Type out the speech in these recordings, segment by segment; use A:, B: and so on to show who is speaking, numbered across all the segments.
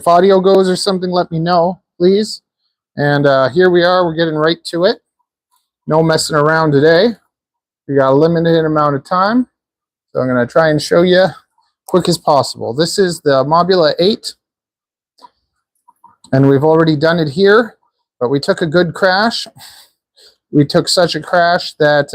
A: If audio goes or something, let me know, please. And here we are. We're getting right to it. No messing around today. We got a limited amount of time, so I'm going to try and show you quick as possible. This is the Mobula8, and we've already done it here, but we took a good crash. We took such a crash that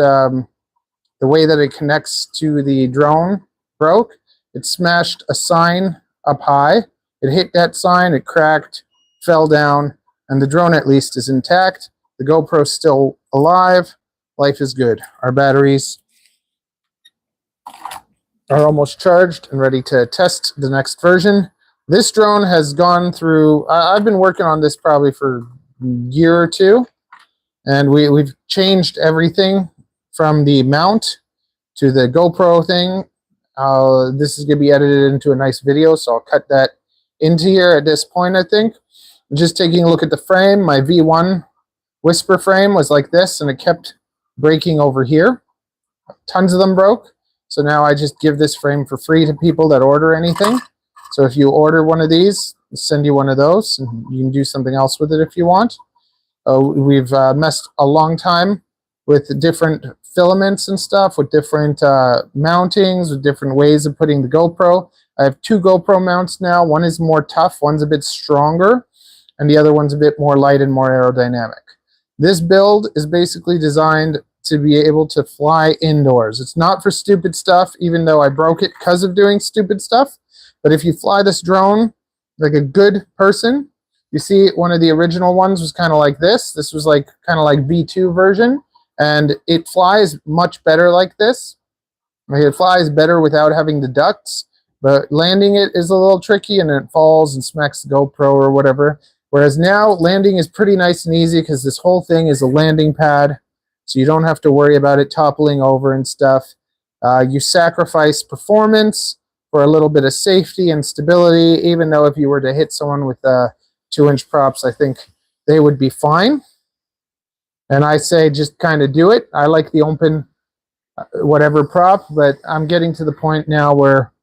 A: the way that it connects to the drone broke. It smashed a sign up high. It hit that sign, it cracked, fell down, and the drone at least is intact. The GoPro's still alive. Life is good. Our batteries are almost charged and ready to test the next version. This drone has gone through, I've been working on this probably for a year or two, and we've changed everything from the mount to the GoPro thing. This is going to be edited into a nice video, so I'll cut that into here at this point, I think. Just taking a look at the frame, my V1 Whisper frame was like this, and it kept breaking over here. Tons of them broke. So now I just give this frame for free to people that order anything. So if you order one of these, I'll send you one of those, and you can do something else with it if you want. We've messed a long time with different filaments and stuff, with different mountings, with different ways of putting the GoPro. I have two GoPro mounts now. One is more tough, one's a bit stronger, and the other one's a bit more light and more aerodynamic. This build is basically designed to be able to fly indoors. It's not for stupid stuff, even though I broke it because of doing stupid stuff. But if you fly this drone like a good person, you see one of the original ones was kind of like this. This was like kind of like V2 version, and it flies much better like this. It flies better without having the ducts, but landing it is a little tricky, and it falls and smacks the GoPro or whatever. Whereas now landing is pretty nice and easy because this whole thing is a landing pad, so you don't have to worry about it toppling over and stuff. You sacrifice performance for a little bit of safety and stability, even though if you were to hit someone with 2-inch props, I think they would be fine. And I say just kind of do it. I like the open whatever prop, but I'm getting to the point now where,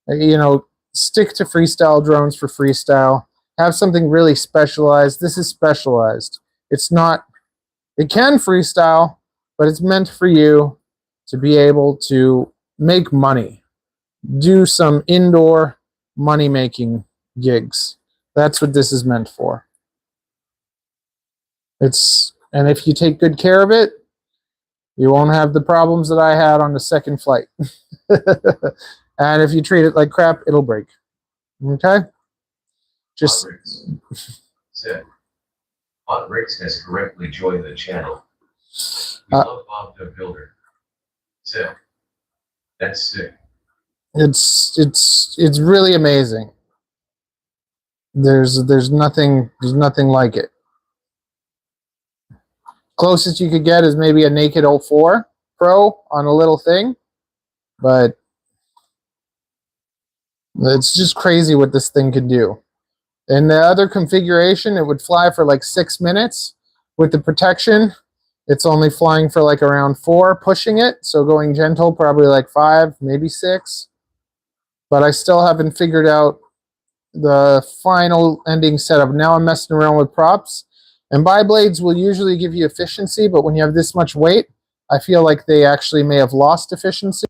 A: you know, stick to freestyle drones for freestyle. Have something really specialized. This is specialized. It's not, it can freestyle, but it's meant for you to be able to make money. Do some indoor money-making gigs. That's what this is meant for. And if you take good care of it, you won't have the problems that I had on the second flight. And if you treat it like crap, it'll break. Okay? Just
B: said, Hot Ricks has correctly joined the channel. We love Bob the Builder. Sick. That's sick.
A: It's really amazing. There's nothing like it. Closest you could get is maybe a naked 04 Pro on a little thing, but it's just crazy what this thing can do. In the other configuration, it would fly for like 6 minutes. With the protection, it's only flying for like around 4, pushing it. So going gentle, probably like 5, maybe 6. But I still haven't figured out the final ending setup. Now I'm messing around with props. And bi-blades will usually give you efficiency, but when you have this much weight, I feel like they actually may have lost efficiency.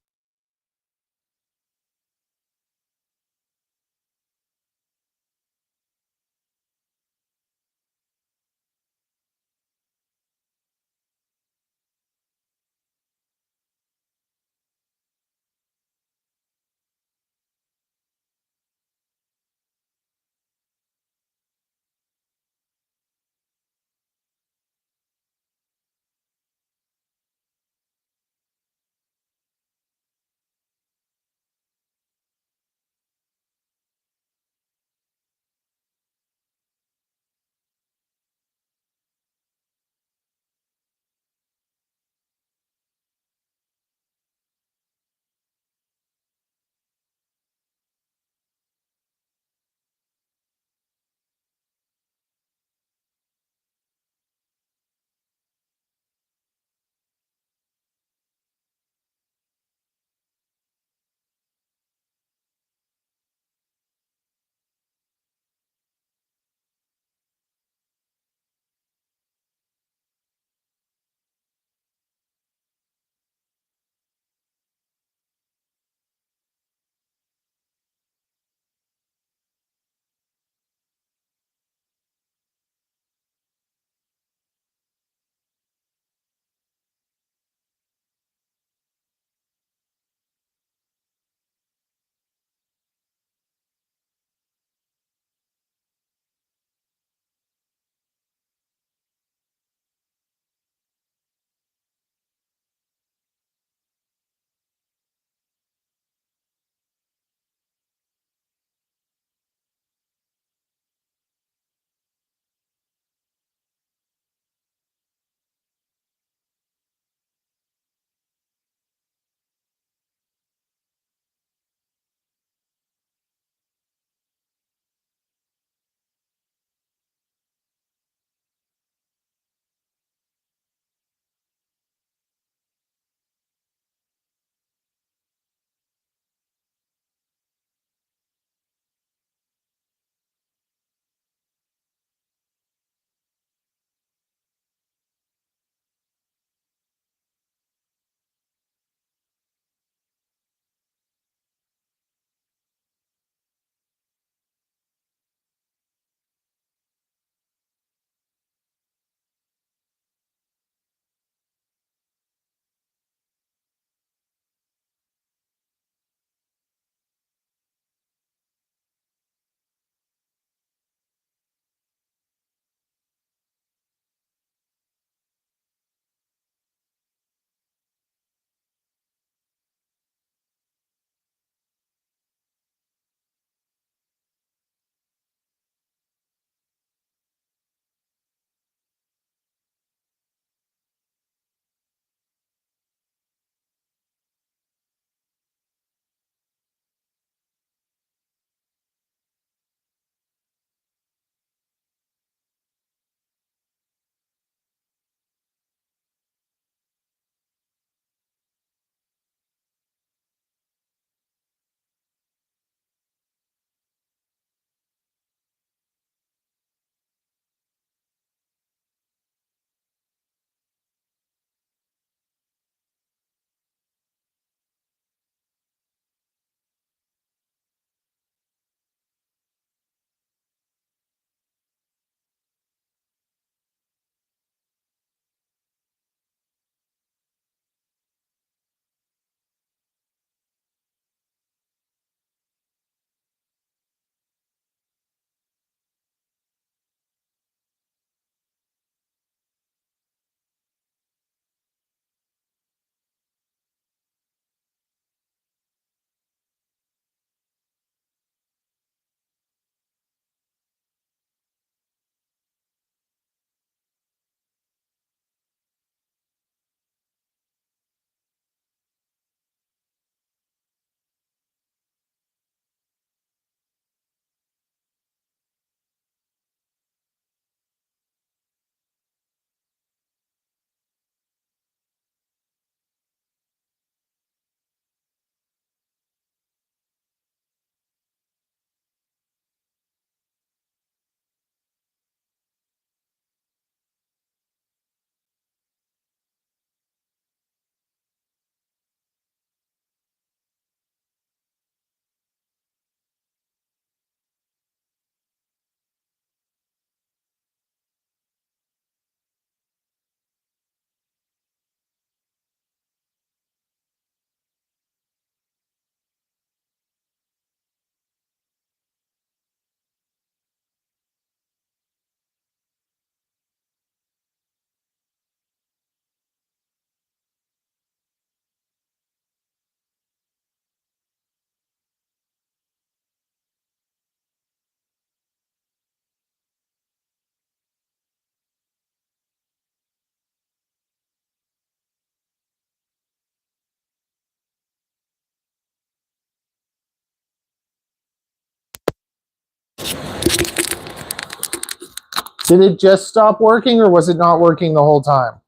A: Did it just stop working, or was it not working the whole time?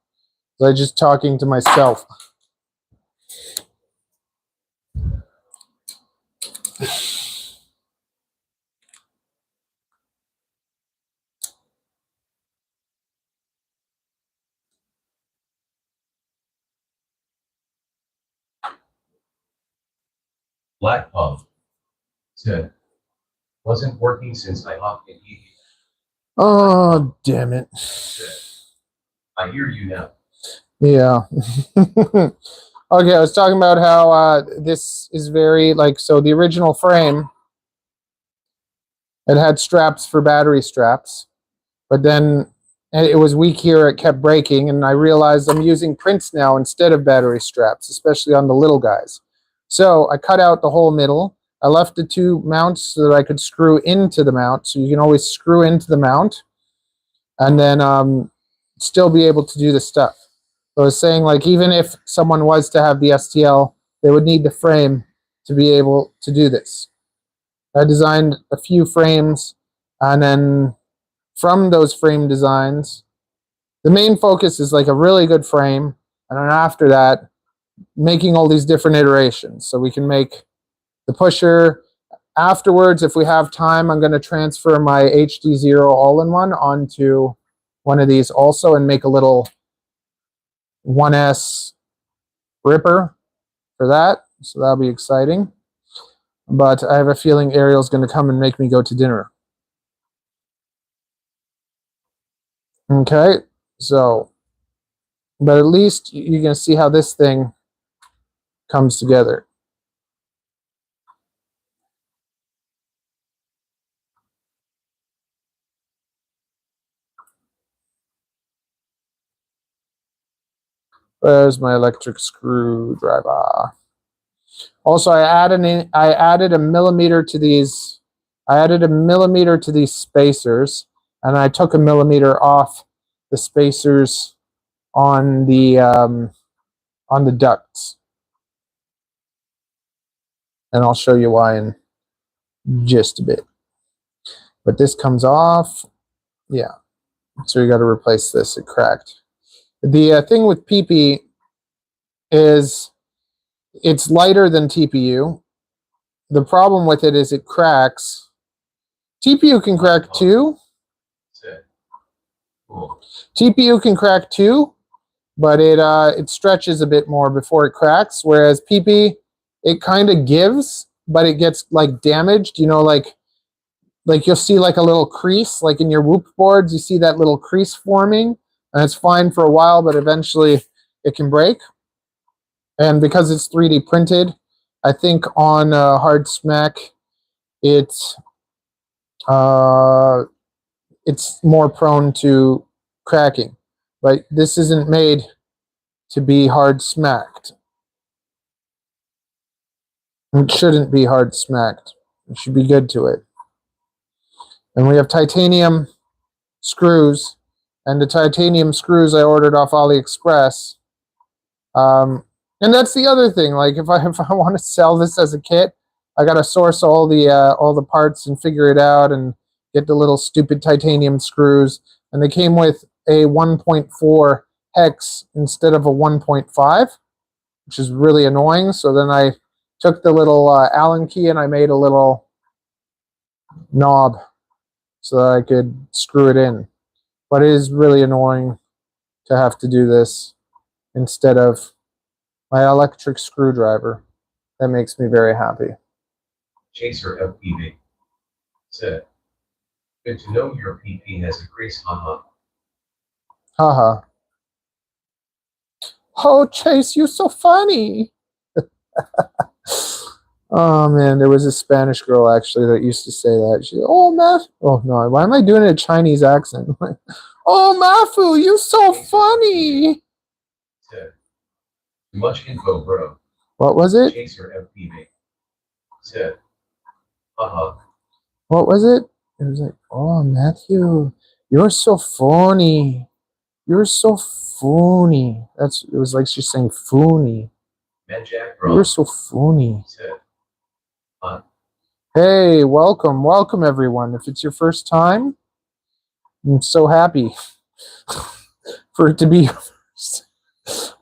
A: Was I just talking to myself?
B: Black Pump said, wasn't working since I hopped in here.
A: Oh, damn it.
B: Said, I hear you now.
A: Yeah. Okay, I was talking about how this is very, like, so the original frame, it had straps for battery straps, but then it was weak here, it kept breaking, and I realized I'm using prints now instead of battery straps, especially on the little guys. So I cut out the whole middle. I left the two mounts so that I could screw into the mount, so you can always screw into the mount and then still be able to do the stuff. So I was saying, like, even if someone was to have the STL, they would need the frame to be able to do this. I designed a few frames, and then from those frame designs, the main focus is like a really good frame, and then after that, making all these different iterations. So we can make the pusher. Afterwards, if we have time, I'm going to transfer my HD0 all-in-one onto one of these also and make a little 1S ripper for that. So that'll be exciting. But I have a feeling Ariel's going to come and make me go to dinner. Okay, so, but at least you're going to see how this thing comes together. There's my electric screwdriver. Also, I added a millimeter to these. I added a millimeter to these spacers, and I took a millimeter off the spacers on the ducts. And I'll show you why in just a bit. But this comes off. Yeah. So you got to replace this. It cracked. The thing with PP is it's lighter than TPU. The problem with it is it cracks. TPU can crack too.
B: Cool.
A: TPU can crack too, but it stretches a bit more before it cracks. Whereas PP, it kind of gives, but it gets like damaged. You know, like you'll see like a little crease, like in your whoop boards, you see that little crease forming, and it's fine for a while, but eventually it can break. And because it's 3D printed, I think on hard smack, it's more prone to cracking. But this isn't made to be hard smacked. It shouldn't be hard smacked. It should be good to it. And we have titanium screws, and the titanium screws I ordered off AliExpress. And that's the other thing. Like if I want to sell this as a kit, I gotta source all the parts and figure it out and get the little stupid titanium screws. And they came with a 1.4 hex instead of a 1.5, which is really annoying. So then I took the little Allen key and I made a little knob so that I could screw it in. But it is really annoying to have to do this instead of my electric screwdriver. That makes me very happy.
B: Chaser FPV said, good to know your PP has a crease, haha.
A: Haha. Oh, Chase, you so funny. Oh, man, there was a Spanish girl, actually, that used to say that. She, oh, Math. Oh, no, why am I doing a Chinese accent? Oh, Mafu, you so funny.
B: Said, too much info, bro.
A: What was it?
B: Chaser FPV said, haha.
A: What was it? It was like, oh, Matthew, you're so funny. You're so funny. It was like she's saying funny. You're so funny.
B: Said,
A: hey, welcome everyone. If it's your first time, I'm so happy for it to be yours.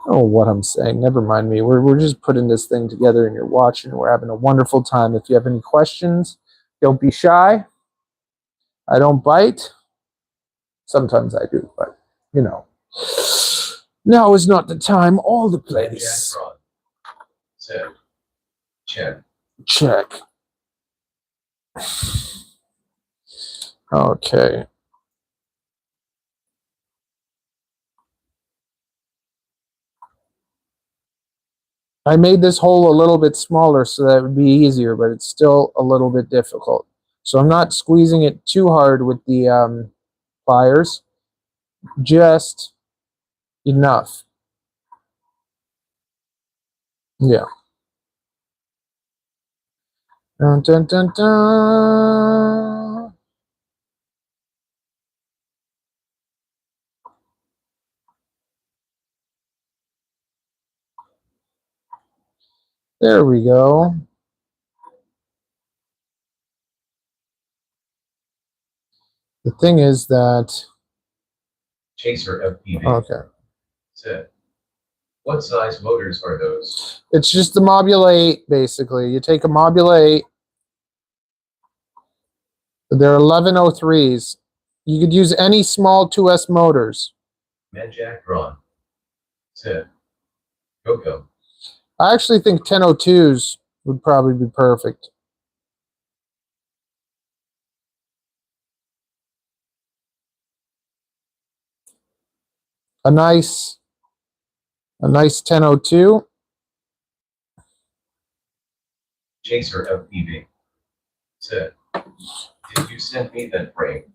A: Oh, what I'm saying. Never mind me. We're just putting this thing together and you're watching. We're having a wonderful time. If you have any questions, don't be shy. I don't bite. Sometimes I do, but you know. Now is not the time or the place.
B: Set. Check.
A: Check. Okay. I made this hole a little bit smaller so that it would be easier, but it's still a little bit difficult. So I'm not squeezing it too hard with the pliers, just enough. Yeah. Dun, dun, dun, dun. There we go. The thing is that...
B: Chaser FPV.
A: Okay.
B: Set. What size motors are those?
A: It's just the Mobula8, basically. You take a Mobula8. They're 1103s. You could use any small 2S motors.
B: Manjack drawn. Set. Gopro.
A: I actually think 1002s would probably be perfect. A nice 1002.
B: Chaser FPV. Set. Did you send me that frame?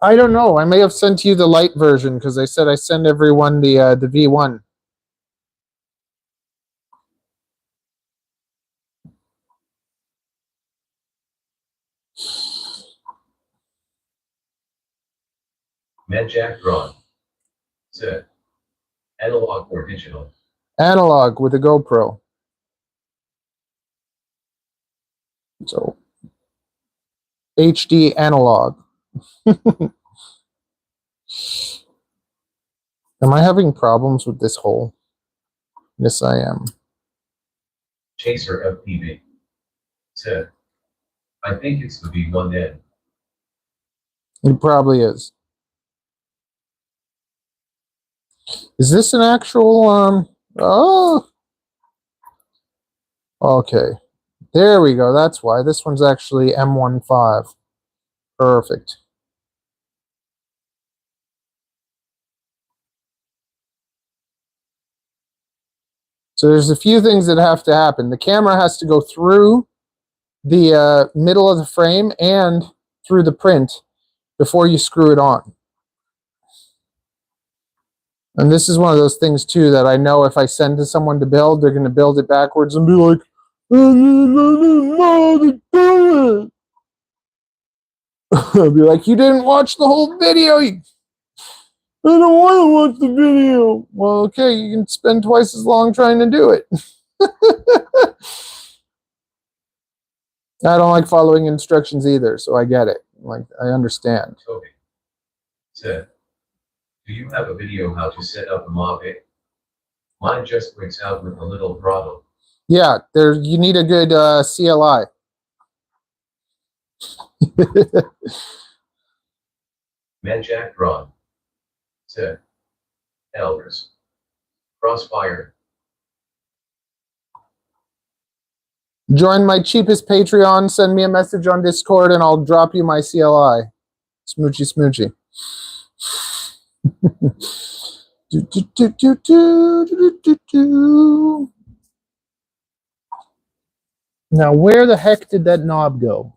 A: I don't know. I may have sent you the light version because I said I send everyone the V1.
B: Manjack drawn. Set. Analog or digital?
A: Analog with a GoPro. So HD analog. Am I having problems with this hole? Yes, I am.
B: Chaser FPV. Set. I think it's the V1N.
A: It probably is. Is this an actual, oh. Okay. There we go. That's why. This one's actually M15. Perfect. So there's a few things that have to happen. The camera has to go through the middle of the frame and through the print before you screw it on. And this is one of those things, too, that I know if I send to someone to build, they're going to build it backwards and be like, I'll be like, you didn't watch the whole video. I don't want to watch the video. Well, okay, you can spend twice as long trying to do it. I don't like following instructions either, so I get it. Like, I understand.
B: Toby. Set. Do you have a video how to set up a Mobula8? Mine just breaks out with a little throttle.
A: Yeah, you need a good CLI.
B: Manjack drawn. Set. Elders. Crossfire.
A: Join my cheapest Patreon, send me a message on Discord, and I'll drop you my CLI. Smoochy, smoochy. Now, where the heck did that knob go?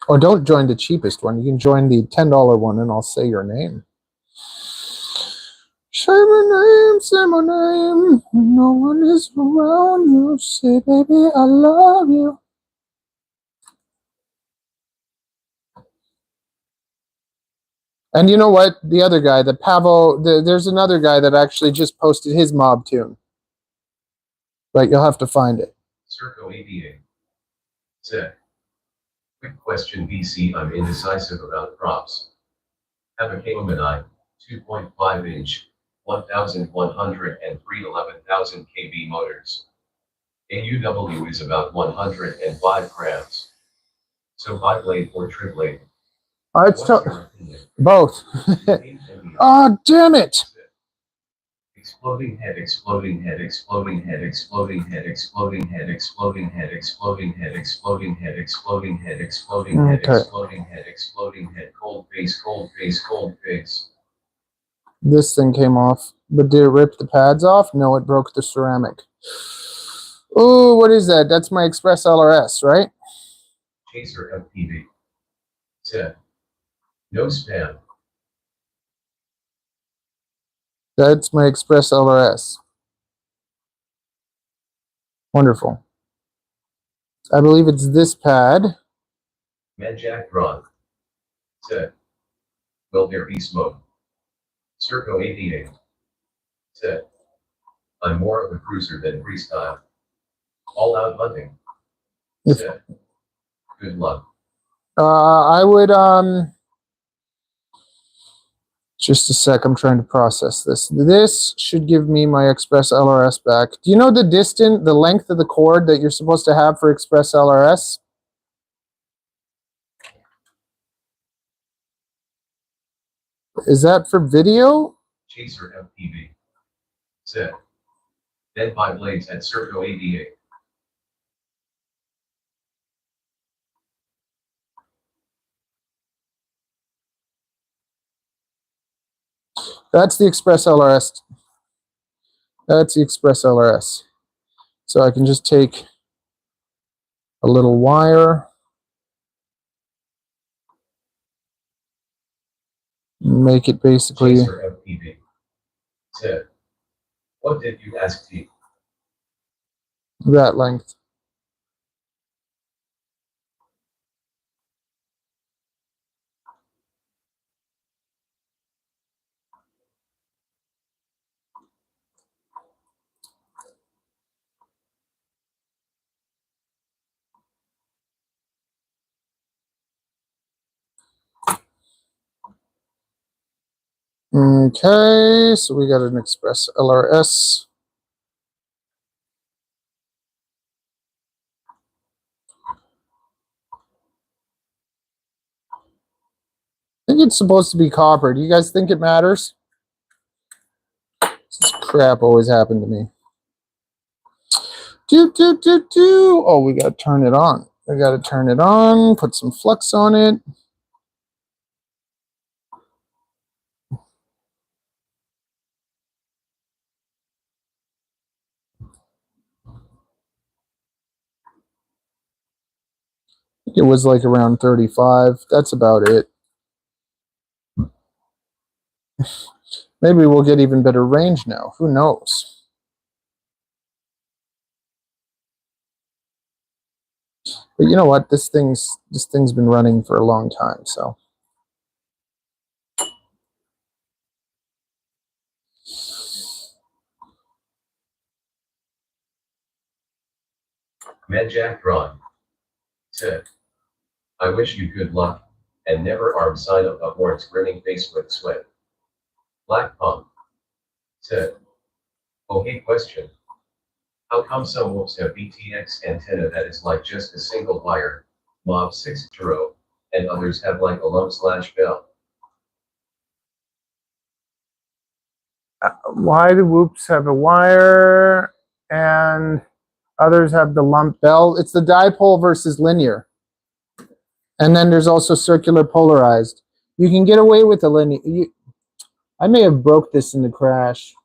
A: Or don't join the cheapest one. You can join the $10 one, and I'll say your name. Say my name, say my name. No one is around you. Say, baby, I love you. And you know what? The other guy, the Pavo, there's another guy that actually just posted his mob tune. But you'll have to find it.
B: Circo 88. Set. Quick question BC. I'm indecisive about props. Have a Mobula8 2.5 inch 1103 11,000 kV motors. AUW is about 105 grams. So biblade or triblade?
A: It's
B: What's your opinion?
A: both. Oh, damn it!
B: Exploding head, exploding head, exploding head, exploding head, exploding head, exploding head, exploding head, exploding head, exploding head, exploding head, exploding head, exploding head, cold face, cold face, cold face.
A: This thing came off, but did it rip the pads off? No, it broke the ceramic. Oh, what is that? That's my Express LRS, right?
B: Chaser FPV. Said. No spam.
A: That's my Express LRS. Wonderful. I believe it's this pad.
B: Manjack Ron. Said. Will there be smoke? Circo 88. Said. I'm more of a cruiser than freestyle. All out hunting. Said. Good luck.
A: I would, just a sec, I'm trying to process this. This should give me my Express LRS back. Do you know the length of the cord that you're supposed to have for Express LRS? Is that for video?
B: Chaser FPV. Said. Then buy blades at Circo 88.
A: That's the Express LRS. That's the Express LRS. So I can just take a little wire, make it basically
B: Chaser FPV. Said. What did you ask T?
A: that length. Okay, so we got an Express LRS. I think it's supposed to be copper. Do you guys think it matters? This crap always happened to me. Oh, we got to turn it on. We got to turn it on, put some flux on it. I think it was like around 35. That's about it. Maybe we'll get even better range now. Who knows? But you know what? This thing's been running for a long time, so.
B: Manjack Ron. Said. I wish you good luck, and never arm sign up upwards grinning face with sweat. Black Pump. Said. Oh hey question. How come some wolves have BTX antenna that is like just a single wire, Mob6 Turo, and others have like a lump/bell?
A: Why do whoops have a wire and others have the lump bell? It's the dipole versus linear. And then there's also circular polarized. You can get away with the linear. I may have broke this in the crash.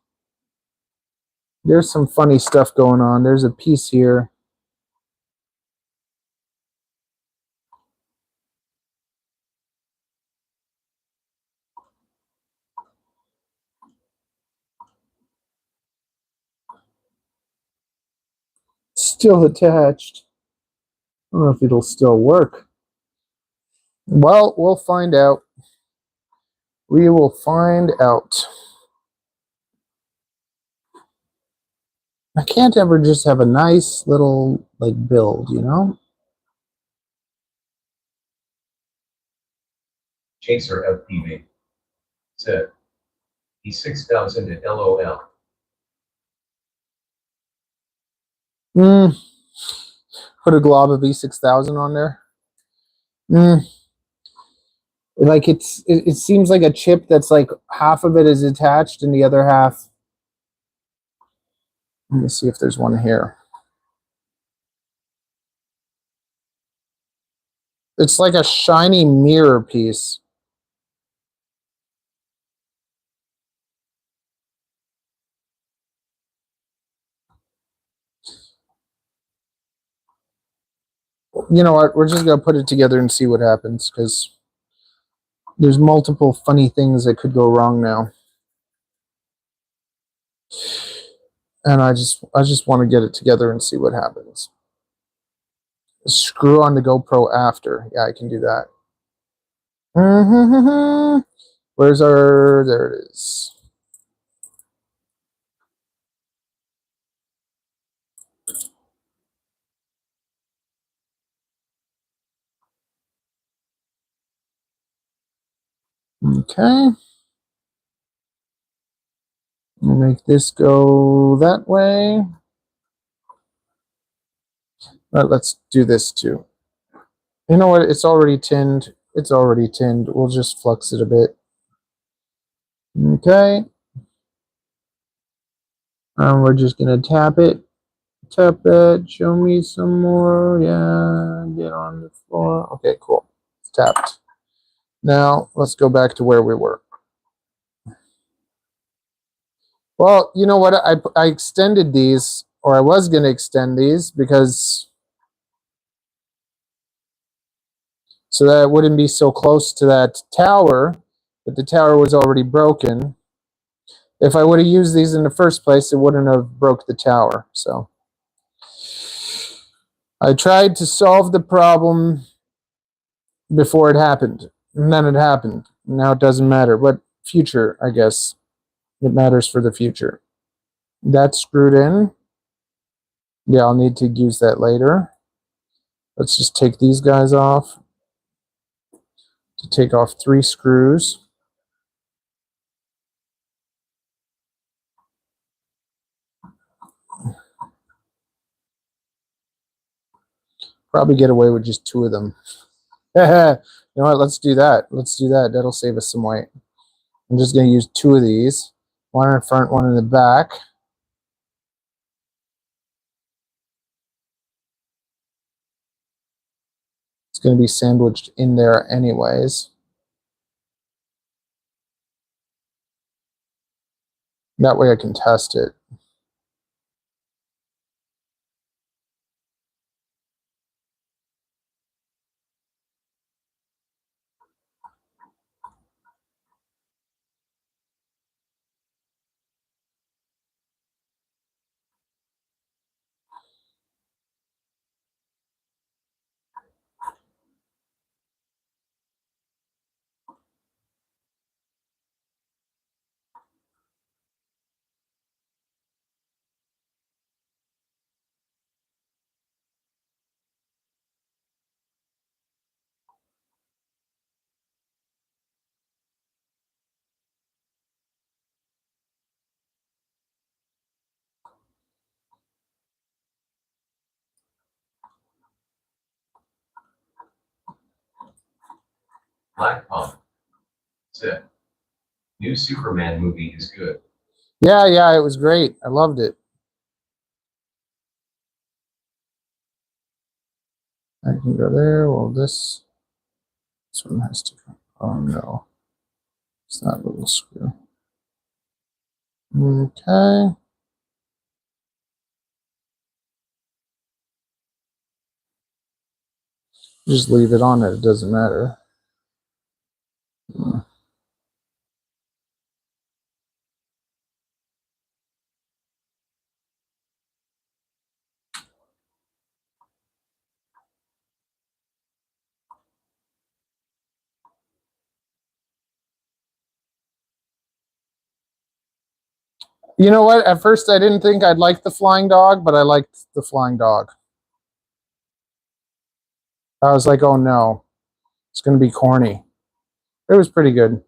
A: There's some funny stuff going on. There's a piece here. Still attached. I don't know if it'll still work. Well, we'll find out. We will find out. I can't ever just have a nice little like build, you know?
B: Chaser FPV. Said. E6000 at LOL.
A: Put a glob of E6000 on there. Like it seems like a chip that's like half of it is attached and the other half. Let me see if there's one here. It's like a shiny mirror piece. You know what? We're just going to put it together and see what happens, because there's multiple funny things that could go wrong now. And I just want to get it together and see what happens. Screw on the GoPro after. Yeah, I can do that. Where's our... There it is. Okay. We'll make this go that way. All right, let's do this too. You know what? It's already tinned. It's already tinned. We'll just flux it a bit. Okay. And we're just going to tap it. Tap it. Show me some more. Yeah. Get on the floor. Okay, cool. It's tapped. Now, let's go back to where we were. Well, you know what? I extended these, or I was going to extend these, because so that it wouldn't be so close to that tower, but the tower was already broken. If I would have used these in the first place, it wouldn't have broke the tower. So I tried to solve the problem before it happened, and then it happened. Now it doesn't matter. But future, I guess, it matters for the future. That's screwed in. Yeah, I'll need to use that later. Let's just take these guys off. To take off 3 screws. Probably get away with just 2 of them. You know what? Let's do that. Let's do that. That'll save us some weight. I'm just going to use 2 of these. One in the front, one in the back. It's going to be sandwiched in there anyways. That way I can test it.
B: Black Pump. Said. New Superman movie is good.
A: Yeah, it was great. I loved it. I can go there. Well, this one has to go. Oh no, it's that little screw. Okay. Just leave it on it. It doesn't matter. You know what? At first, I didn't think I'd like the flying dog, but I liked the flying dog. I was like, oh no, it's going to be corny. It was pretty good.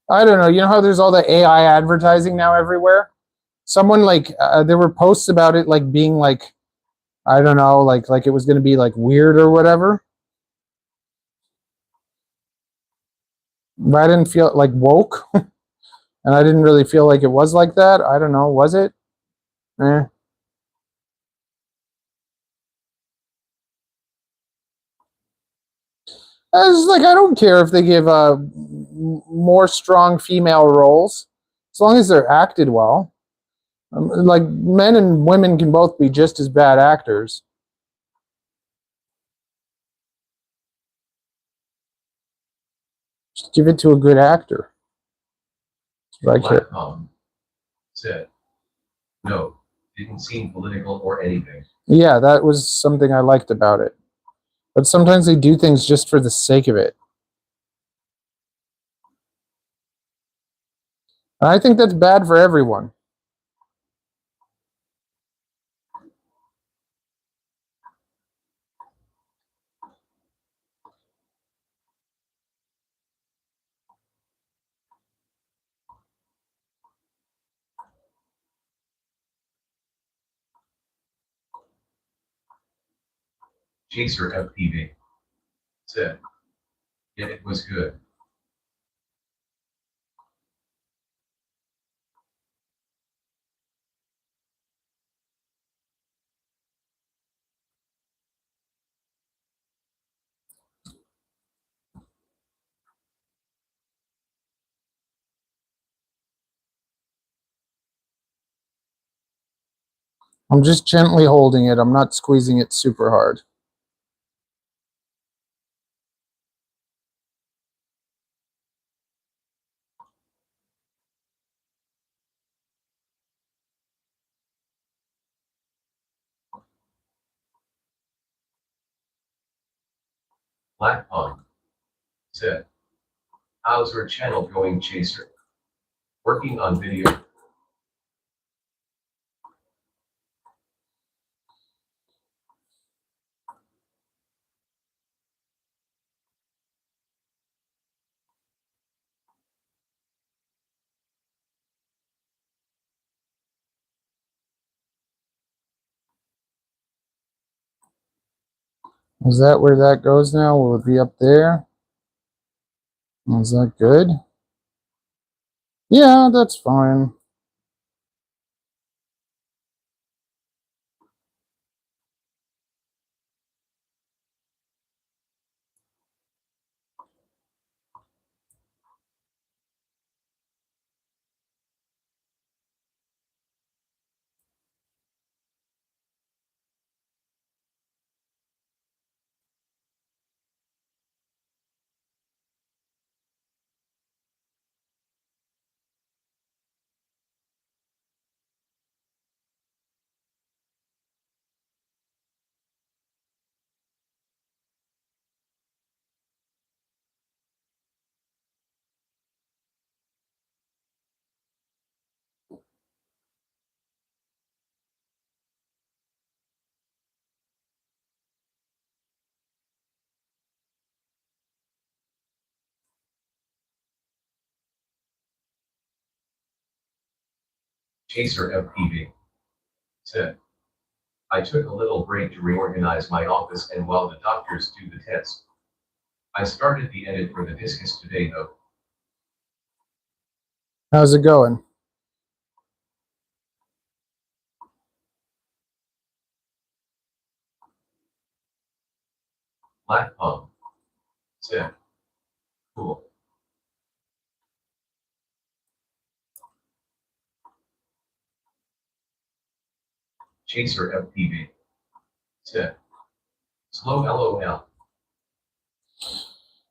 A: I don't know. You know how there's all the AI advertising now everywhere? Someone like there were posts about it like being like, I don't know, like it was going to be like weird or whatever. But I didn't feel like woke, and I didn't really feel like it was like that. I don't know. Was it? Eh. It's like I don't care if they give more strong female roles, as long as they're acted well. Like men and women can both be just as bad actors. Just give it to a good actor. That's what I care.
B: Blackcom said, no, didn't seem political or anything.
A: Yeah, that was something I liked about it. But sometimes they do things just for the sake of it. And I think that's bad for everyone.
B: Chaser FPV said, yeah, it was good.
A: I'm just gently holding it. I'm not squeezing it super hard.
B: Blackcom said, how's your channel going, Chaser? Working on video.
A: Is that where that goes now? Will it be up there? Is that good? Yeah, that's fine.
B: Chaser FPV said, I took a little break to reorganize my office and while the doctors do the test. I started the edit for the discus today though.
A: How's it going?
B: Blackcom said, cool. Chaser FPV said, slow LOL.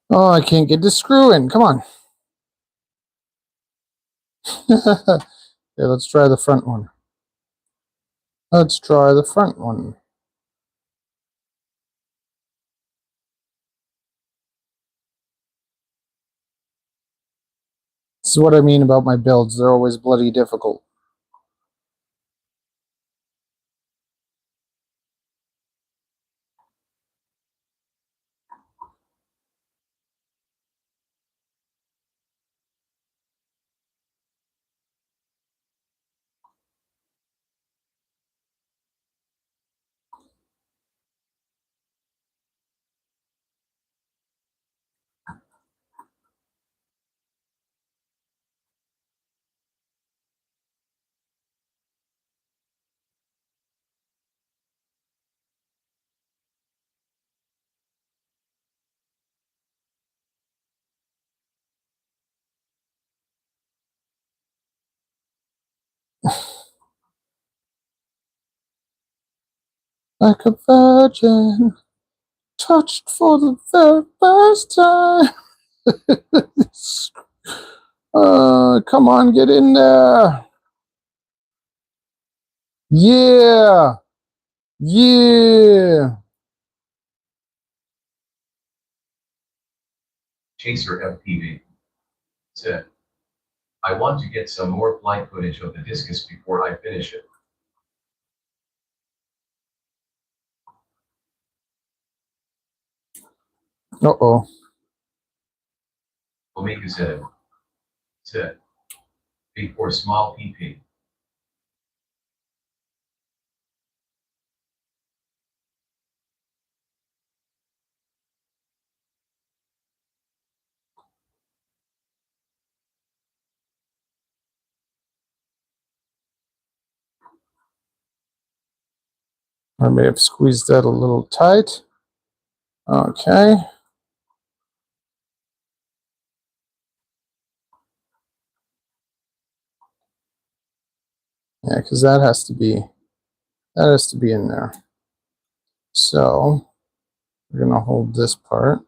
A: Oh, I can't get the screw in. Come on. Okay, let's try the front one. Let's try the front one. This is what I mean about my builds. They're always bloody difficult. like a virgin, touched for the very first time. Come on, get in there. Yeah. Yeah.
B: Chaser FPV said, I want to get some more flight footage of the discus before I finish it.
A: Uh-oh.
B: Omega said, before small PP.
A: I may have squeezed that a little tight. Okay. Yeah, because that has to be in there. So we're gonna hold this part.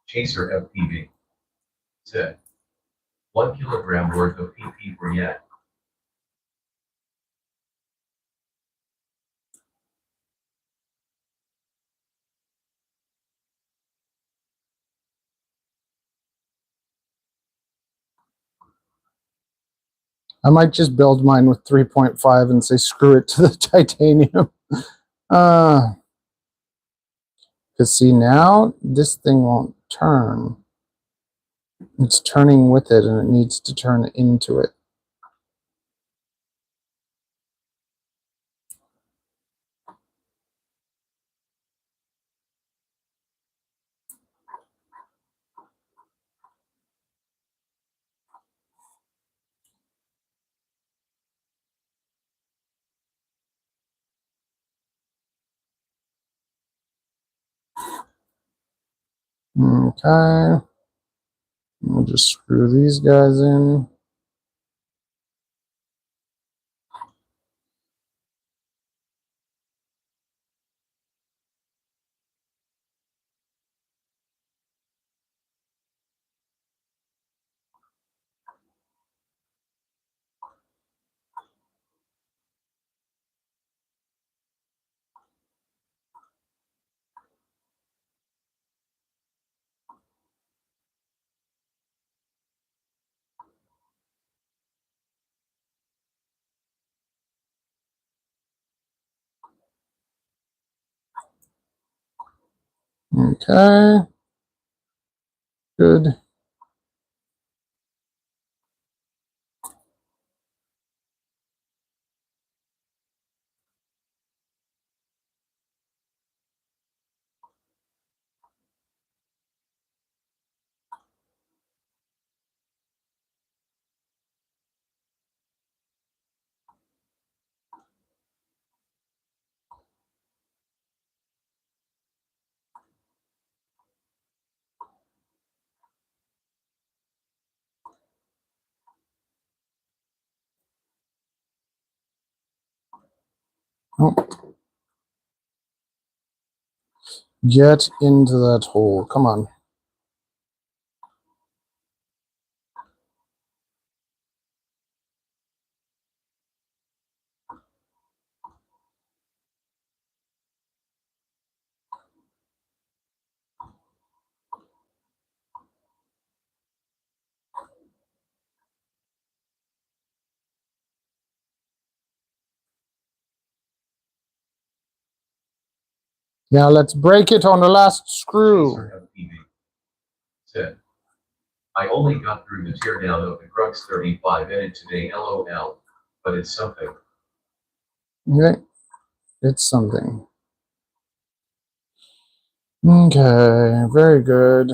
B: Chaser FPV said, 1 kilogram worth of PP for yak.
A: I might just build mine with 3.5 and say screw it to the titanium. Because see, now this thing won't turn. It's turning with it and it needs to turn into it. Okay. We'll just screw these guys in. Okay. Good. Oh. Get into that hole. Come on. Now let's break it on the last screw.
B: Chaser FPV said, I only got through the teardown of the Crux 35 edit today, LOL, but it's something.
A: Okay, it's something. Okay, very good.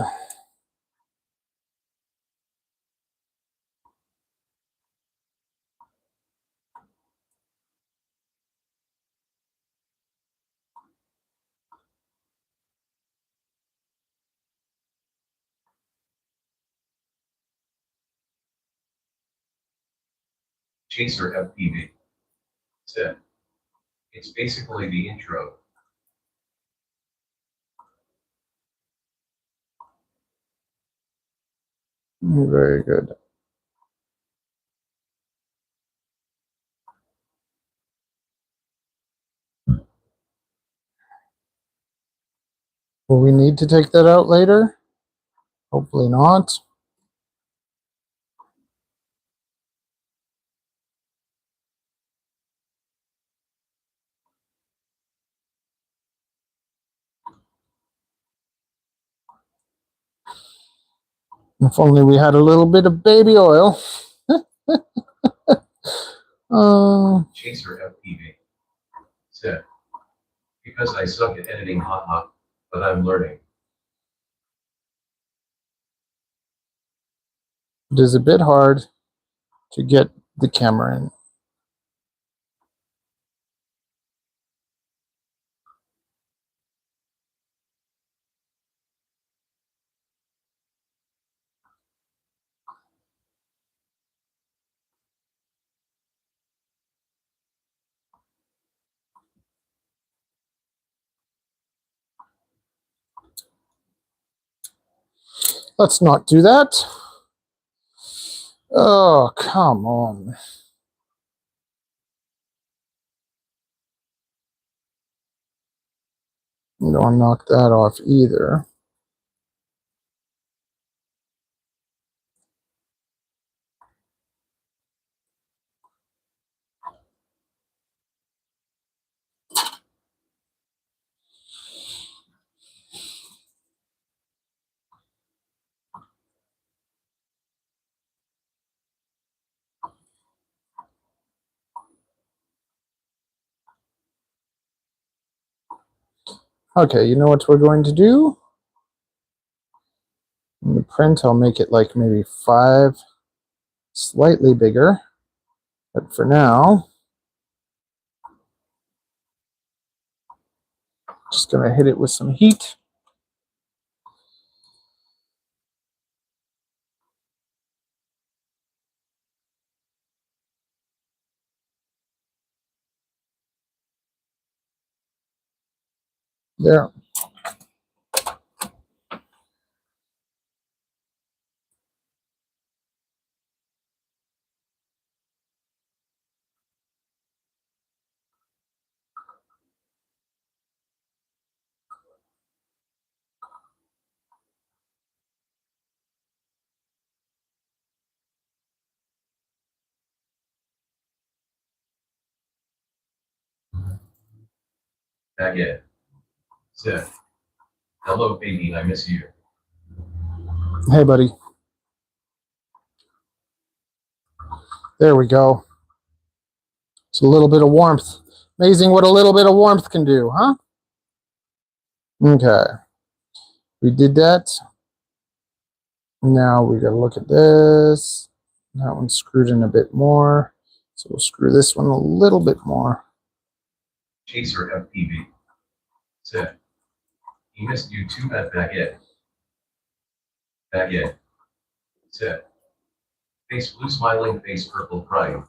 B: Chaser FPV. Set. It's basically the intro.
A: Very good. Will we need to take that out later? Hopefully not. If only we had a little bit of baby oil.
B: Chaser FPV. Set. Because I suck at editing, haha, but I'm learning.
A: It is a bit hard to get the camera in. Let's not do that. Oh, come on. Don't knock that off either. Okay, you know what we're going to do? In the print, I'll make it like maybe 5, slightly bigger. But for now, just going to hit it with some heat. There.
B: Baguette. Set. Hello, baby, I miss you.
A: Hey, buddy. There we go. It's a little bit of warmth. Amazing what a little bit of warmth can do, huh? Okay. We did that. Now we gotta look at this. That one's screwed in a bit more. So we'll screw this one a little bit more.
B: Chaser FPV. Set. He missed you too at Baguette. Baguette. Set. Face blue smiling, face purple crying.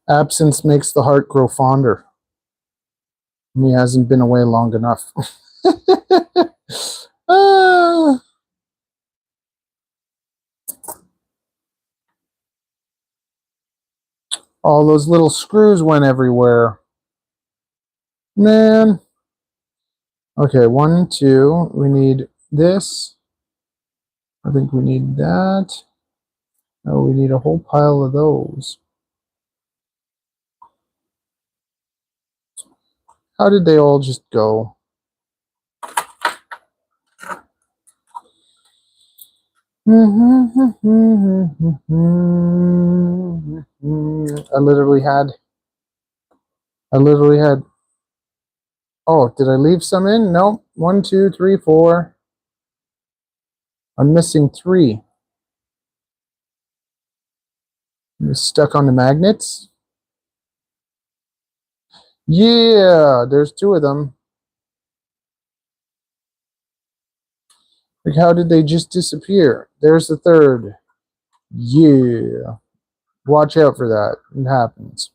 A: Absence makes the heart grow fonder. And he hasn't been away long enough. All those little screws went everywhere. Man. Okay, 1, 2. We need this. I think we need that. Oh, we need a whole pile of those. How did they all just go? I literally had, oh, did I leave some in? No. 1, 2, 3, 4. I'm missing 3. I'm stuck on the magnets. Yeah, there's 2 of them. Like, how did they just disappear? There's the 3rd. Yeah. Watch out for that. It happens.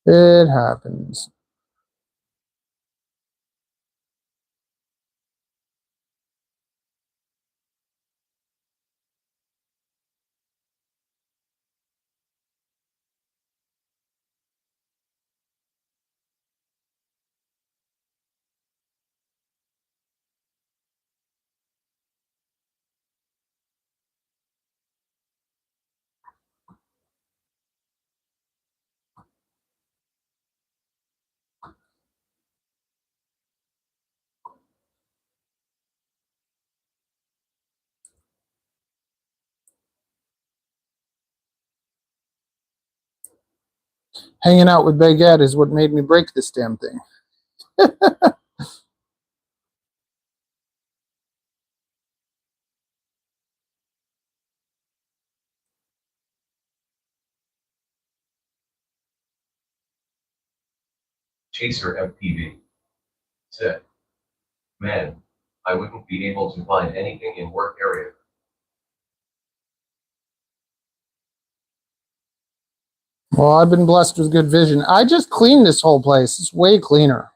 A: It happens. Hanging out with Baguette is what made me break this damn thing.
B: Chaser FPV. Said, man, I wouldn't be able to find anything in work area.
A: Well, I've been blessed with good vision. I just cleaned this whole place. It's way cleaner.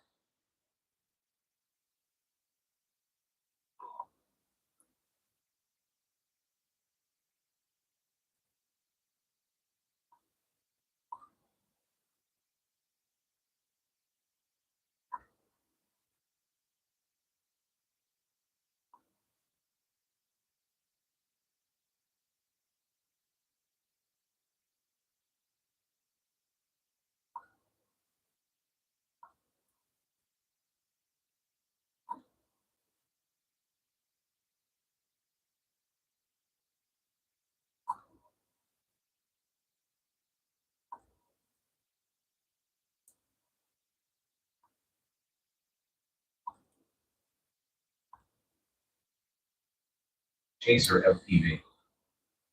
B: Chaser FPV.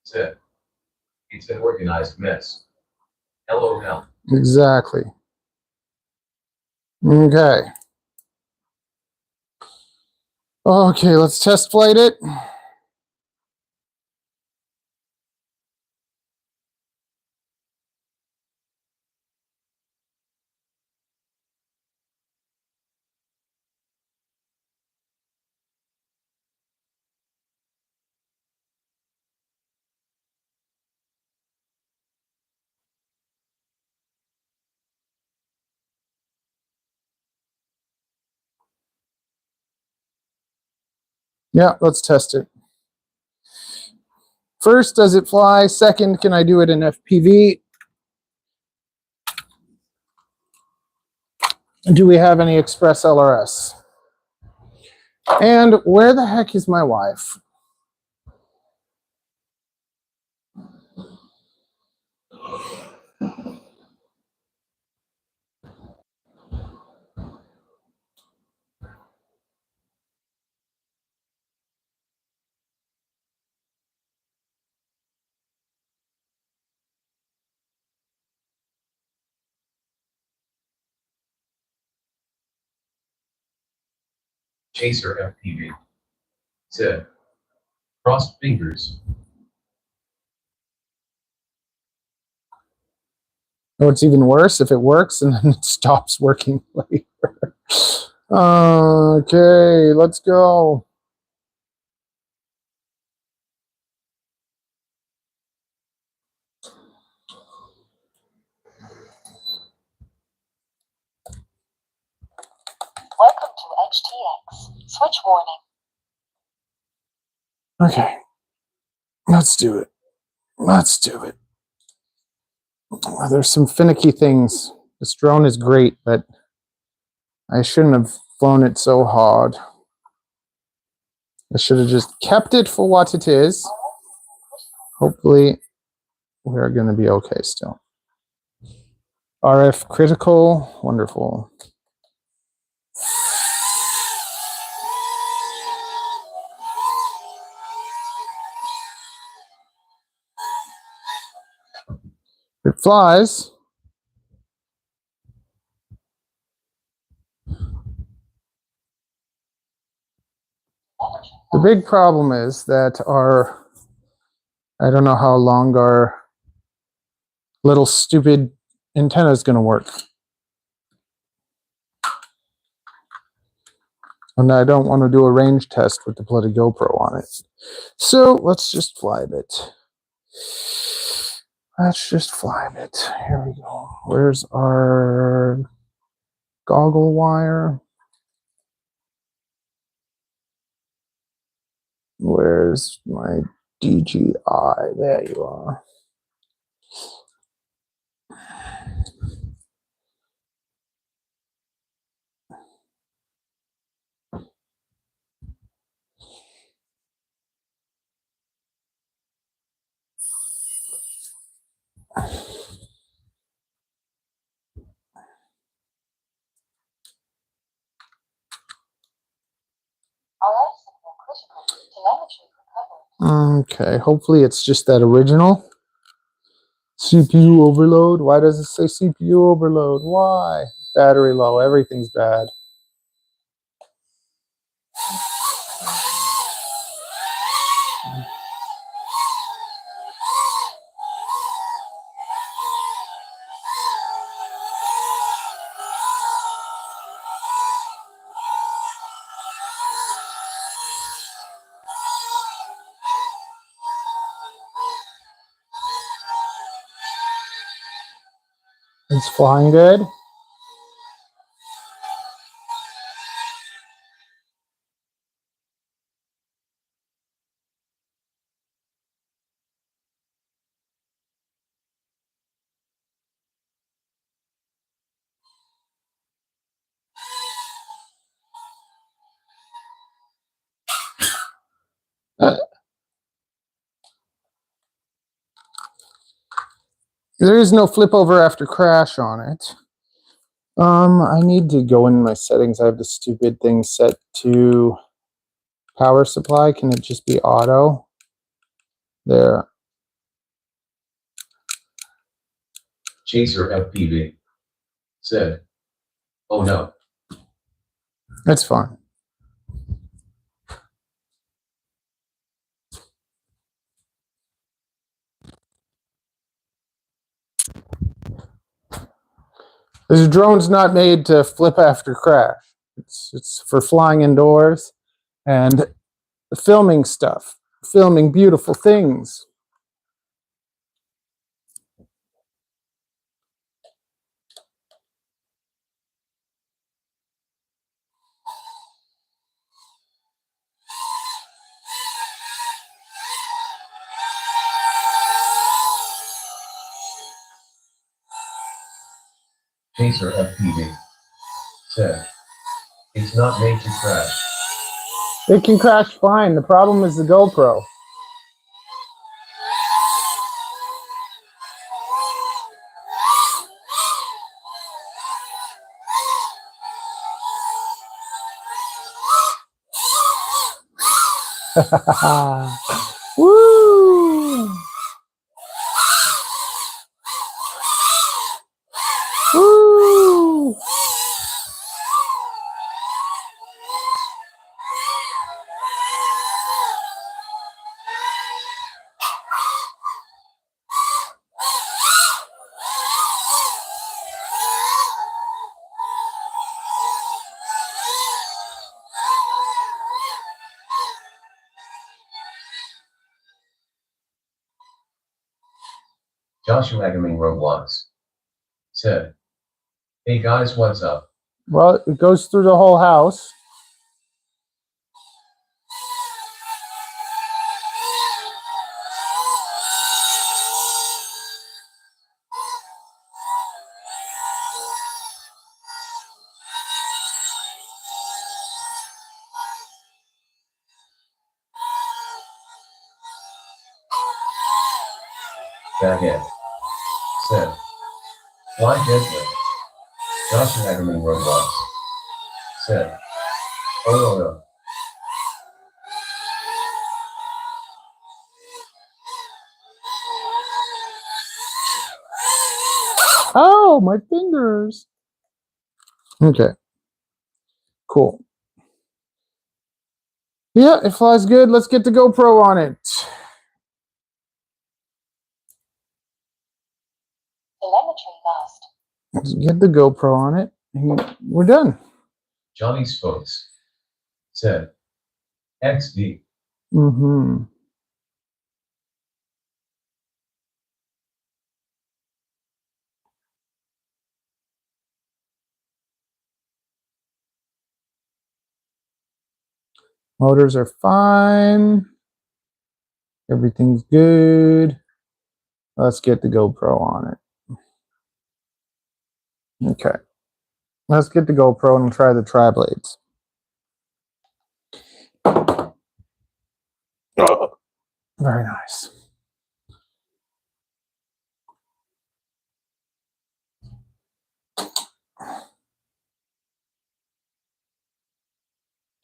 B: Said, it's an organized mess. LOL.
A: Exactly. Okay. Okay, let's test flight it. Yeah, let's test it. First, does it fly? Second, can I do it in FPV? Do we have any Express LRS? And where the heck is my wife?
B: Chaser FPV. Said, crossed fingers.
A: Oh, it's even worse if it works and then it stops working later. Okay, let's go.
C: Welcome to HTX. Switch warning.
A: Okay, let's do it. Let's do it. There's some finicky things. This drone is great, but I shouldn't have flown it so hard. I should have just kept it for what it is. Hopefully we're going to be okay still. RF critical, wonderful. It flies. The big problem is that I don't know how long our little stupid antenna is going to work. And I don't want to do a range test with the bloody GoPro on it. So let's just fly a bit. Let's just fly a bit. Here we go. Where's our goggle wire? Where's my DJI? There you are. Okay, hopefully it's just that original. CPU overload. Why does it say CPU overload? Why? Battery low. Everything's bad. It's flying good. There is no flip over after crash on it. I need to go in my settings. I have the stupid thing set to power supply. Can it just be auto? There.
B: Chaser FPV said, "Oh no."
A: That's fine. This drone's not made to flip after crash. It's for flying indoors and filming stuff, filming beautiful things.
B: Chaser FPV said, "It's not made to crash."
A: It can crash fine. The problem is the GoPro. Woo! Woo!
B: Joshua Gaming Roblox said, "Hey guys, what's up?"
A: Well, it goes through the whole house.
B: Back end. Set. Fly gently. Josh Hagerman roadblocks. Set. Oh no.
A: Oh, my fingers. Okay. Cool. Yeah, it flies good. Let's get the GoPro on it.
C: Telemetry lost.
A: Let's get the GoPro on it. And we're done.
B: Johnny's Focus. Set. XD.
A: Mm-hmm. Motors are fine. Everything's good. Let's get the GoPro on it. Okay. Let's get the GoPro and try the tri-blades. Oh, very nice.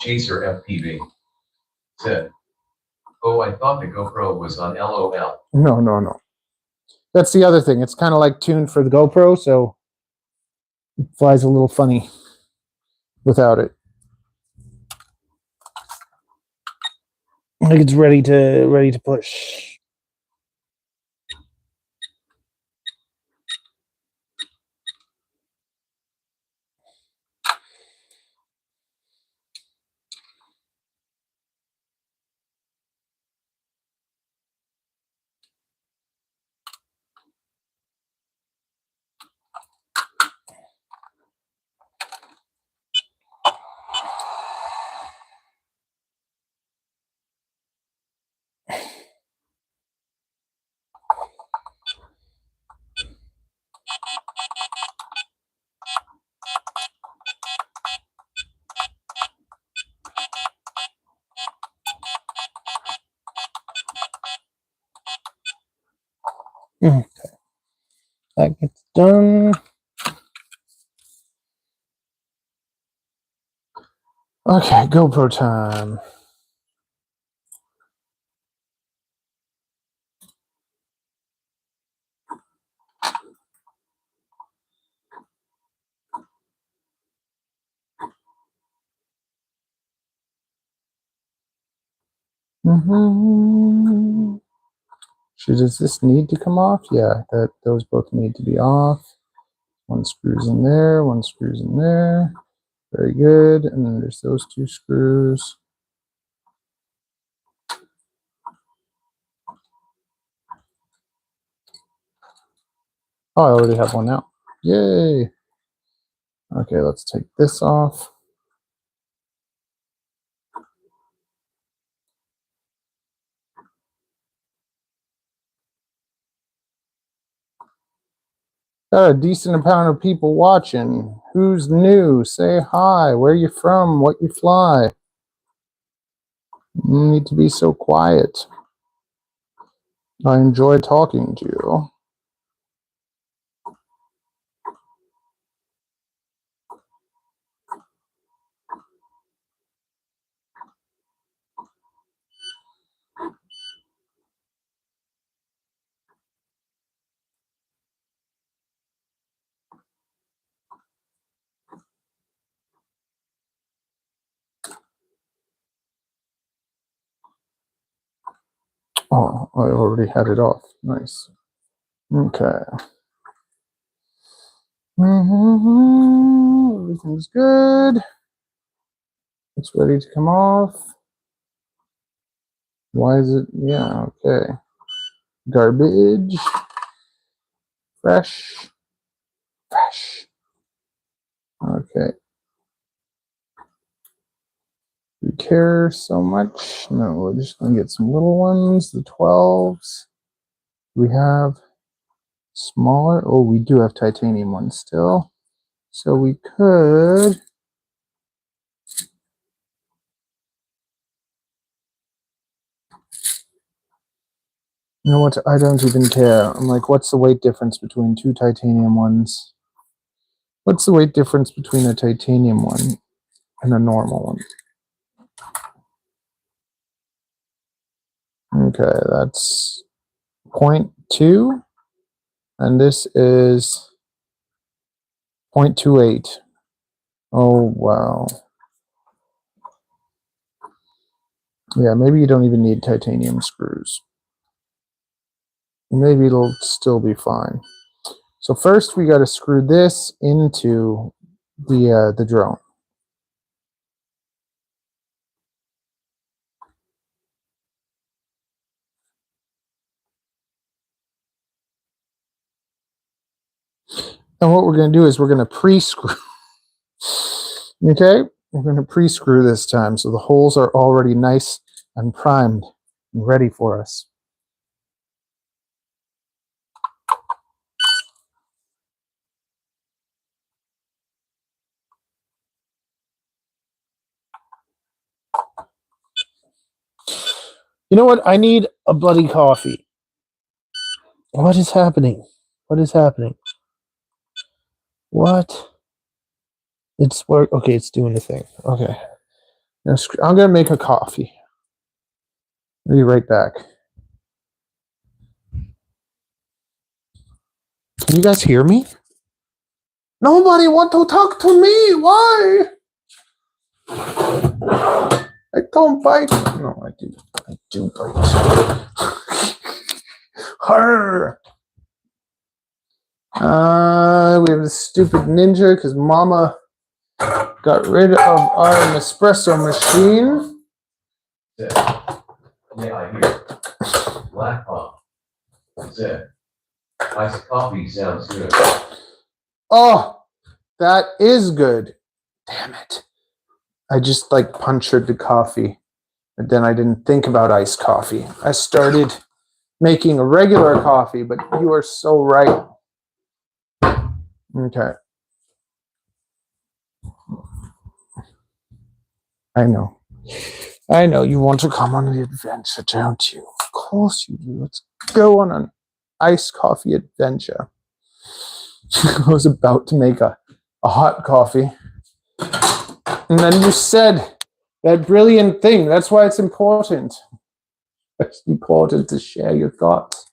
B: Chaser FPV. Set. Oh, I thought the GoPro was on LOL.
A: No. That's the other thing. It's kind of like tuned for the GoPro, so it flies a little funny without it. I think it's ready to push. Okay. That gets done. Okay, GoPro time. Does this need to come off? Yeah, those both need to be off. One screws in there, one screws in there. Very good. And then there's those two screws. Oh, I already have one out. Yay. Okay, let's take this off. Got a decent amount of people watching. Who's new? Say hi. Where you from? What you fly? You need to be so quiet. I enjoy talking to you. Oh, I already had it off. Nice. Okay. Everything's good. It's ready to come off. Why is it? Yeah, okay. Garbage. Fresh. Okay. We care so much. No, we're just going to get some little ones, the 12s. We have smaller. Oh, we do have titanium ones still. So we could. You know what? I don't even care. I'm like, what's the weight difference between two titanium ones? What's the weight difference between a titanium one and a normal one? Okay, that's 0.2, and this is 0.28. Oh, wow. Yeah, maybe you don't even need titanium screws. Maybe it'll still be fine. So first we got to screw this into the drone. And what we're going to do is we're going to pre-screw. Okay, we're going to pre-screw this time, so the holes are already nice and primed and ready for us. You know what? I need a bloody coffee. What is happening? What is happening? What? It's work. Okay, it's doing the thing. Okay. Now, I'm going to make a coffee. I'll be right back. Can you guys hear me? Nobody want to talk to me. Why? I don't bite. No, I do. I do bite. Her. We have this stupid ninja because Mama got rid of our Nespresso machine.
B: Yeah, I hear. Black pump. Zip. Iced coffee sounds good.
A: Oh, that is good. Damn it. I just like punctured the coffee, but then I didn't think about iced coffee. I started making a regular coffee, but you are so right. Okay. I know. I know you want to come on the adventure, don't you? Of course you do. Let's go on an iced coffee adventure. I was about to make a hot coffee. And then you said that brilliant thing. That's why it's important. It's important to share your thoughts.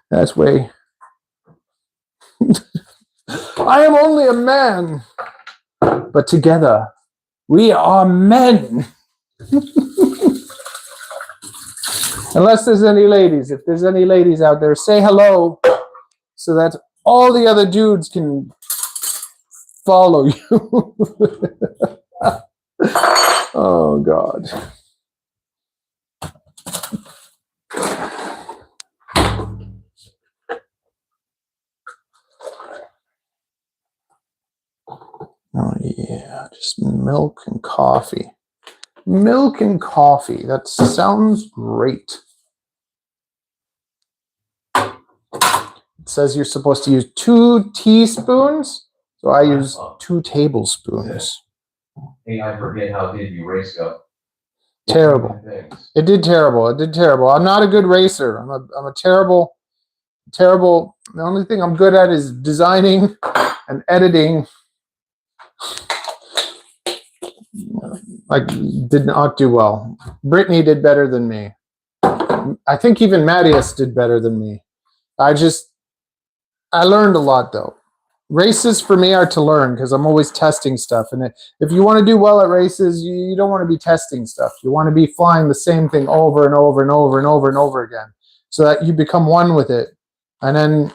A: That's why. I am only a man, but together we are men. Unless there's any ladies. If there's any ladies out there, say hello so that all the other dudes can follow you. Oh, God. Oh, yeah, just milk and coffee. Milk and coffee. That sounds great. It says you're supposed to use 2 teaspoons, so I use 2 tablespoons.
B: Hey, I forget how did you race go?
A: Terrible. It did terrible. It did terrible. I'm not a good racer. I'm a terrible. The only thing I'm good at is designing and editing. I did not do well. Brittany did better than me. I think even Mattias did better than me. I learned a lot though. Races for me are to learn because I'm always testing stuff. And if you want to do well at races, you don't want to be testing stuff. You want to be flying the same thing over and over and over and over and over again so that you become one with it. And then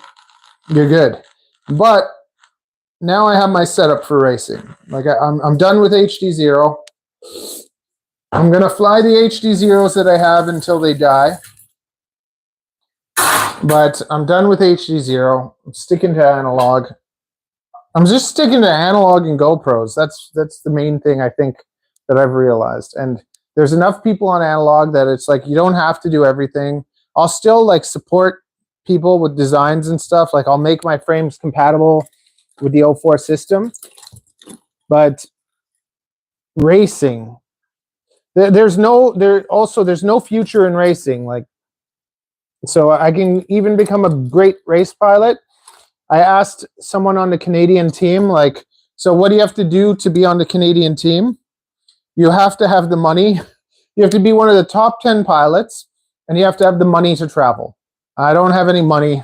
A: you're good. But now I have my setup for racing. Like I'm done with HD0. I'm going to fly the HD0s that I have until they die. But I'm done with HD0. I'm sticking to analog. I'm just sticking to analog and GoPros. That's the main thing I think that I've realized. And there's enough people on analog that it's like you don't have to do everything. I'll still like support people with designs and stuff. Like I'll make my frames compatible with the 04 system. But racing, there's no future in racing. Like So I can even become a great race pilot. I asked someone on the Canadian team, like, so what do you have to do to be on the Canadian team? You have to have the money. You have to be one of the top 10 pilots, and you have to have the money to travel. I don't have any money.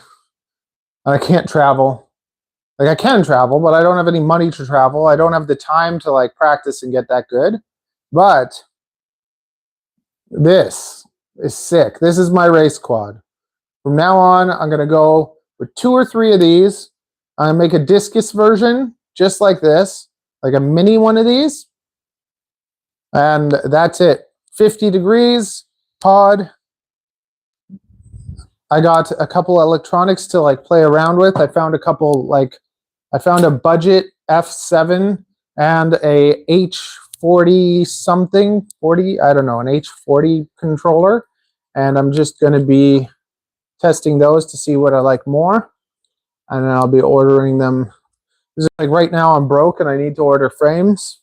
A: I can't travel. Like, I can travel, but I don't have any money to travel. I don't have the time to like practice and get that good. But this is sick. This is my race quad. From now on, I'm going to go with 2 or 3 of these. I'm going to make a discus version just like this, like a mini one of these. And that's it. 50 degrees, pod. I got a couple electronics to like play around with. I found a couple, like, I found a Budget F7 and a H40 something, 40, I don't know, an H40 controller. And I'm just going to be testing those to see what I like more. And then I'll be ordering them. This is like right now I'm broke and I need to order frames.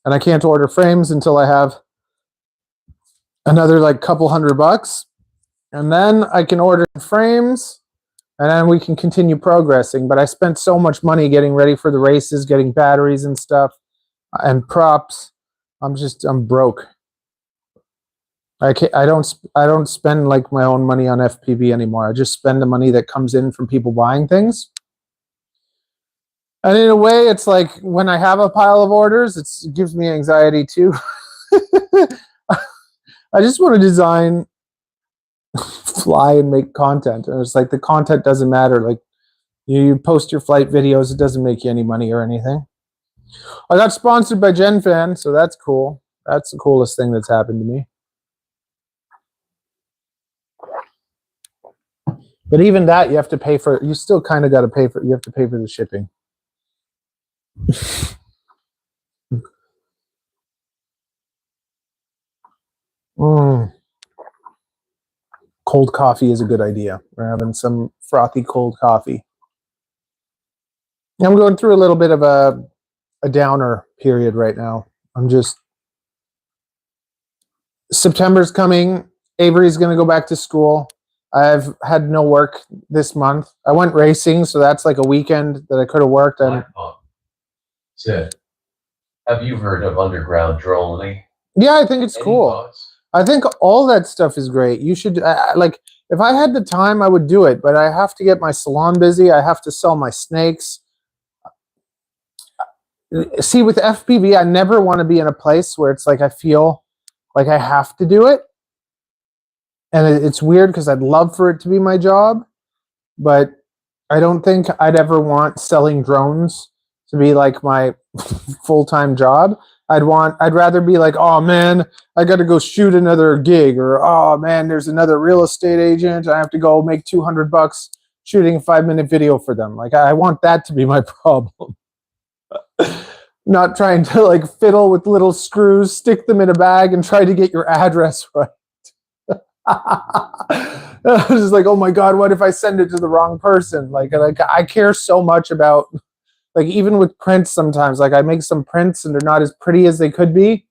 A: And I can't order frames until I have another like couple $100. And then I can order frames and then we can continue progressing. But I spent so much money getting ready for the races, getting batteries and stuff and props. I'm broke. I don't spend like my own money on FPV anymore. I just spend the money that comes in from people buying things. And in a way, it's like when I have a pile of orders, it gives me anxiety too. I just want to design, fly, and make content. And it's like the content doesn't matter. Like you post your flight videos, it doesn't make you any money or anything. I got sponsored by Gemfan, so that's cool. That's the coolest thing that's happened to me. But even that, you have to pay for. You still kind of got to pay for. You have to pay for the shipping. Cold coffee is a good idea. We're having some frothy cold coffee. I'm going through a little bit of a downer period right now. September's coming. Avery's going to go back to school. I've had no work this month. I went racing, so that's like a weekend that I could have worked. And
B: said, have you heard of underground droning?
A: Yeah, I think it's cool. I think all that stuff is great. You should, like, if I had the time, I would do it, but I have to get my salon busy. I have to sell my snakes. See, with FPV, I never want to be in a place where it's like I feel like I have to do it. And it's weird because I'd love for it to be my job, but I don't think I'd ever want selling drones to be like my full-time job. I'd rather be like, oh man, I got to go shoot another gig, or oh man, there's another real estate agent. I have to go make $200 shooting a 5-minute video for them. Like I want that to be my problem. Not trying to like fiddle with little screws, stick them in a bag and try to get your address right. I was just like, oh my God, what if I send it to the wrong person? Like I care so much about, like, even with prints sometimes, like I make some prints and they're not as pretty as they could be.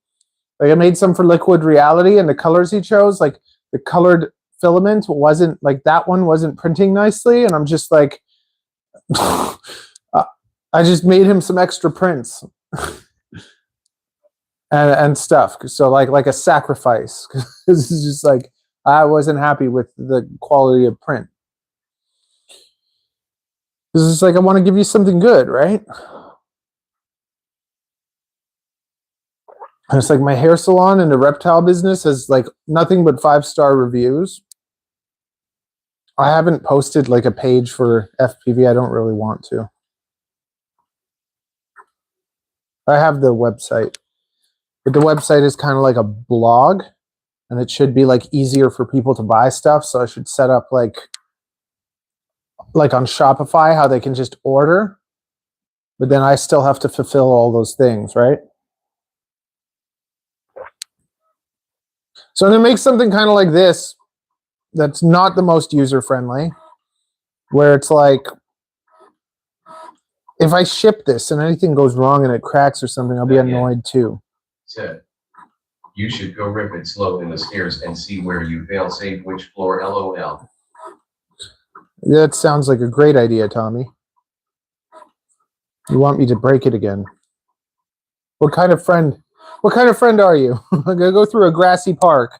A: Like I made some for Liquid Reality and the colors he chose, like the colored filament wasn't, like that one wasn't printing nicely. And I'm just like, I just made him some extra prints and stuff. So like a sacrifice. This is just like, I wasn't happy with the quality of print. It's just like, I want to give you something good, right? And it's like my hair salon and the reptile business has like nothing but 5-star reviews. I haven't posted like a page for FPV. I don't really want to. I have the website, but the website is kind of like a blog. And it should be like easier for people to buy stuff. So I should set up like on Shopify, how they can just order, but then I still have to fulfill all those things, right? So I'm gonna make something kind of like this that's not the most user-friendly, where it's like, if I ship this and anything goes wrong and it cracks or something, I'll be annoyed too.
B: Said, you should go rip it slow in the stairs and see where you fail safe which floor, LOL.
A: That sounds like a great idea, Tommy. You want me to break it again? What kind of friend? What kind of friend are you? I'm gonna go through a grassy park,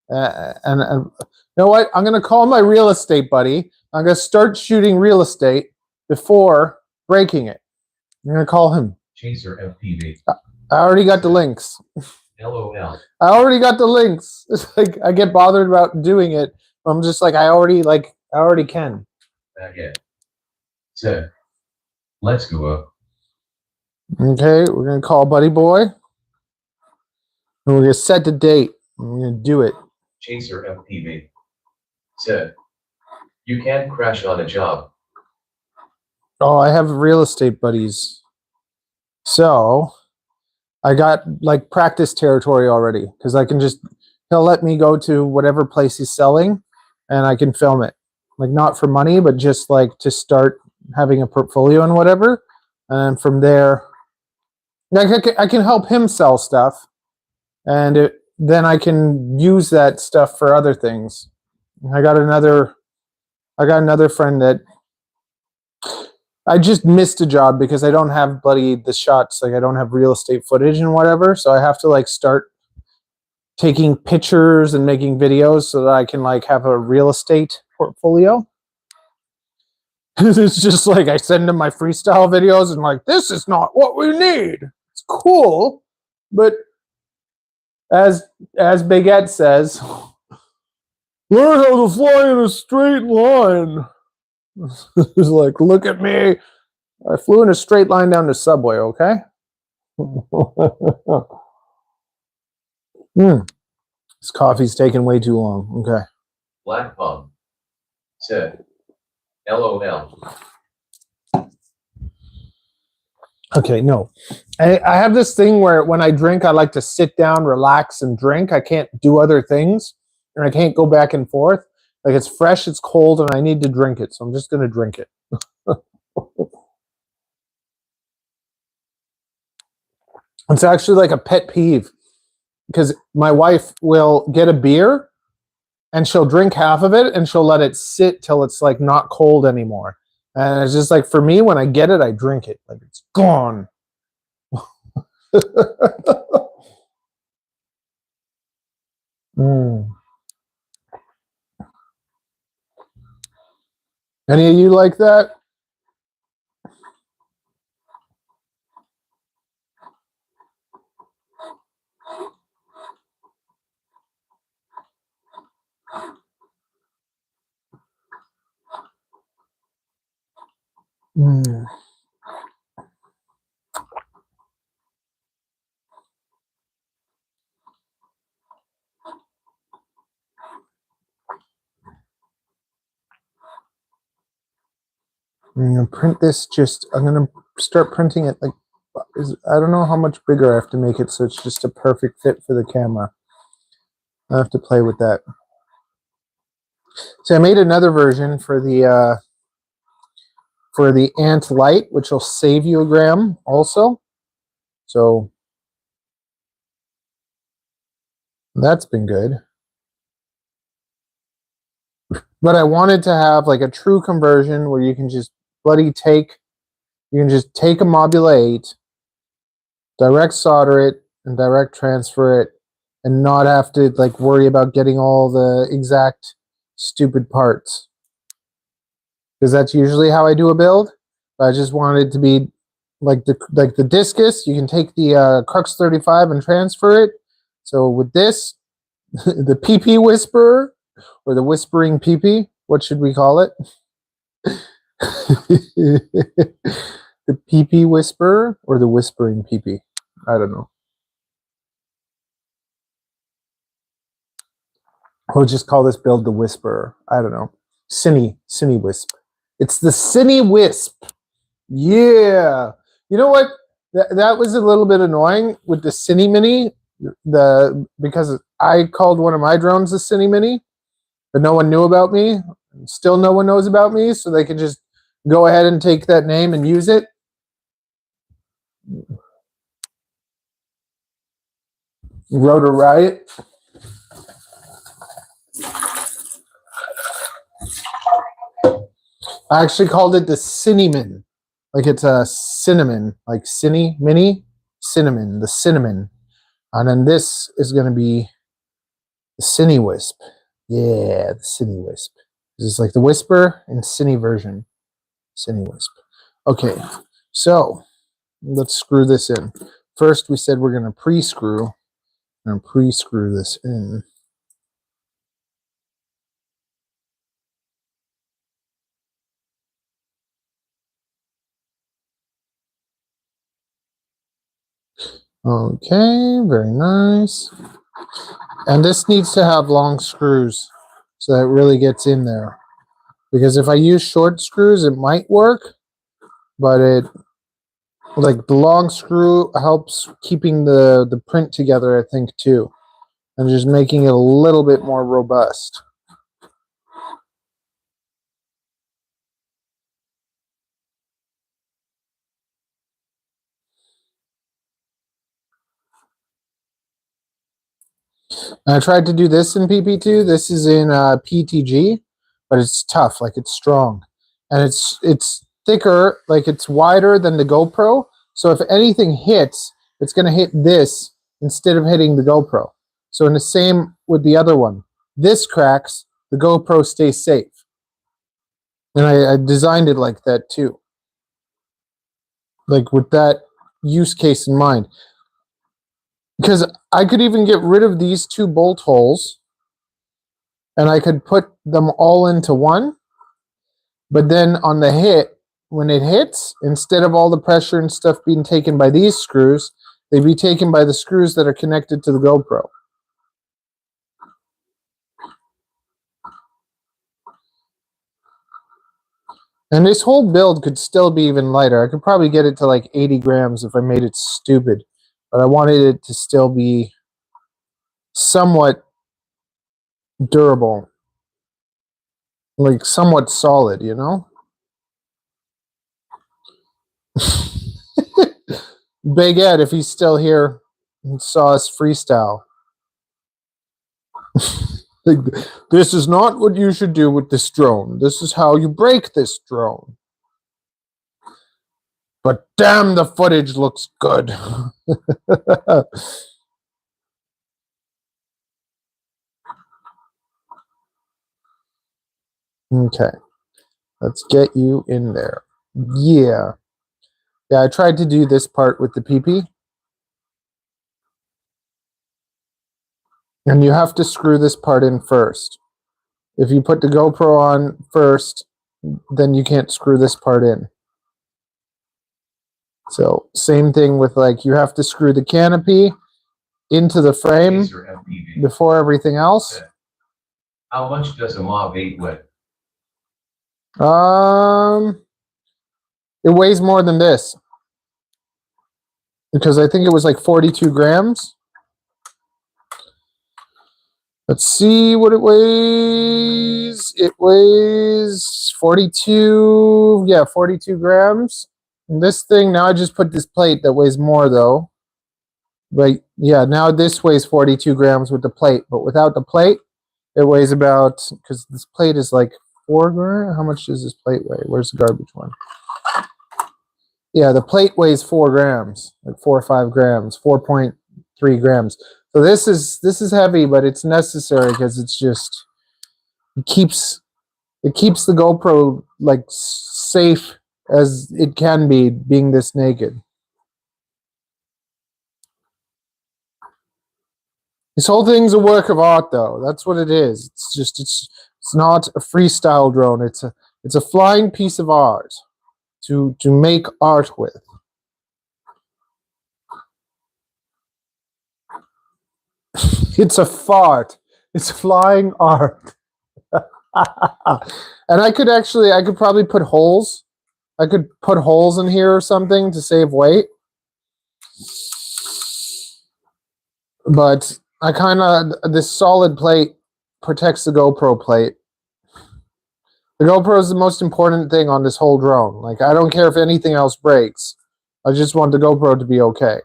A: and you know what? I'm gonna call my real estate buddy. I'm gonna start shooting real estate before breaking it. I'm gonna call him.
B: Chaser FPV.
A: I already got the links.
B: LOL.
A: I already got the links. It's like I get bothered about doing it. I'm just like I already can.
B: Again. So, let's go up.
A: Okay, we're gonna call Buddy Boy. And we're gonna set the date. We're gonna do it.
B: Chaser FPV. So, you can't crash on a job.
A: Oh, I have real estate buddies. So I got like practice territory already because he'll let me go to whatever place he's selling and I can film it. Like not for money, but just like to start having a portfolio and whatever. And from there, like I can help him sell stuff and then I can use that stuff for other things. I got another friend that I just missed a job because I don't have the shots, like I don't have real estate footage and whatever, so I have to like start taking pictures and making videos so that I can like have a real estate portfolio. It's just like I send him my freestyle videos and like, this is not what we need. It's cool, but as Big Ed says, learn how to fly in a straight line. He's like, look at me. I flew in a straight line down the subway, okay? This coffee's taking way too long. Okay.
B: Black Pump. So, LOL.
A: Okay, no. I have this thing where when I drink, I like to sit down, relax, and drink. I can't do other things, and I can't go back and forth. Like it's fresh, it's cold, and I need to drink it, so I'm just going to drink it. It's actually like a pet peeve because my wife will get a beer and she'll drink half of it and she'll let it sit till it's like not cold anymore. And it's just like for me, when I get it, I drink it. Like it's gone. Any of you like that? I'm going to print this I'm going to start printing it like, I don't know how much bigger I have to make it so it's just a perfect fit for the camera. I have to play with that. So I made another version for the Ant Light, which will save you a gram also. So that's been good. But I wanted to have like a true conversion where you can just take a Mobula8, direct solder it, and direct transfer it, and not have to like worry about getting all the exact stupid parts. Because that's usually how I do a build. I just wanted it to be like the discus. You can take the Crux 35 and transfer it. So with this, the PP Whisperer, or the Whispering PP, what should we call it? The PP Whisperer or the Whispering PP? I don't know. We'll just call this build the Whisperer. I don't know. Cine Wisp. It's the Cine Wisp. Yeah. You know what? That was a little bit annoying with the Cine Mini. Because I called one of my drones the Cine Mini, but no one knew about me. Still no one knows about me, so they can just go ahead and take that name and use it. Rotor Riot. I actually called it the cinnamon. Like it's a cinnamon, like mini cinnamon, the cinnamon. And then this is going to be the Cine Wisp. Yeah, the Cine Wisp. This is like the Whisper and Cine version. Cine Wisp. Okay, so let's screw this in. First, we said we're going to pre-screw. I'm going to pre-screw this in. Okay, very nice. And this needs to have long screws so that it really gets in there. Because if I use short screws, it might work, but like the long screw helps keeping the print together, I think, too. And just making it a little bit more robust. And I tried to do this in PP2. This is in PTG, but it's tough, like it's strong. And it's thicker, like it's wider than the GoPro. So if anything hits, it's going to hit this instead of hitting the GoPro. So in the same with the other one. This cracks, the GoPro stays safe. And I designed it like that too. Like with that use case in mind. Because I could even get rid of these two bolt holes and I could put them all into one. But then on the hit, when it hits, instead of all the pressure and stuff being taken by these screws, they'd be taken by the screws that are connected to the GoPro. And this whole build could still be even lighter. I could probably get it to like 80 grams if I made it stupid. But I wanted it to still be somewhat durable. Like somewhat solid, you know? Big Ed, if he's still here, saw us freestyle. Like, this is not what you should do with this drone. This is how you break this drone. But damn, the footage looks good. Okay. Let's get you in there. Yeah. Yeah, I tried to do this part with the PP. And you have to screw this part in first. If you put the GoPro on first, then you can't screw this part in. So same thing with like you have to screw the canopy into the frame before everything else.
B: How much does a Mobula8 weigh?
A: It weighs more than this. Because I think it was like 42 grams. Let's see what it weighs. It weighs 42, yeah, 42 grams. And this thing, now I just put this plate that weighs more though. But yeah, now this weighs 42 grams with the plate. But without the plate, it weighs about, because this plate is like 4 grams. How much does this plate weigh? Where's the garbage one? Yeah, the plate weighs 4 grams, like 4 or 5 grams, 4.3 grams. So this is heavy, but it's necessary because it's just it keeps the GoPro like safe as it can be being this naked. This whole thing's a work of art, though. That's what it is. It's just it's not a freestyle drone. It's a flying piece of art to make art with. It's a fart. It's flying art. And I could probably put holes. I could put holes in here or something to save weight. But I kind of, this solid plate protects the GoPro plate. The GoPro is the most important thing on this whole drone. Like, I don't care if anything else breaks. I just want the GoPro to be okay.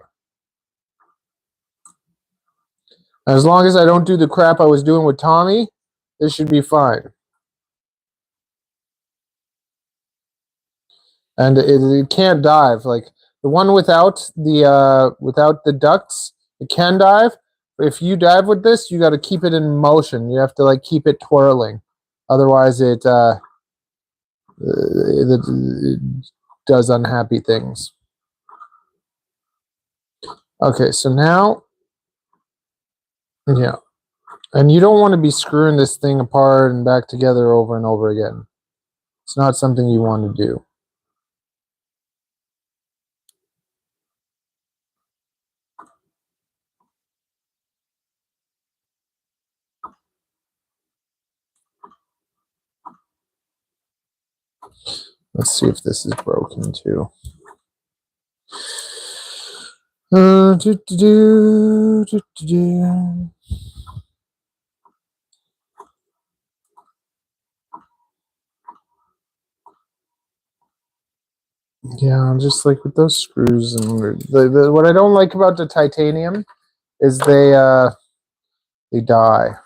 A: As long as I don't do the crap I was doing with Tommy, this should be fine. and it can't dive. Like the one without the ducts, it can dive. If you dive with this, you got to keep it in motion. You have to like keep it twirling, otherwise it does unhappy things. Okay, so now, yeah, and you don't want to be screwing this thing apart and back together over and over again. It's not something you want to do. Let's see if this is broken too. Yeah, just like with those screws, and what I don't like about the titanium is they die.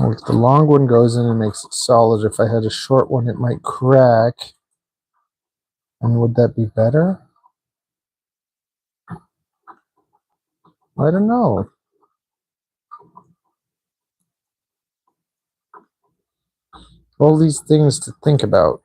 A: If the long one goes in and makes it solid, if I had a short one, it might crack. And would that be better? I don't know. All these things to think about.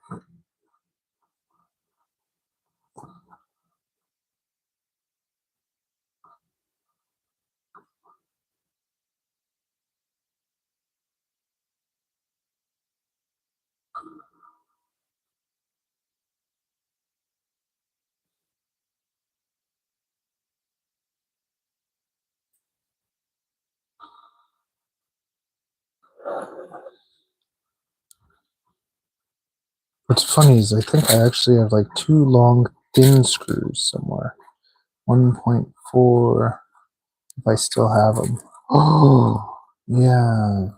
A: What's funny is I think I actually have like 2 long thin screws somewhere. 1.4, if I still have them. Oh, yeah.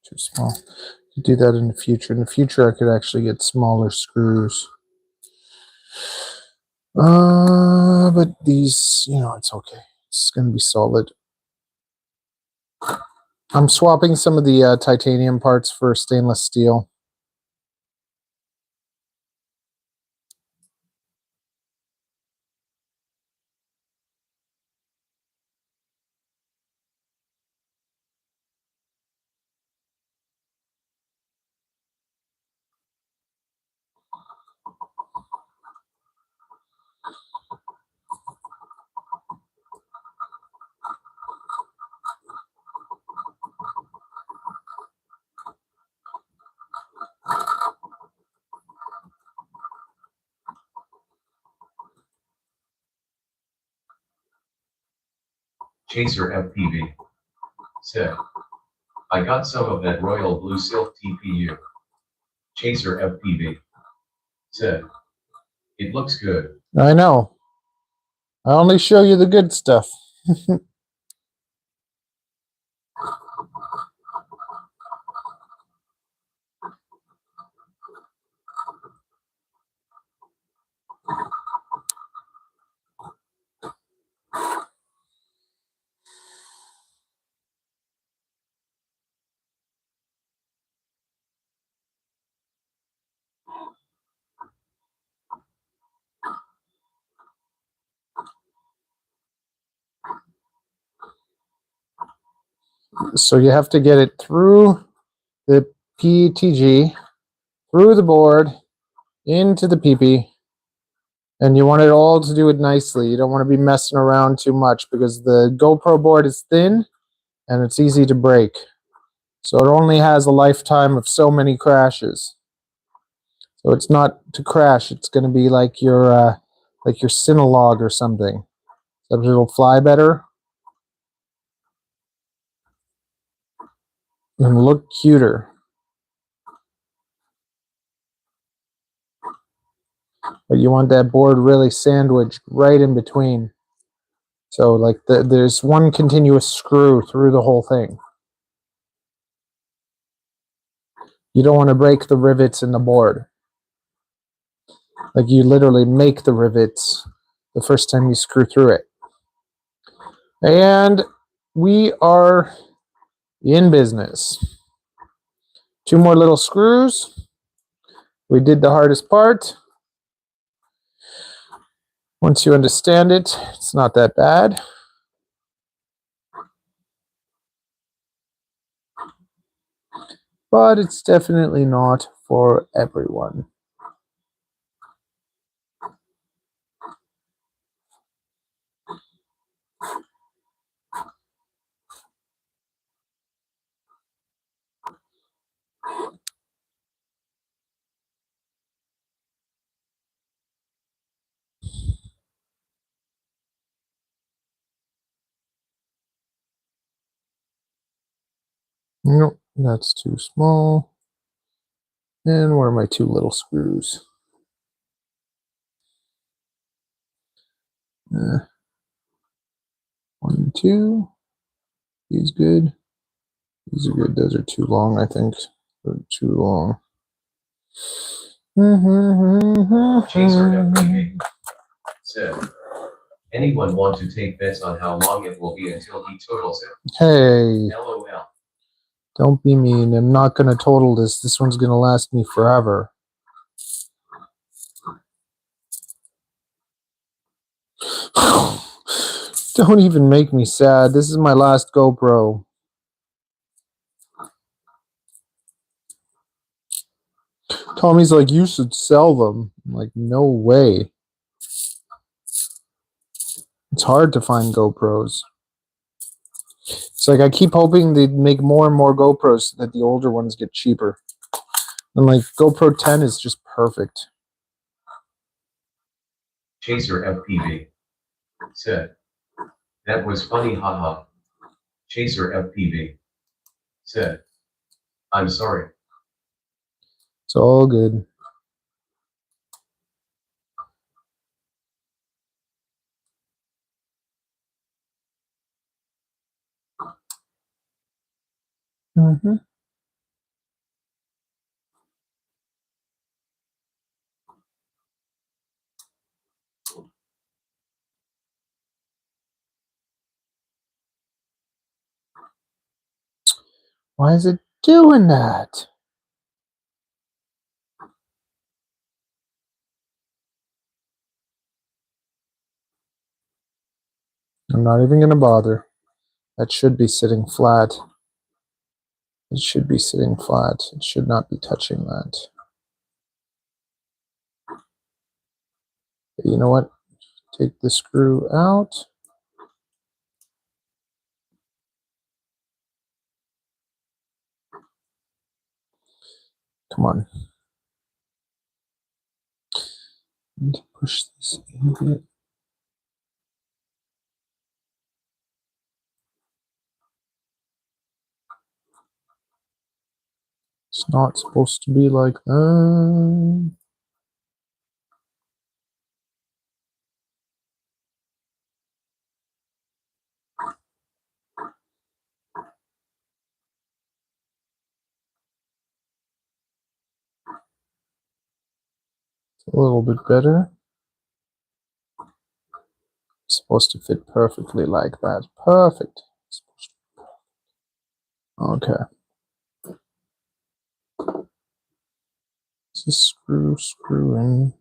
A: Too small. Could do that in the future. In the future, I could actually get smaller screws. But these, it's okay. It's going to be solid. I'm swapping some of the titanium parts for stainless steel.
B: Chaser FPV said, I got some of that royal blue silk TPU. Chaser FPV said, it looks good.
A: I know. I only show you the good stuff. So you have to get it through the PTG, through the board, into the PP, and you want it all to do it nicely. You don't want to be messing around too much because the GoPro board is thin and it's easy to break. So it only has a lifetime of so many crashes. So it's not to crash. It's going to be like your Cinelog or something. Except it'll fly better and look cuter. but you want that board really sandwiched right in between. So like there's one continuous screw through the whole thing. You don't want to break the rivets in the board. Like you literally make the rivets the first time you screw through it. And we are in business. 2 more little screws. We did the hardest part. Once you understand it, it's not that bad. But it's definitely not for everyone. Nope, that's too small. And where are my 2 little screws? 1 and 2. These good. These are good. Those are too long, I think. They're too long.
B: Chaser FPV said, anyone want to take bets on how long it will be until he totals it?
A: Hey,
B: LOL.
A: don't be mean. I'm not going to total this. This one's going to last me forever. Don't even make me sad. This is my last GoPro. Tommy's like, you should sell them. I'm like, no way. It's hard to find GoPros. It's like I keep hoping they make more and more GoPros so that the older ones get cheaper. And like GoPro 10 is just perfect.
B: Chaser FPV said, that was funny, haha. Chaser FPV said, I'm sorry.
A: It's all good. Mm-hmm. Why is it doing that? I'm not even going to bother. That should be sitting flat. It should be sitting flat. It should not be touching that. You know what? Take the screw out. Come on. Need to push this in a bit. It's not supposed to be like that. It's a little bit better. It's supposed to fit perfectly like that. Perfect. Okay. Just screw in.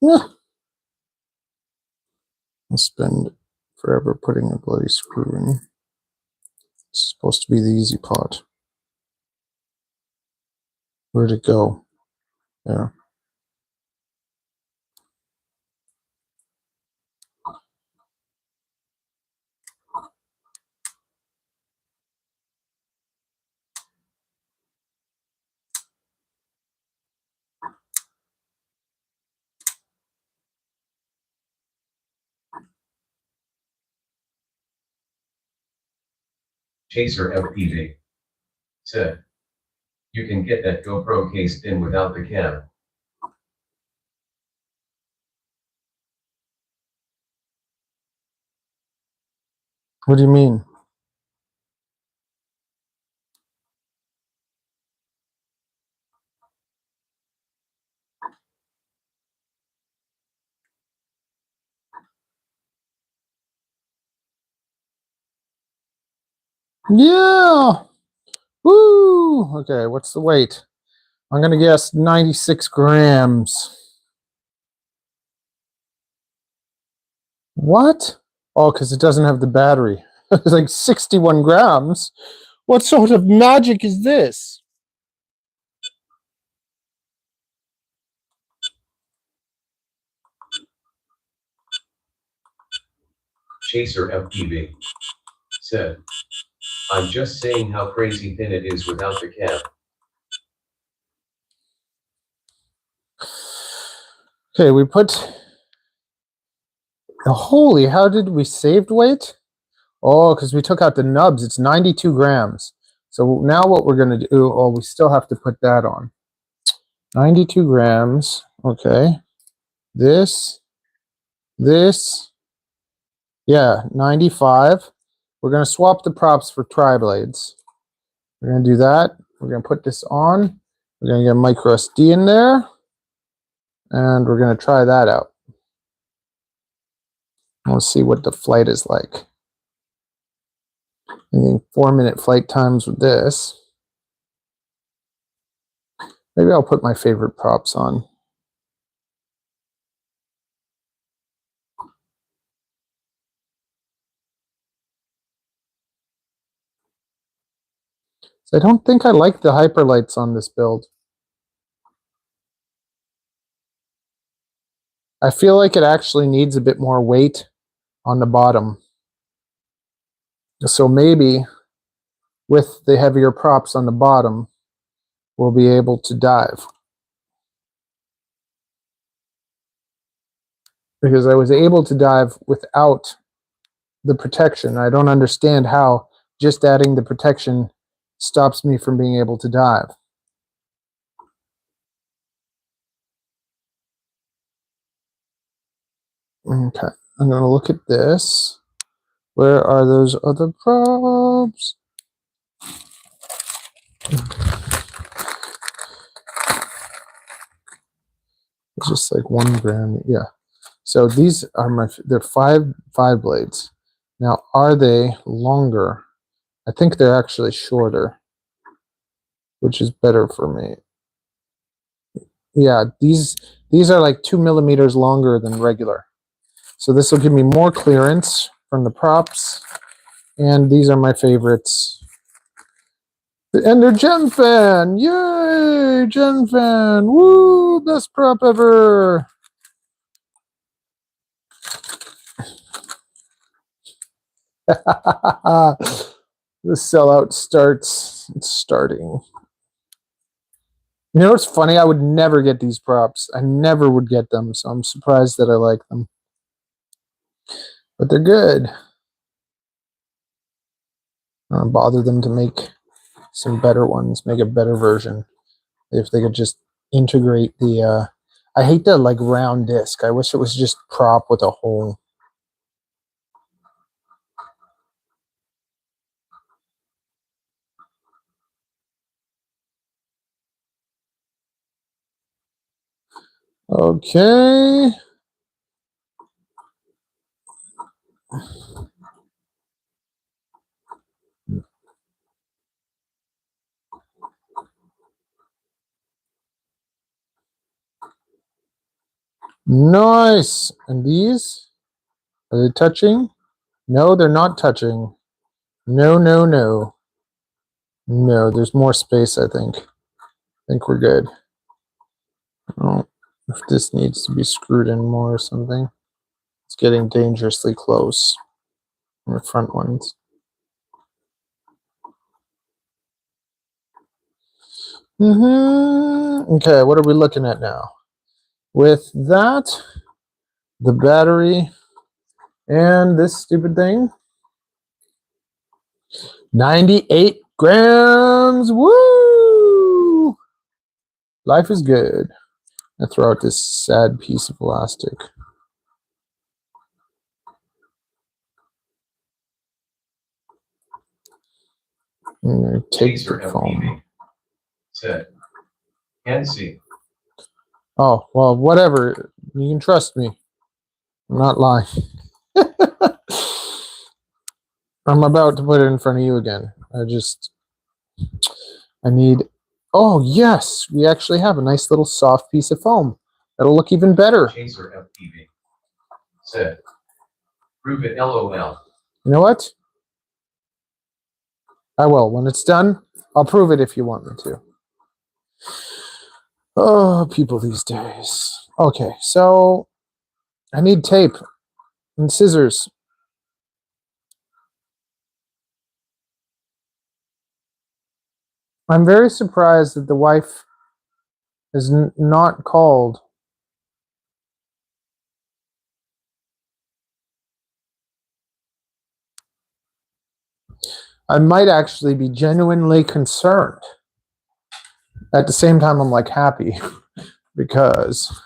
A: Yeah. I'll spend forever putting a bloody screw in. It's supposed to be the easy part. Where'd it go? There.
B: Chaser FPV. Said. You can get that GoPro case in without the cam.
A: What do you mean? Yeah. Woo. Okay, what's the weight? I'm going to guess 96 grams. What? Oh, because it doesn't have the battery. It's like 61 grams. What sort of magic is this?
B: Chaser FPV. Said. I'm just saying how crazy thin it is without the cam.
A: Okay, we put... Holy, how did we save weight? Oh, because we took out the nubs. It's 92 grams. So now what we're going to do... Oh, we still have to put that on. 92 grams. Okay. This. Yeah, 95. We're going to swap the props for tri-blades. We're going to do that. We're going to put this on. We're going to get micro SD in there. And we're going to try that out. We'll see what the flight is like. I think 4-minute flight times with this. Maybe I'll put my favorite props on. So I don't think I like the hyperlights on this build. I feel like it actually needs a bit more weight on the bottom. So maybe with the heavier props on the bottom, we'll be able to dive. Because I was able to dive without the protection. I don't understand how just adding the protection stops me from being able to dive. Okay, I'm going to look at this. Where are those other props? It's just like 1 gram. Yeah. So these are they're five blades. Now, are they longer? I think they're actually shorter, which is better for me. Yeah, these are like 2 millimeters longer than regular. So this will give me more clearance from the props. And these are my favorites. And they're Gemfan! Yay! Gemfan! Woo! Best prop ever! The sellout starts. It's starting. You know what's funny? I would never get these props. I never would get them, so I'm surprised that I like them. But they're good. I don't bother them to make some better ones, make a better version. If they could just integrate the... I hate the like round disc. I wish it was just prop with a hole. Okay. Nice. And these? Are they touching? No, they're not touching. No, no, no. No, there's more space, I think. I think we're good. Oh, if this needs to be screwed in more or something. It's getting dangerously close. The front ones. Okay, what are we looking at now? With that, the battery, and this stupid thing, 98 grams. Woo! Life is good. I throw out this sad piece of elastic. I'm gonna take
B: Chaser
A: the foam.
B: FPV. Said. Can see.
A: Oh, well, whatever. You can trust me. I'm not lying. I'm about to put it in front of you again. I need, oh yes, we actually have a nice little soft piece of foam. That'll look even better.
B: Chaser FPV. Said. Prove it LOL.
A: You know what? I will. When it's done, I'll prove it if you want me to. Oh, people these days. Okay, so I need tape and scissors. I'm very surprised that the wife is not called. I might actually be genuinely concerned. At the same time, I'm like happy because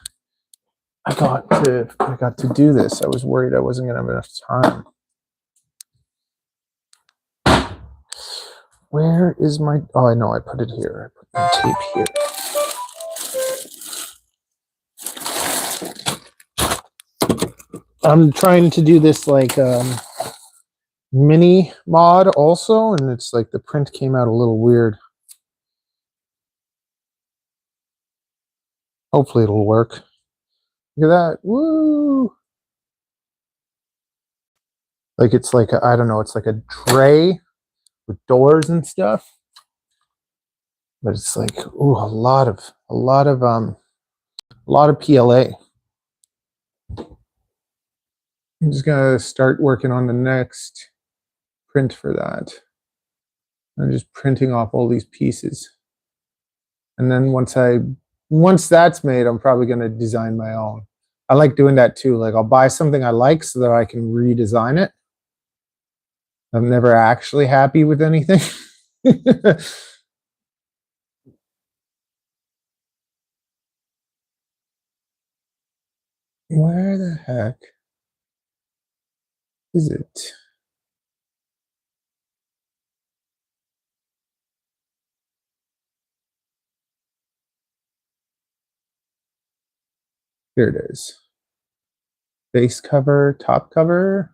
A: I got to do this. I was worried I wasn't gonna have enough time. Where is my? Oh, I know. I put it here. I put my tape here. I'm trying to do this like mini mod also, and it's like the print came out a little weird. Hopefully it'll work. Look at that. Woo! Like it's like I don't know, it's like a tray with doors and stuff. But it's like ooh, a lot of PLA. I'm just gonna start working on the next print for that. I'm just printing off all these pieces. And then once that's made, I'm probably gonna design my own. I like doing that too. Like I'll buy something I like so that I can redesign it. I'm never actually happy with anything. Where the heck is it? Here it is. Base cover, top cover.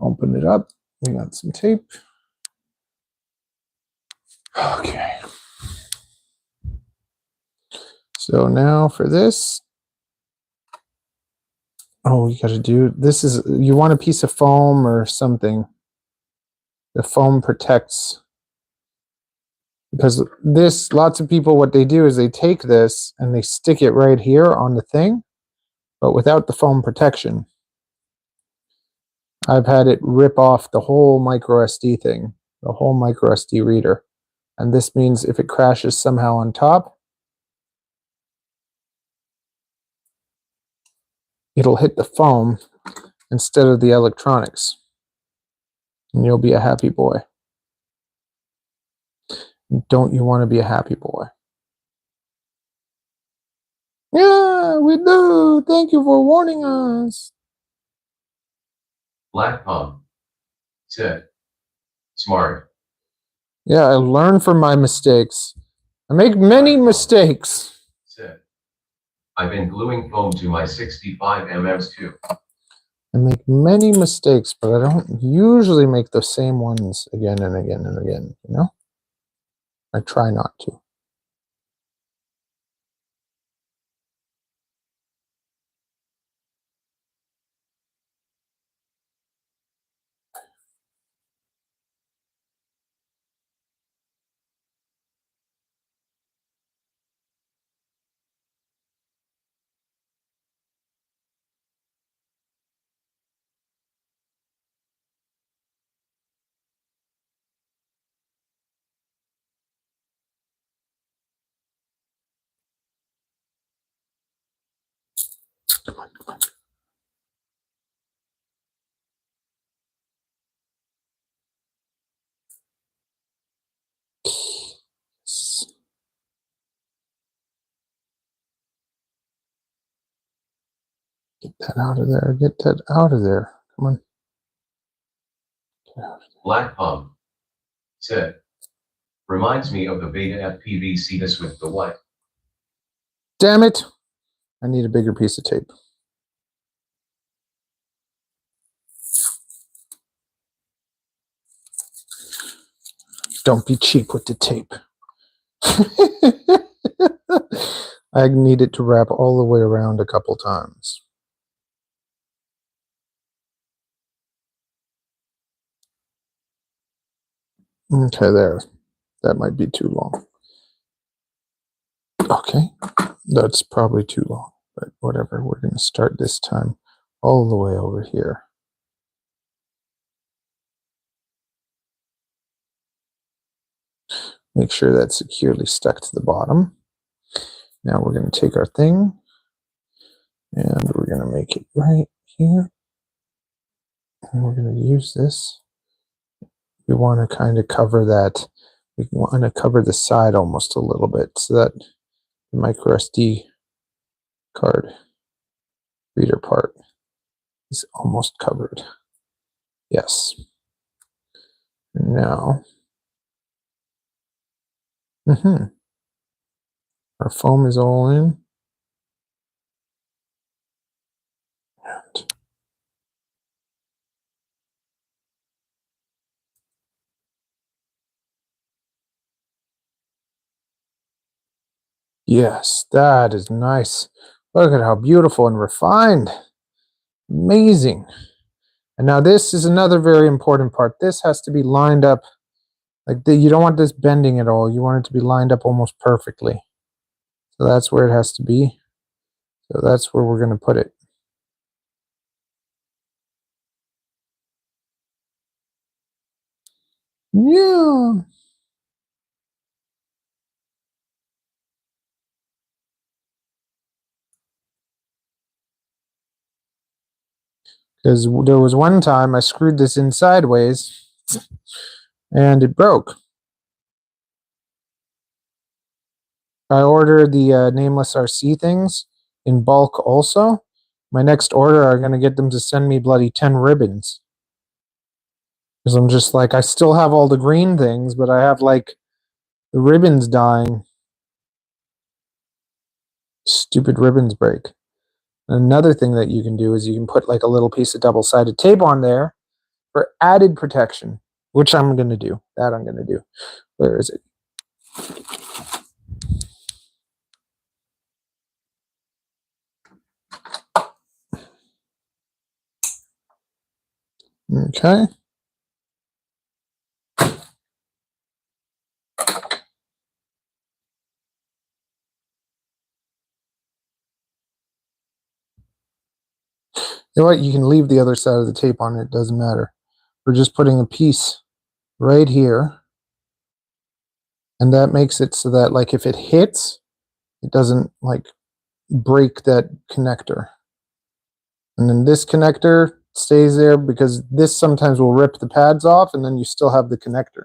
A: Open it up. We got some tape. Okay. So now for this. Oh, you got to do this is you want a piece of foam or something. The foam protects because this lots of people what they do is they take this and they stick it right here on the thing, but without the foam protection. I've had it rip off the whole micro SD thing, the whole micro SD reader. And this means if it crashes somehow on top, it'll hit the foam instead of the electronics. And you'll be a happy boy. Don't you want to be a happy boy? Yeah, we do. Thank you for warning us.
B: Black Pump. Said. Smart.
A: Yeah, I learn from my mistakes. I make many mistakes.
B: Said. I've been gluing foam to my 65 mm too.
A: I make many mistakes, but I don't usually make the same ones again and again and again, you know? I try not to. Come on, come on. Yes. Get that out of there. Get that out of there. Come on. Get out of there.
B: Black pump. Tip. Reminds me of the beta FPV Cetus with the what?
A: Damn it. I need a bigger piece of tape. Don't be cheap with the tape. I need it to wrap all the way around a couple times. Okay, there. That might be too long. Okay, that's probably too long, but whatever. We're going to start this time all the way over here. Make sure that's securely stuck to the bottom. Now we're going to take our thing and we're going to make it right here. And we're going to use this. We want to kind of cover that. We want to cover the side almost a little bit so that the micro SD card reader part is almost covered. Yes. And now, our foam is all in. And yes, that is nice. Look at how beautiful and refined. Amazing. And now this is another very important part. This has to be lined up. You don't want this bending at all. You want it to be lined up almost perfectly. So that's where it has to be. So that's where we're going to put it. Yeah. Because there was one time I screwed this in sideways and it broke. I ordered the nameless RC things in bulk also. My next order, I'm going to get them to send me bloody 10 ribbons. Because I'm just like, I still have all the green things, but I have like the ribbons dying. Stupid ribbons break. Another thing that you can do is you can put like a little piece of double-sided tape on there for added protection, which I'm going to do. That I'm going to do. Where is it? Okay. You know what? You can leave the other side of the tape on it. It doesn't matter. We're just putting a piece right here. And that makes it so that like if it hits, it doesn't like break that connector. And then this connector stays there because this sometimes will rip the pads off and then you still have the connector.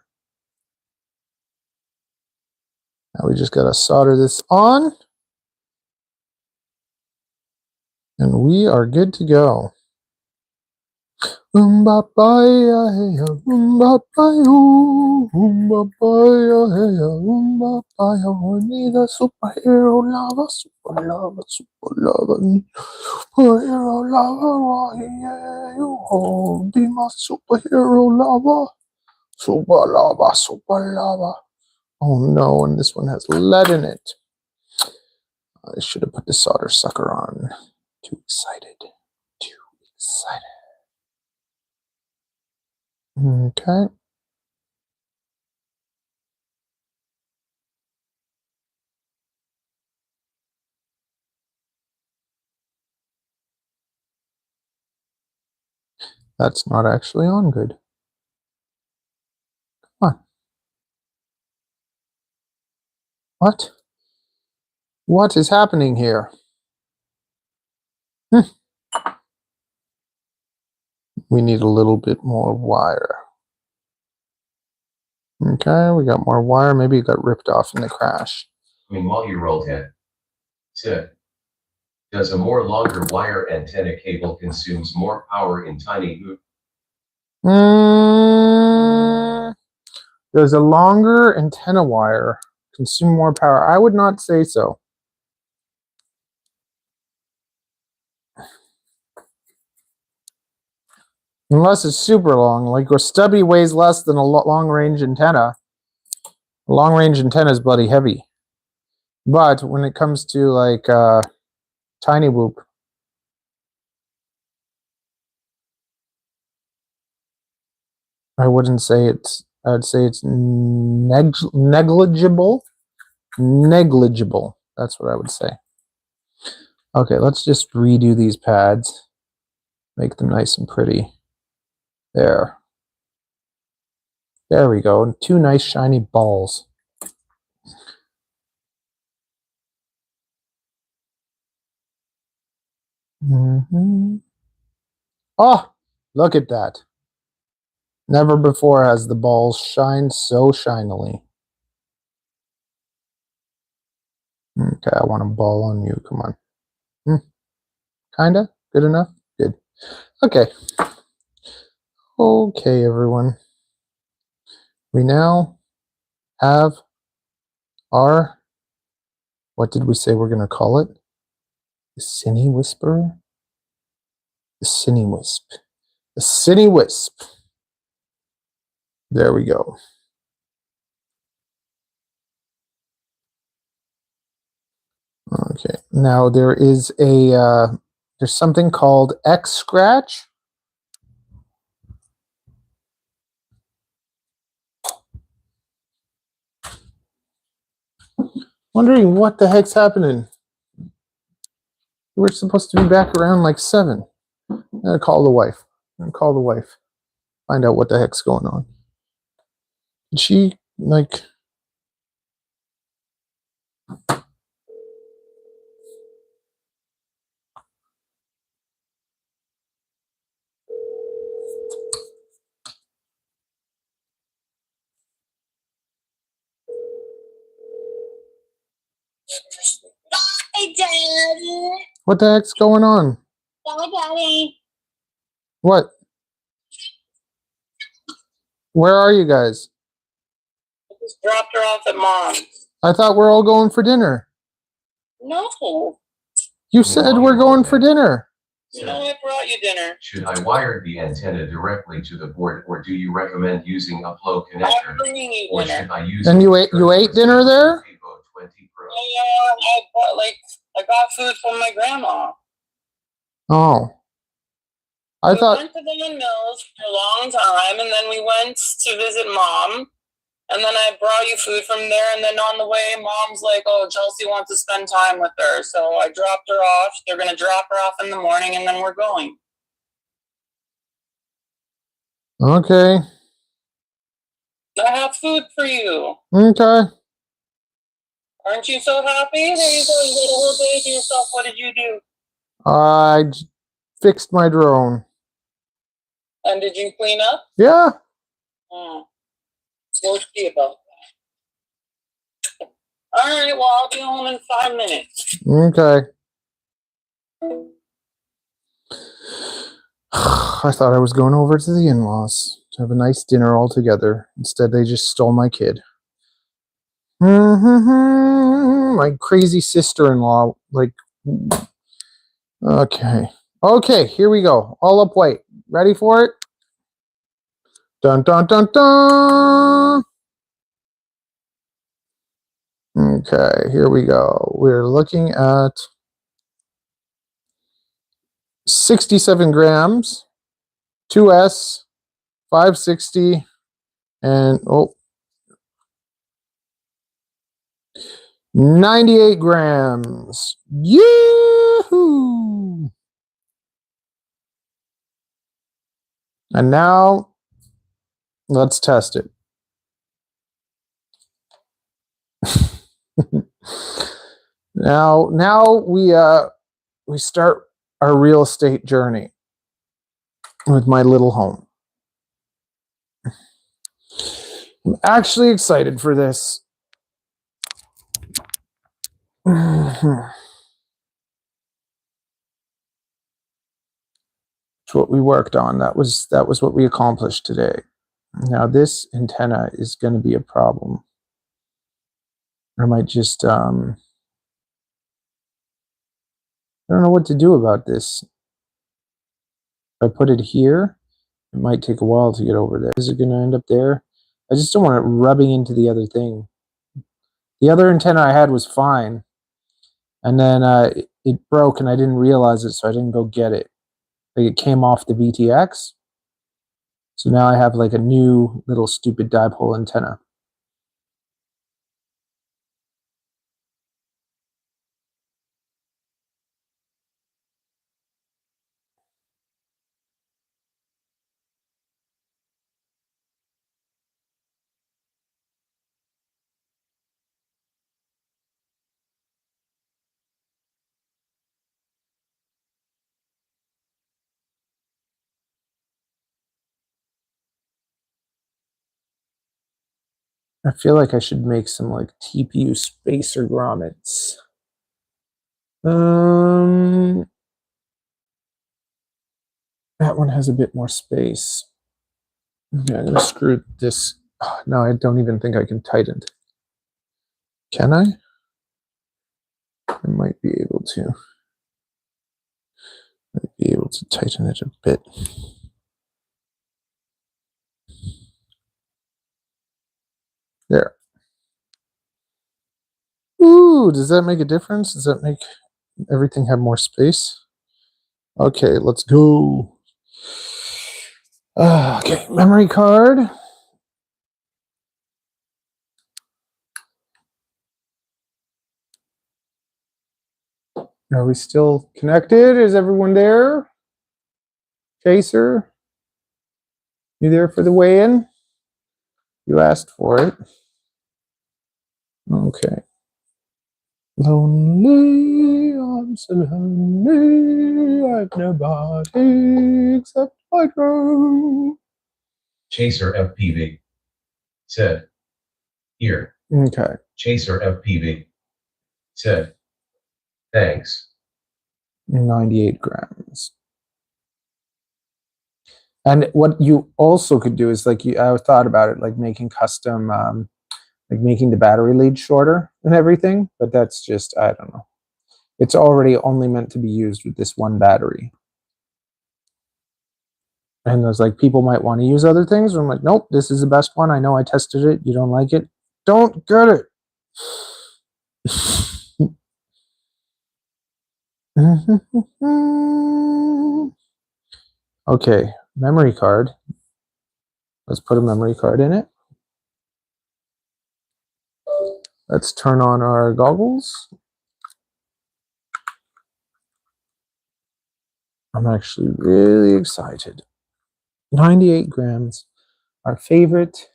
A: Now we just got to solder this on. And we are good to go. I need a superhero lava, super lava, super lava. Superhero lava, yeah, you be my superhero lava. Super lava, super lava. Oh no, and this one has lead in it. I should have put the solder sucker on. Too excited. Too excited. Okay. That's not actually on good. Come on. What? What is happening here? we need a little bit more wire. Okay, we got more wire. Maybe it got ripped off in the crash.
B: Meanwhile, you rolled head. Tip. Does a more longer wire antenna cable consumes more power in tiny hoop?
A: Does a longer antenna wire consume more power? I would not say so. Unless it's super long, like a stubby weighs less than a long-range antenna. A long-range antenna is bloody heavy. But when it comes to like tiny whoop, I wouldn't say it's, I would say it's negligible. Negligible. That's what I would say. Okay, let's just redo these pads. Make them nice and pretty. There. There we go. 2 nice shiny balls. Oh, look at that. Never before has the balls shined so shinily. Okay, I want a ball on you. Come on. Kinda? Good enough? Good. Okay. Okay, everyone. We now have our, what did we say we're going to call it? The Cine Whisperer? The Cine Wisp. The Cine Wisp. There we go. Okay, now there is a, there's something called X Scratch. Wondering what the heck's happening. We're supposed to be back around like 7. I'm gonna call the wife. Find out what the heck's going on. Did she like?
D: Hi, Dad.
A: What the heck's going on?
D: Hi, Daddy.
A: What? Where are you guys?
D: I just dropped her off at Mom's.
A: I thought we're all going for dinner.
D: No.
A: You said we're going for dinner.
D: No, I brought you dinner.
B: Should I wire the antenna directly to the board, or do you recommend using a flow connector?
D: I'm bringing you
B: Or
D: dinner.
B: should I use?
A: And you ate dinner there?
D: I got food from my grandma.
A: Oh. I
D: We
A: thought.
D: went to the windmills for a long time, and then we went to visit Mom. And then I brought you food from there, and then on the way, Mom's like, oh, Chelsea wants to spend time with her. So I dropped her off. They're going to drop her off in the morning, and then we're going.
A: Okay.
D: I have food for you.
A: Okay.
D: Aren't you so happy? There you go. You got a whole day to yourself. What did you do?
A: I fixed my drone.
D: And did you clean up?
A: Yeah.
D: We'll see about that. All right, well, I'll be home in 5 minutes.
A: Okay. I thought I was going over to the in-laws to have a nice dinner all together. Instead, they just stole my kid. My crazy sister-in-law. Like, okay. Okay, here we go. All up white. Ready for it? Dun, dun, dun, dun. Okay, here we go. We're looking at 67 grams, 2S, 560, and 98 grams. Yoo-hoo! And now let's test it. Now we start our real estate journey. with my little home. I'm actually excited for this. It's what we worked on. That was what we accomplished today. Now this antenna is going to be a problem. I might just I don't know what to do about this. If I put it here, it might take a while to get over there. Is it going to end up there? I just don't want it rubbing into the other thing. The other antenna I had was fine, and then it broke and I didn't realize it, so I didn't go get it. Like it came off the VTX. So now I have like a new little stupid dipole antenna. I feel like I should make some like TPU spacer grommets. That one has a bit more space. Okay, I'm gonna screw this. Oh, no, I don't even think I can tighten it. Can I? I might be able to. Might be able to tighten it a bit. There. Ooh, does that make a difference? Does that make everything have more space? Okay, let's go. Okay, memory card. Are we still connected? Is everyone there? Chaser? You there for the weigh-in? You asked for it. Okay. Lonely, I'm so lonely, I've nobody except my drone.
B: Chaser FPV said, here.
A: Okay.
B: Chaser FPV said, thanks.
A: 98 grams. And what you also could do is like I thought about it, like making custom, like making the battery lead shorter and everything, but that's just, I don't know. It's already only meant to be used with this one battery. And there's like, people might want to use other things. I'm like, nope, this is the best one. I know I tested it. You don't like it. Don't get it. Okay, memory card. Let's put a memory card in it. Let's turn on our goggles. I'm actually really excited. 98 grams, our favorite.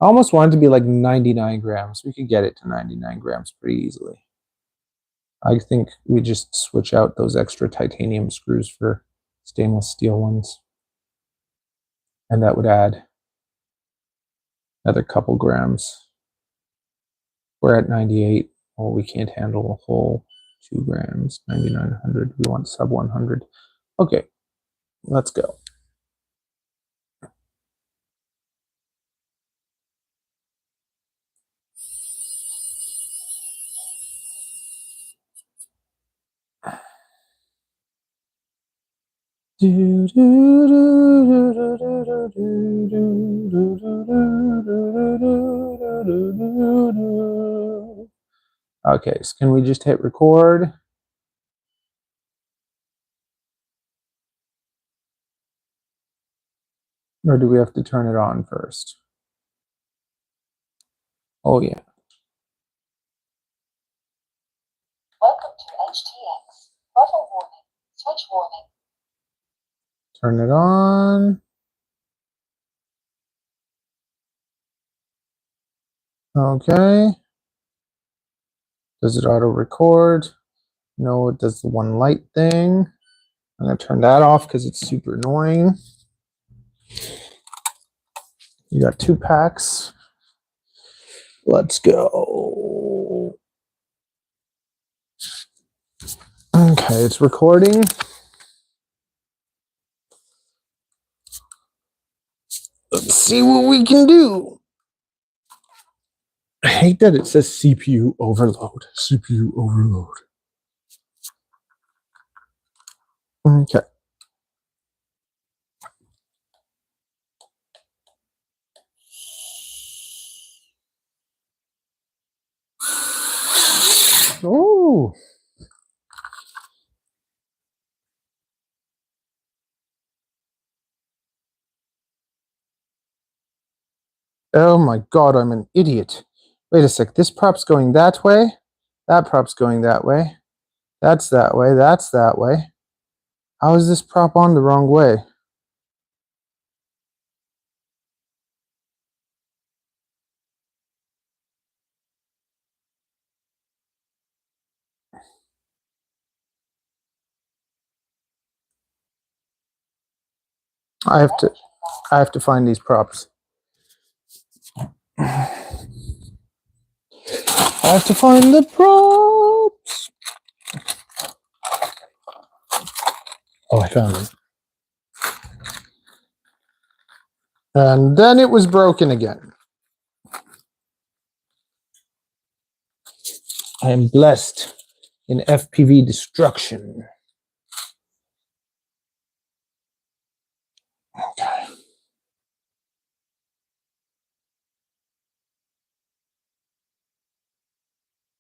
A: I almost want it to be like 99 grams. We could get it to 99 grams pretty easily. I think we just switch out those extra titanium screws for stainless steel ones. And that would add another couple grams. We're at 98. Oh, we can't handle a whole 2 grams. 9,900. We want sub 100. Okay, let's go. Okay, so can we just hit record? Or do we have to turn it on first? Oh, yeah.
C: Welcome to HTX. Throttle warning. Switch warning.
A: Turn it on. Okay. Does it auto record? No, it does the one light thing. I'm going to turn that off because it's super annoying. You got 2 packs. Let's go. Okay, it's recording. Let's see what we can do. I hate that it says CPU overload. CPU overload. Okay. Oh. Oh my God, I'm an idiot. Wait a sec, this prop's going that way. That prop's going that way. That's that way. That's that way. How is this prop on the wrong way? I have to find these props. I have to find the props. Oh, I found them. And then it was broken again. I am blessed in FPV destruction. Okay.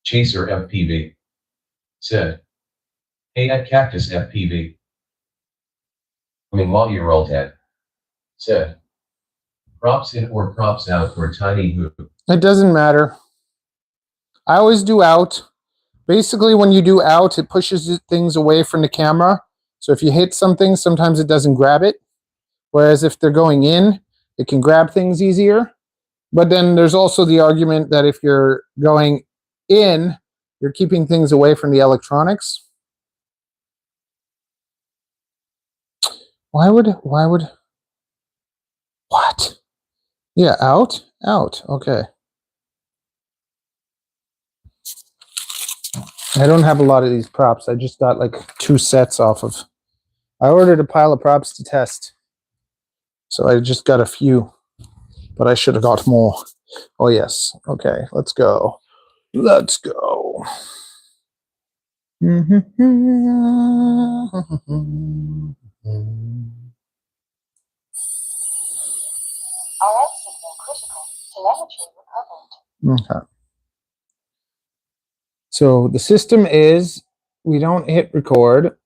B: Chaser FPV said, "Hey at Cactus FPV. I mean, while you're all dead." Said, "Props in or props out for tiny hoop."
A: It doesn't matter. I always do out. Basically, when you do out, it pushes things away from the camera. So if you hit something, sometimes it doesn't grab it. Whereas if they're going in, it can grab things easier. But then there's also the argument that if you're going in, you're keeping things away from the electronics. What? Yeah, out. Okay. I don't have a lot of these props. I just got like 2 sets off of. I ordered a pile of props to test. So I just got a few, but I should have got more. Oh yes. Okay, let's go. Let's go.
C: RF signal critical. Telemetry recovered.
A: Okay. So the system is, we don't hit record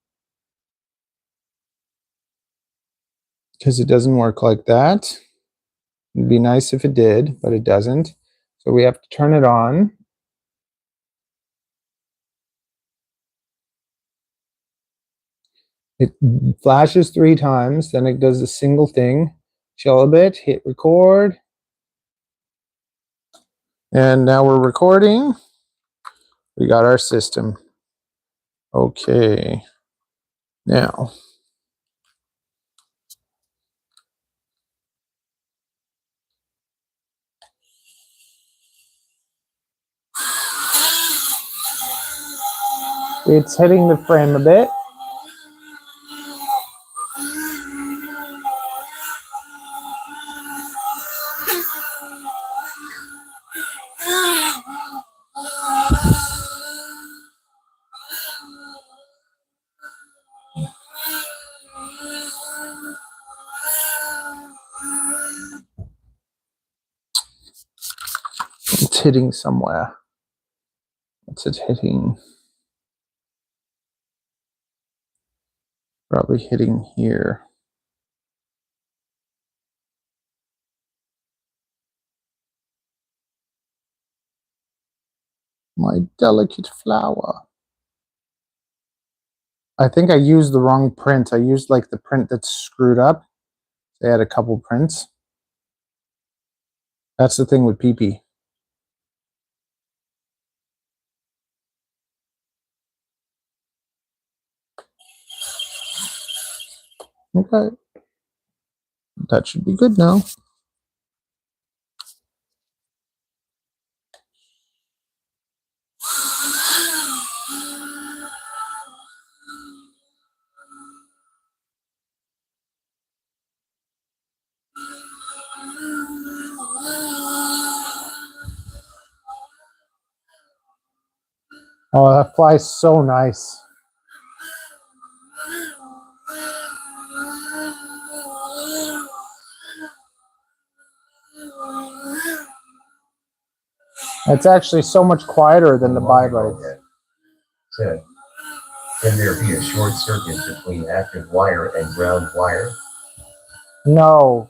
A: because it doesn't work like that. It'd be nice if it did, but it doesn't. So we have to turn it on. It flashes 3 times, then it does a single thing. Chill a bit, hit record. And now we're recording. We got our system. Okay. Now. It's hitting the frame a bit. It's hitting somewhere. What's it hitting? Probably hitting here. My delicate flower. I think I used the wrong print. I used like the print that's screwed up. They had a couple prints. That's the thing with PP. Okay. That should be good now. Oh, that flies so nice. It's actually so much quieter than the bibites.
B: Said, can there be a short circuit between active wire and ground wire?
A: No.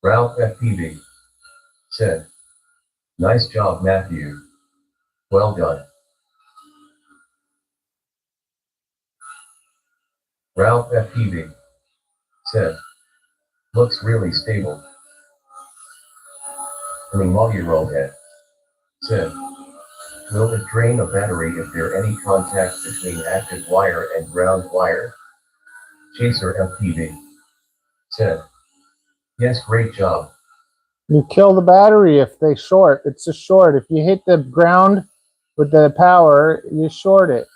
B: Ralph FPV said, nice job, Matthew. Well done. Ralph FPV said, looks really stable. 3-year-old head said, will it drain a battery if there any contact between active wire and ground wire? Chaser FPV said, yes, great job.
A: You kill the battery if they short. It's a short. If you hit the ground with the power, you short it.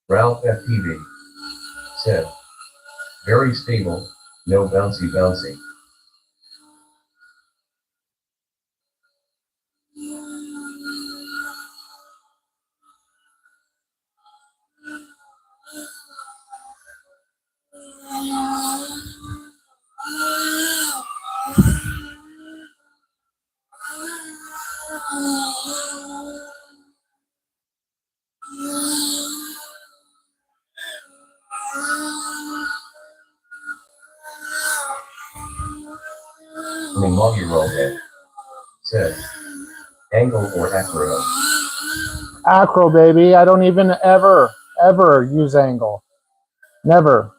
B: Ralph FPV said, very stable, no bouncy bouncy. Mobula8 head said, angle or acro?
A: Acro, baby. I don't even ever use angle. Never.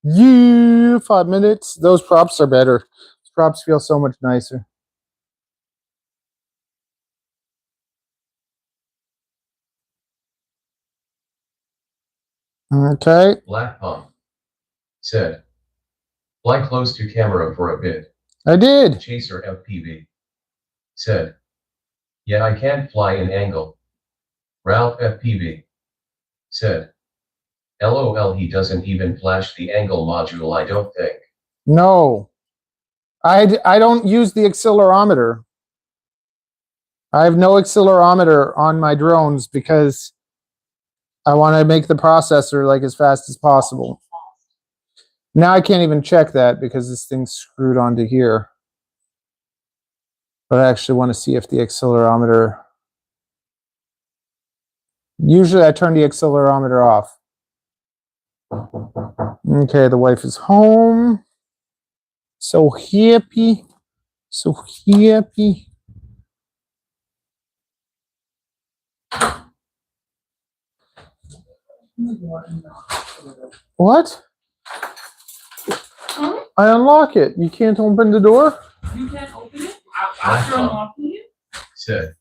A: Yeah, 5 minutes. Those props are better. Those props feel so much nicer. Okay.
B: Black Pump said, fly close to camera for a bit.
A: I did.
B: Chaser FPV said, yeah, I can't fly in angle. Ralph FPV said, LOL, he doesn't even flash the angle module, I don't think.
A: No. I don't use the accelerometer. I have no accelerometer on my drones because I want to make the processor like as fast as possible. Now I can't even check that because this thing's screwed onto here. But I actually want to see if the accelerometer... Usually I turn the accelerometer off. Okay, the wife is home. So happy. So happy. What?
D: Huh?
A: I unlock it. You can't open the door?
D: You can't open it after unlocking it?
B: Said,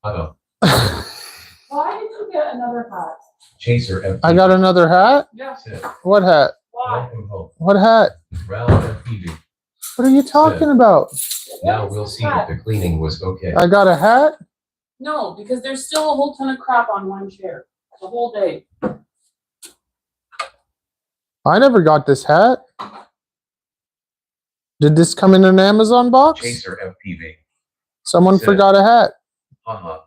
B: uh-oh.
D: Why did you get another hat?
B: Chaser FPV
A: I got another hat?
D: Yeah.
B: said,
A: What hat?
D: Why?
B: welcome home.
A: What hat?
B: Ralph FPV.
A: What are you talking about?
B: Now we'll see if the cleaning was okay.
A: I got a hat?
D: No, because there's still a whole ton of crap on one chair. The whole day.
A: I never got this hat. Did this come in an Amazon box?
B: Chaser FPV.
A: Someone
B: Said.
A: forgot a hat.
B: Haha.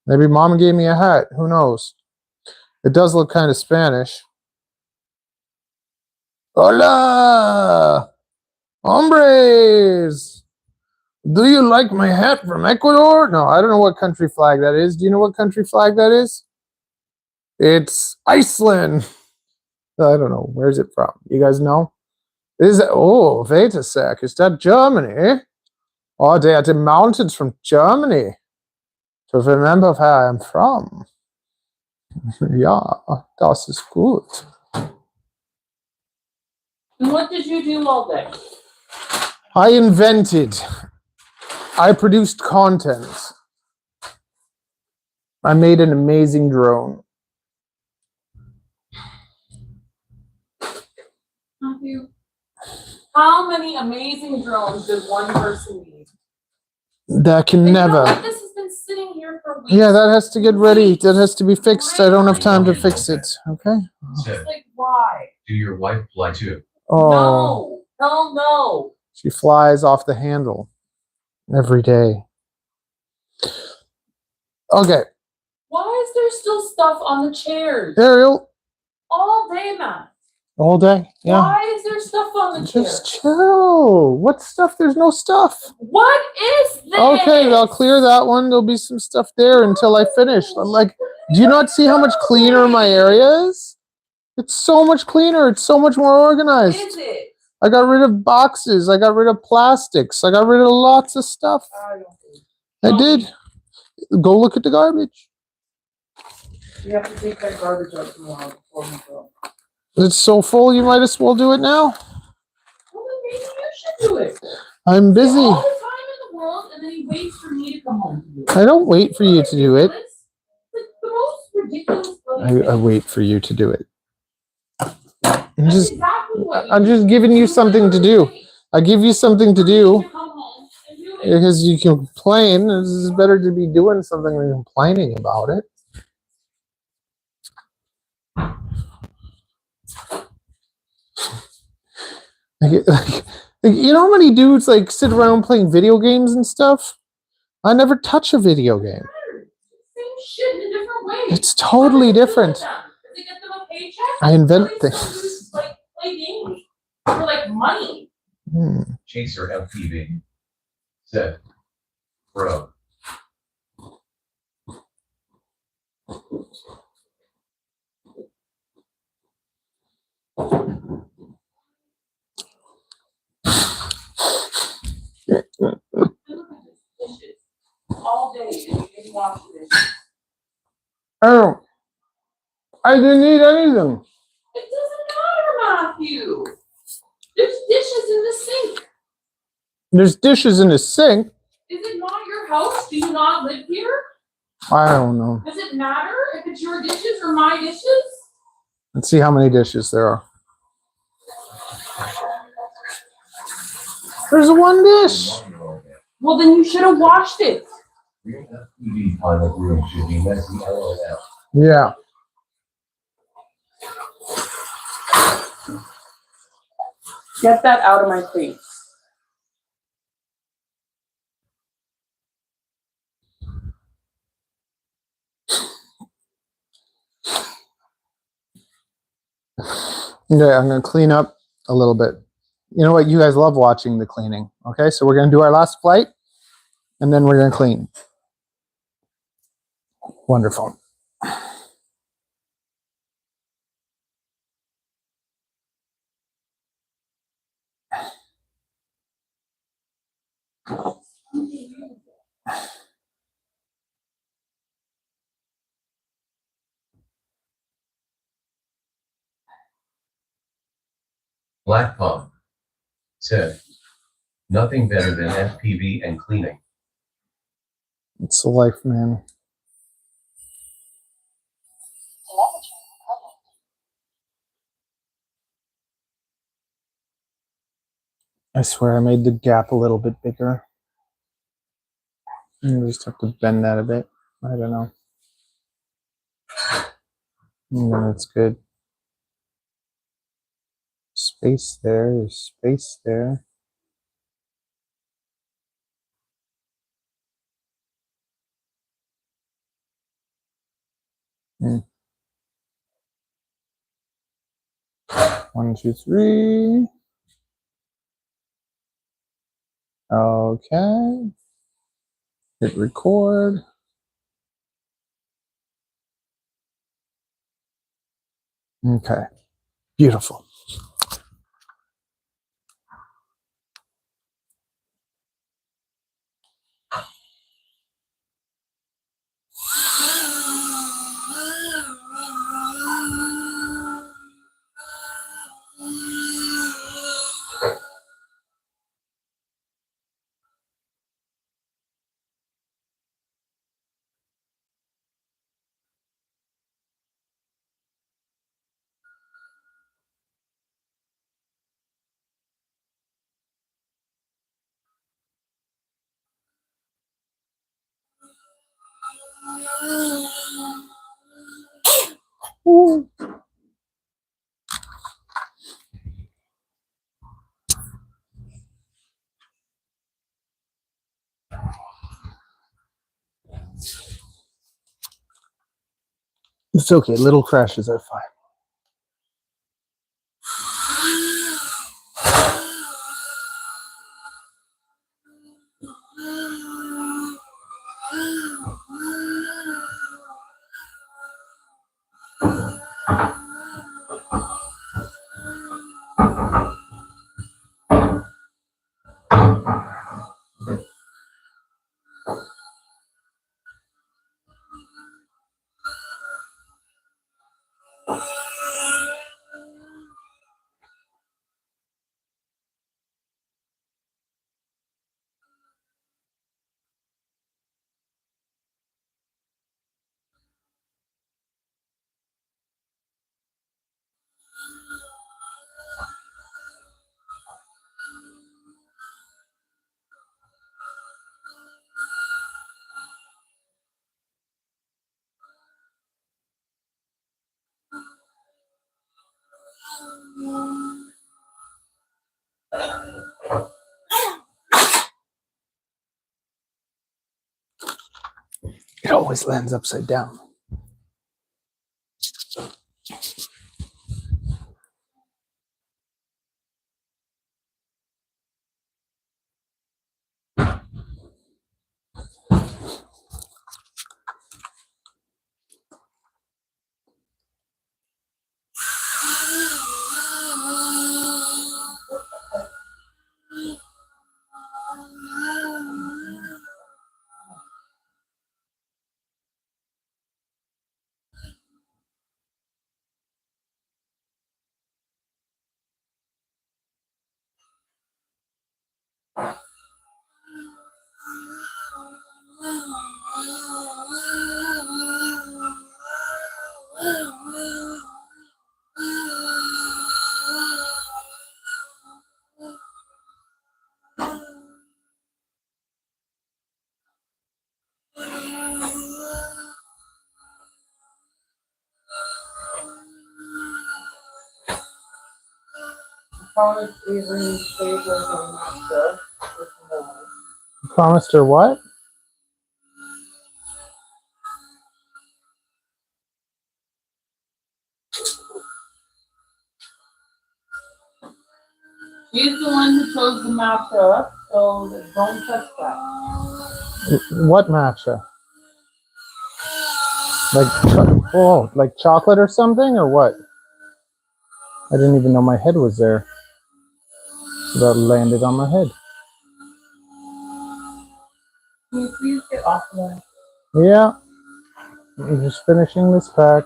A: Maybe mom gave me a hat. Who knows? It does look kind of Spanish. Hola! Hombres! Do you like my hat from Ecuador? No, I don't know what country flag that is. Do you know what country flag that is? It's Iceland. I don't know. Where's it from? You guys know? Is it? Oh, wait a sec. Is that Germany? Oh, they are the mountains from Germany. To remember where I'm from. Yeah, das ist gut.
D: And what did you do all day?
A: I invented. I produced content. I made an amazing drone.
D: Matthew, how many amazing drones did one person need?
A: That can
D: And
A: never.
D: You know what? This has been sitting here for weeks.
A: Yeah, that has to get ready. That has to be fixed. I don't have time to fix it. Okay.
B: Said,
D: It's like, why?
B: do your wife fly too?
A: Oh,
D: No. Hell no.
A: she flies off the handle every day. Okay,
D: Why is there still stuff on the chairs?
A: Ariel,
D: All day, Matt.
A: all day. Yeah.
D: Why is there stuff on the chairs?
A: Just chill. What stuff? There's no stuff.
D: What is this?
A: Okay, I'll clear that one. There'll be some stuff there until I finish. I'm like, do you not see how much cleaner my area is? It's so much cleaner. It's so much more organized.
D: Is it?
A: I got rid of boxes. I got rid of plastics. I got rid of lots of stuff.
D: I don't think.
A: I did. Go look at the garbage.
D: You have to take that garbage out tomorrow before we go.
A: It's so full, you might as well do it now.
D: Well, then maybe you should do it.
A: I'm busy.
D: All the time in the world, and then he waits for me to come home to do it.
A: I don't wait for you to do it.
D: It's the most ridiculous thing.
A: I wait for you to do it.
D: That's exactly what
A: I'm just giving you something to do. I give you something to do
D: You come home and do it.
A: because you complain. It's better to be doing something than complaining about it. You know how many dudes like sit around playing video games and stuff? I never touch a video game.
D: Same shit in a different way.
A: It's totally different.
D: Does it get them a paycheck?
A: I invent
D: Or they still
A: things.
D: just, like, play games for like money.
B: Chaser FPV said, bro.
D: And look at this dishes all day, and you didn't wash the dishes.
A: Oh, I didn't eat anything.
D: It doesn't matter, Matthew. There's dishes in the sink.
A: There's dishes in the sink.
D: Is it not your house? Do you not live here?
A: I don't know.
D: Does it matter if it's your dishes or my dishes?
A: Let's see how many dishes there are. There's one dish.
E: Well, then you should have washed it.
B: TV pilot room should be messy, LOL.
A: Yeah.
E: Get that out of my face.
A: Okay, I'm going to clean up a little bit. You know what? You guys love watching the cleaning. Okay, so we're going to do our last flight, and then we're going to clean. Wonderful.
B: Black Pump said, nothing better than FPV and cleaning.
A: It's the life, man.
C: Telemetry recovered.
A: I swear I made the gap a little bit bigger. You just have to bend that a bit. I don't know. And then it's good. Space there, there's space there. One, two, three. Okay. Hit record. Okay. Beautiful. Ooh. It's okay. Little crashes are fine. It always lands upside down.
E: Promise Avery favors on master.
A: Promised her what?
E: She's the one who chose the matcha, so don't touch that.
A: What matcha? Like chocolate or something, or what? I didn't even know my head was there. So that landed on my head.
E: Can you please get off of that?
A: Yeah. I'm just finishing this pack.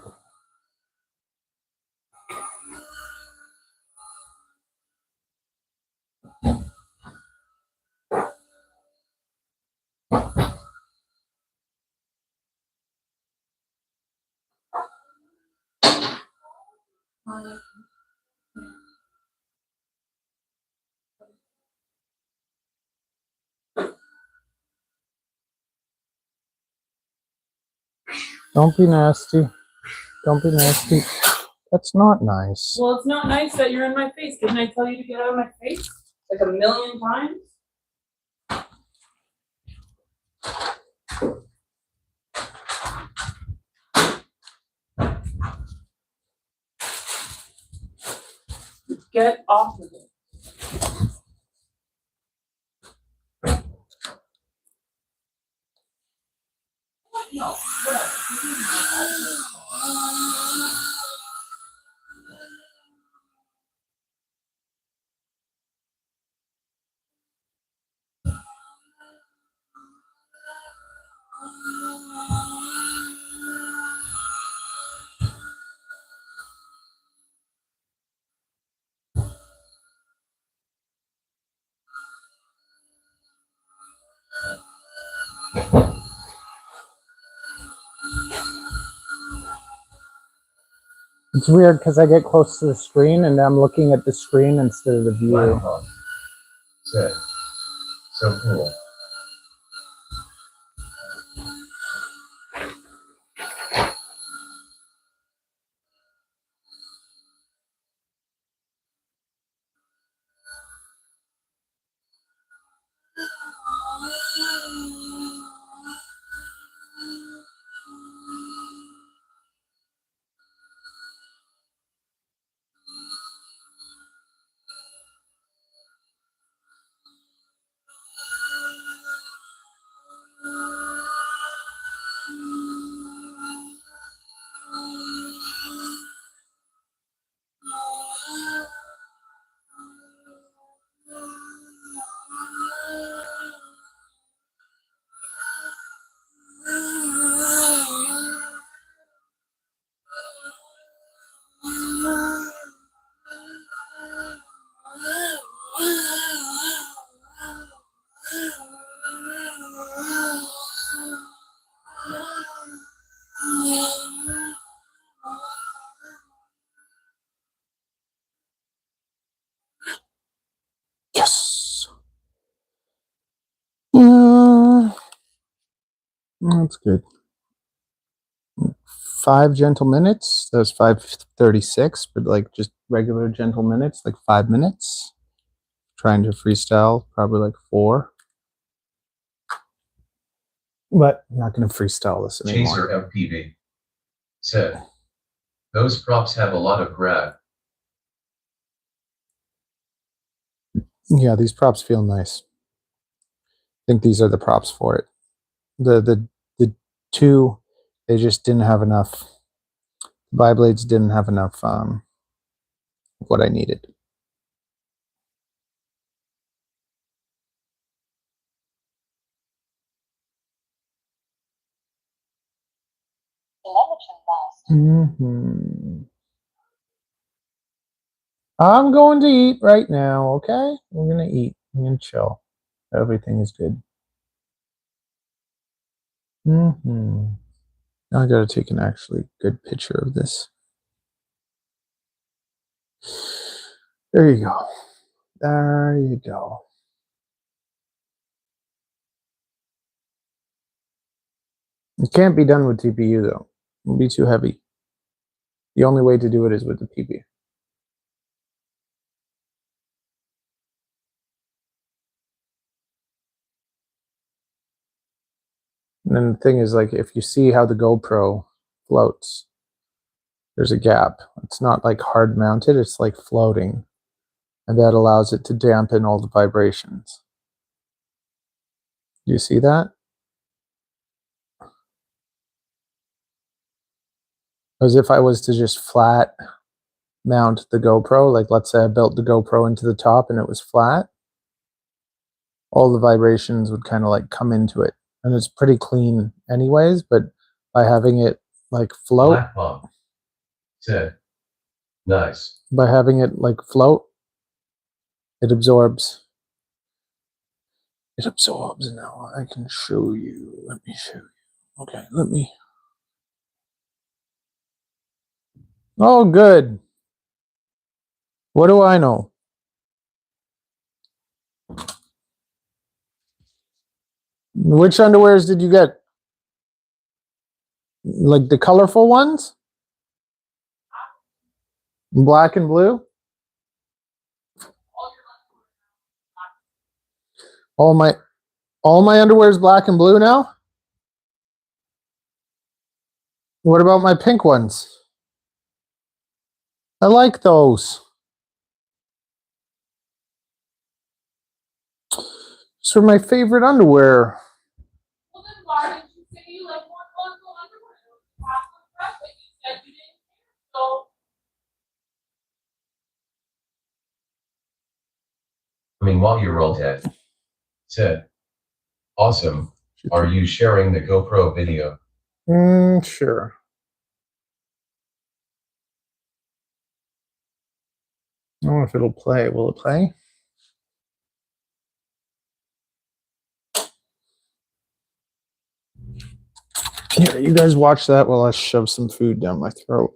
A: Don't be nasty. Don't be nasty. That's not nice.
E: Well, it's not nice that you're in my face. Didn't I tell you to get out of my face? Like a million times? Get off of it. No, whatever.
A: It's weird because I get close to the screen and I'm looking at the screen instead of the
B: Black
A: view.
B: Pump said, so cool.
A: Yes. Yeah. That's good. 5 gentle minutes. That was 5:36, but like just regular gentle minutes, like 5 minutes. Trying to freestyle, probably like 4. But I'm not going to freestyle this anymore.
B: Chaser FPV said, those props have a lot of grab.
A: Yeah, these props feel nice. I think these are the props for it. The 2, they just didn't have enough. The bi-blades didn't have enough what I needed.
C: Telemetry lost.
A: I'm going to eat right now, okay? We're going to eat. We're going to chill. Everything is good. Now I got to take an actually good picture of this. There you go. There you go. It can't be done with TPU though. It'll be too heavy. The only way to do it is with the PB. And then the thing is, like, if you see how the GoPro floats, there's a gap. It's not like hard mounted, it's like floating. And that allows it to dampen all the vibrations. Do you see that? As if I was to just flat mount the GoPro, like let's say I built the GoPro into the top and it was flat, all the vibrations would kind of like come into it. And it's pretty clean anyways, but by having it like float,
B: Black Pump said, nice.
A: by having it like float, it absorbs. It absorbs. Now I can show you. Let me show you. Okay, let me. Oh, good. What do I know? Which underwears did you get? Like the colorful ones? Black and blue? All my underwear is black and blue now? What about my pink ones? I like those. Those are my favorite underwear.
E: Well, then why didn't you say you like more colorful underwear? It was half the prep, but you said you didn't care. So
B: I mean, while you're all dead, said, awesome. Are you sharing the GoPro video?
A: Sure. I don't know if it'll play. Will it play? Yeah, you guys watch that while I shove some food down my throat.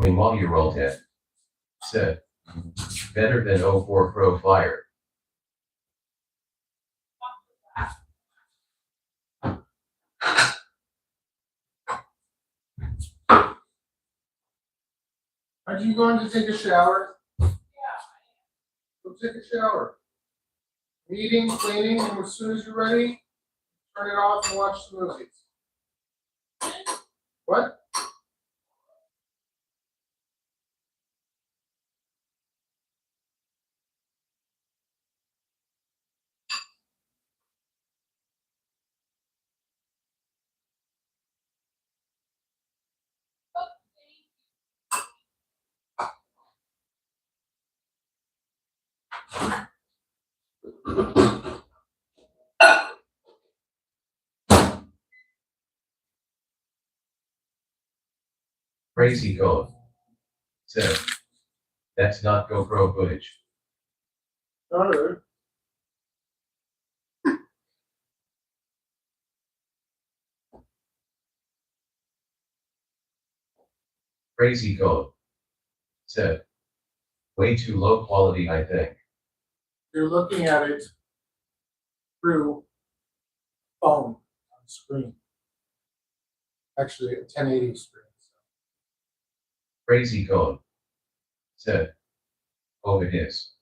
B: I mean, while you're all dead, said, better than 04 Pro Fire.
A: Are you going to take a shower? Yeah. Go take a shower. Eating, cleaning, and as soon as you're ready, turn it off and watch the movies. What?
B: Crazy Gold said, that's not GoPro footage.
A: Alright.
B: Crazy Cone. Said. Way too low quality, I think.
A: You're looking at it through phone on screen. Actually, a 1080 screen.
B: Crazy Cone. Said. Oh, it is.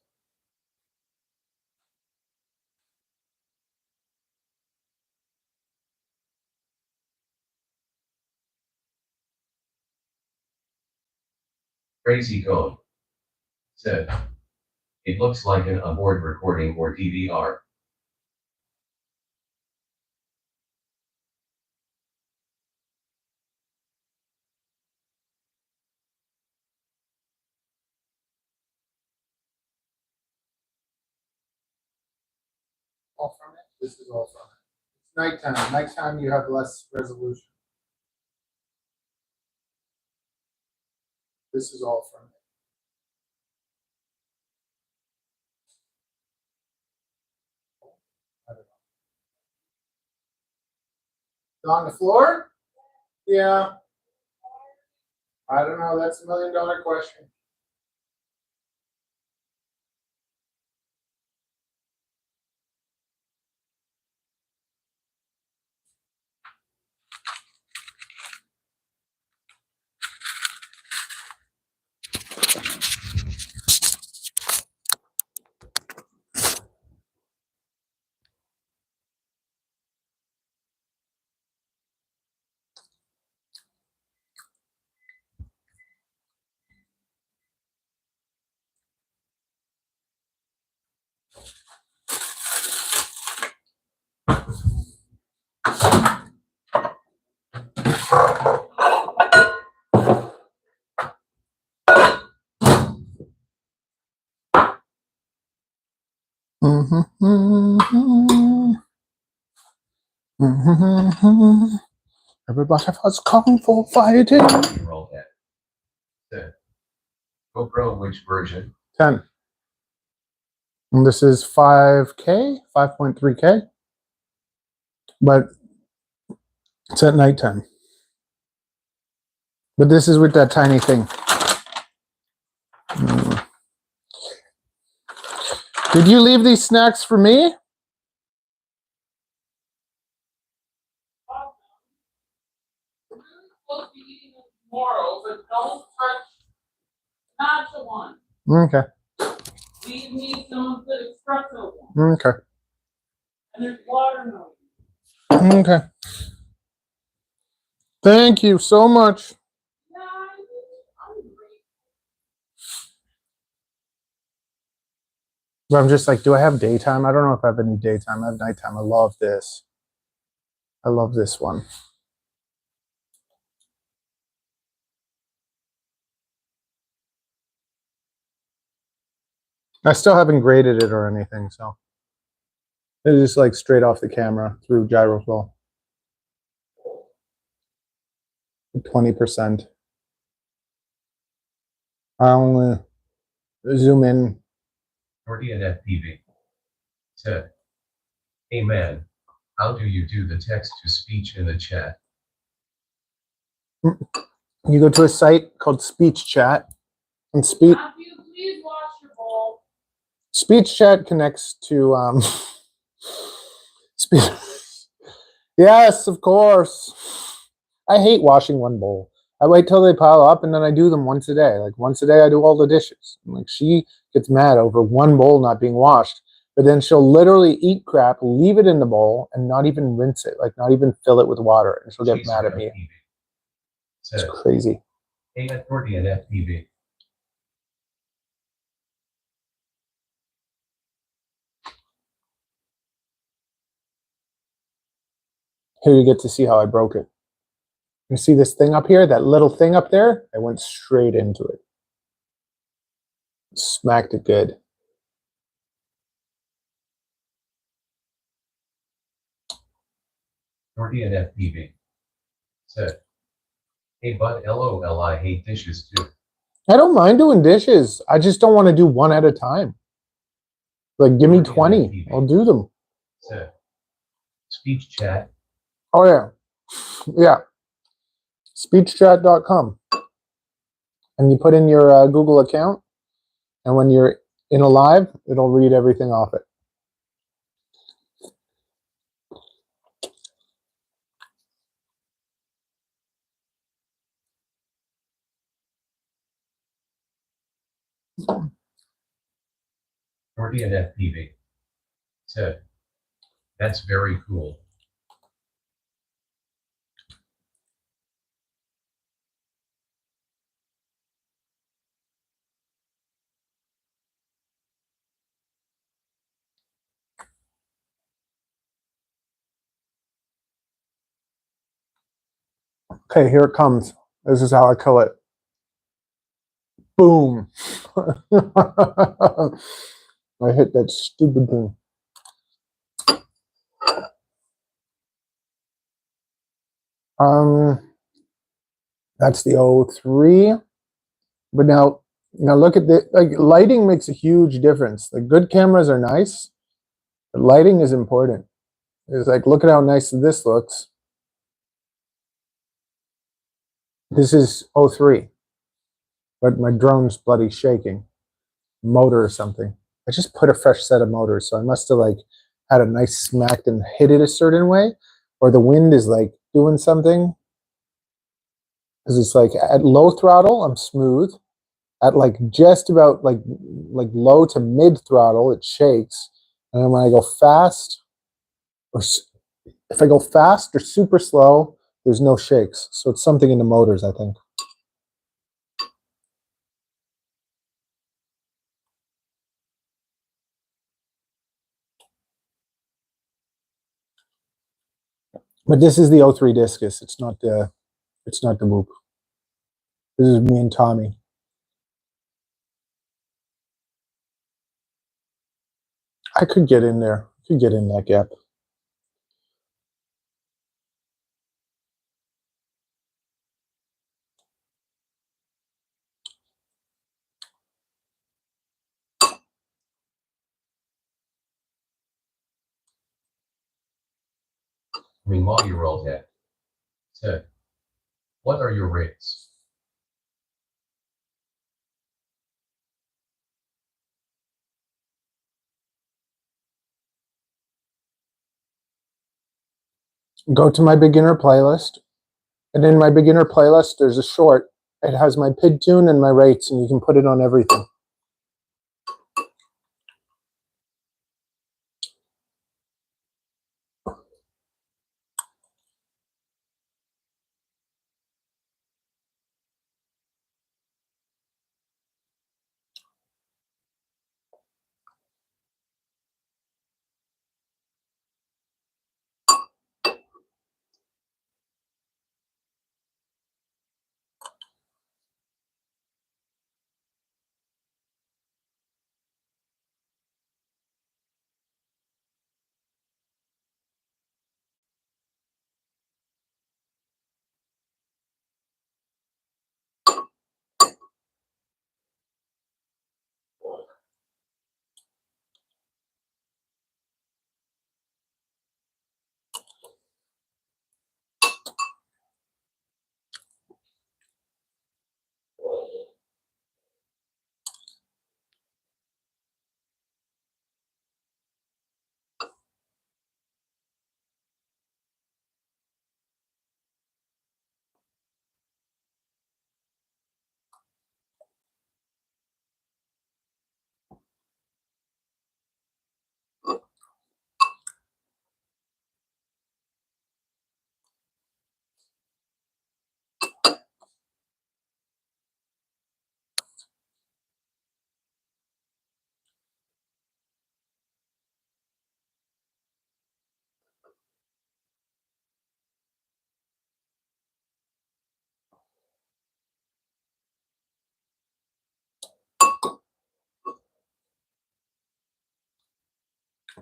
B: Crazy Cone. Said. It looks like an onboard recording or DVR.
A: All from it. This is all from it. It's nighttime. Nighttime, you have less resolution. This is all from it. I don't know. On the floor? Yeah. I don't know. That's $1 million question. Everybody was calling for fighting.
B: Roll head. Said. GoPro, which version?
A: 10. And this is 5K, 5.3K. But it's at nighttime. But this is with that tiny thing. Did you leave these snacks for me?
E: We're really supposed to be eating them tomorrow, but don't touch matcha one.
A: Okay.
E: Leave me some of the espresso one.
A: Okay.
E: And there's watermelon.
A: Okay. Thank you so much.
E: Yeah, I'm hungry.
A: But I'm just like, do I have daytime? I don't know if I have any daytime. I have nighttime. I love this. I love this one. I still haven't graded it or anything, so it's just like straight off the camera through gyroflow. 20%. I only zoom in.
B: Gordian FPV. Said. Hey man, how do you do the text to speech in the chat?
A: You go to a site called Speech Chat, and
E: Matthew, please wash your bowl.
A: Speech Chat connects to speech. Yes, of course. I hate washing one bowl. I wait till they pile up and then I do them once a day. Like once a day I do all the dishes. And like she gets mad over one bowl not being washed, but then she'll literally eat crap, leave it in the bowl, and not even rinse it, like not even fill it with water, and she'll get
B: Chaser
A: mad at me.
B: FPV.
A: It's
B: Said.
A: crazy.
B: Hey at Gordian FPV.
A: Here you get to see how I broke it. You see this thing up here, that little thing up there? I went straight into it. Smacked it good.
B: Gordian FPV. Said. Hey bud, LOL, I hate dishes too.
A: I don't mind doing dishes. I just don't want to do one at a time. Like, give me 20. I'll do them.
B: Said. Speech chat.
A: Oh, yeah. Yeah. Speechchat.com. and you put in your Google account, and when you're in a live, it'll read everything off it.
B: Guardian FPV. Ted. That's very cool.
A: Okay, here it comes. This is how I kill it. Boom. I hit that stupid thing. That's the 03. But now look at the, like, lighting makes a huge difference. The good cameras are nice, but lighting is important. It's like, look at how nice this looks. This is 03, but my drone's bloody shaking. Motor or something. I just put a fresh set of motors, so I must have like had a nice smack and hit it a certain way, or the wind is like doing something. Because it's like at low throttle, I'm smooth. At like just about like low to mid throttle, it shakes, and then when I go fast, or if I go fast or super slow, there's no shakes. So it's something in the motors, I think. But this is the 03 Discus. It's not the Whoop. This is me and Tommy. I could get in there. Could get in that gap.
B: I mean, while you're all dead. Ted. What are your rates?
A: Go to my beginner playlist, and in my beginner playlist, there's a short. It has my PID tune and my rates, and you can put it on everything.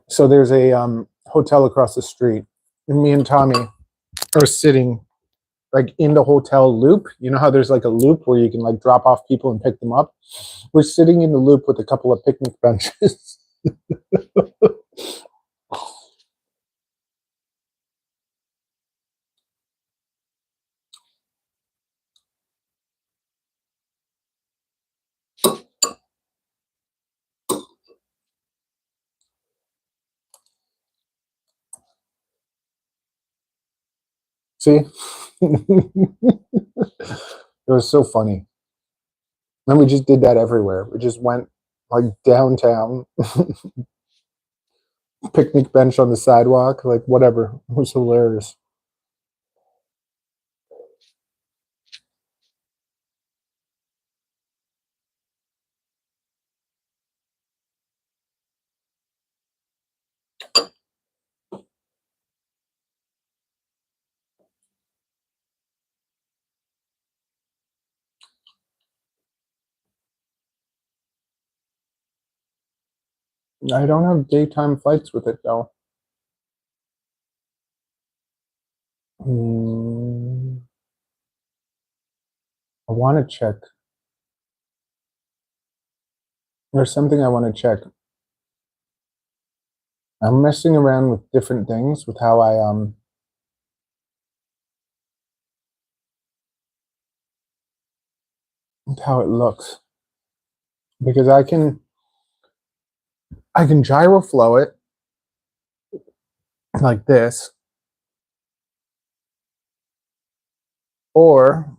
A: So there's a hotel across the street, and me and Tommy are sitting like in the hotel loop. You know how there's like a loop where you can like drop off people and pick them up? We're sitting in the loop with a couple of picnic benches. See? It was so funny. And we just did that everywhere. We just went like downtown, picnic bench on the sidewalk, like whatever. It was hilarious. I don't have daytime flights with it though. I want to check. There's something I want to check. I'm messing around with different things with how I with how it looks, because I can gyro flow it like this, or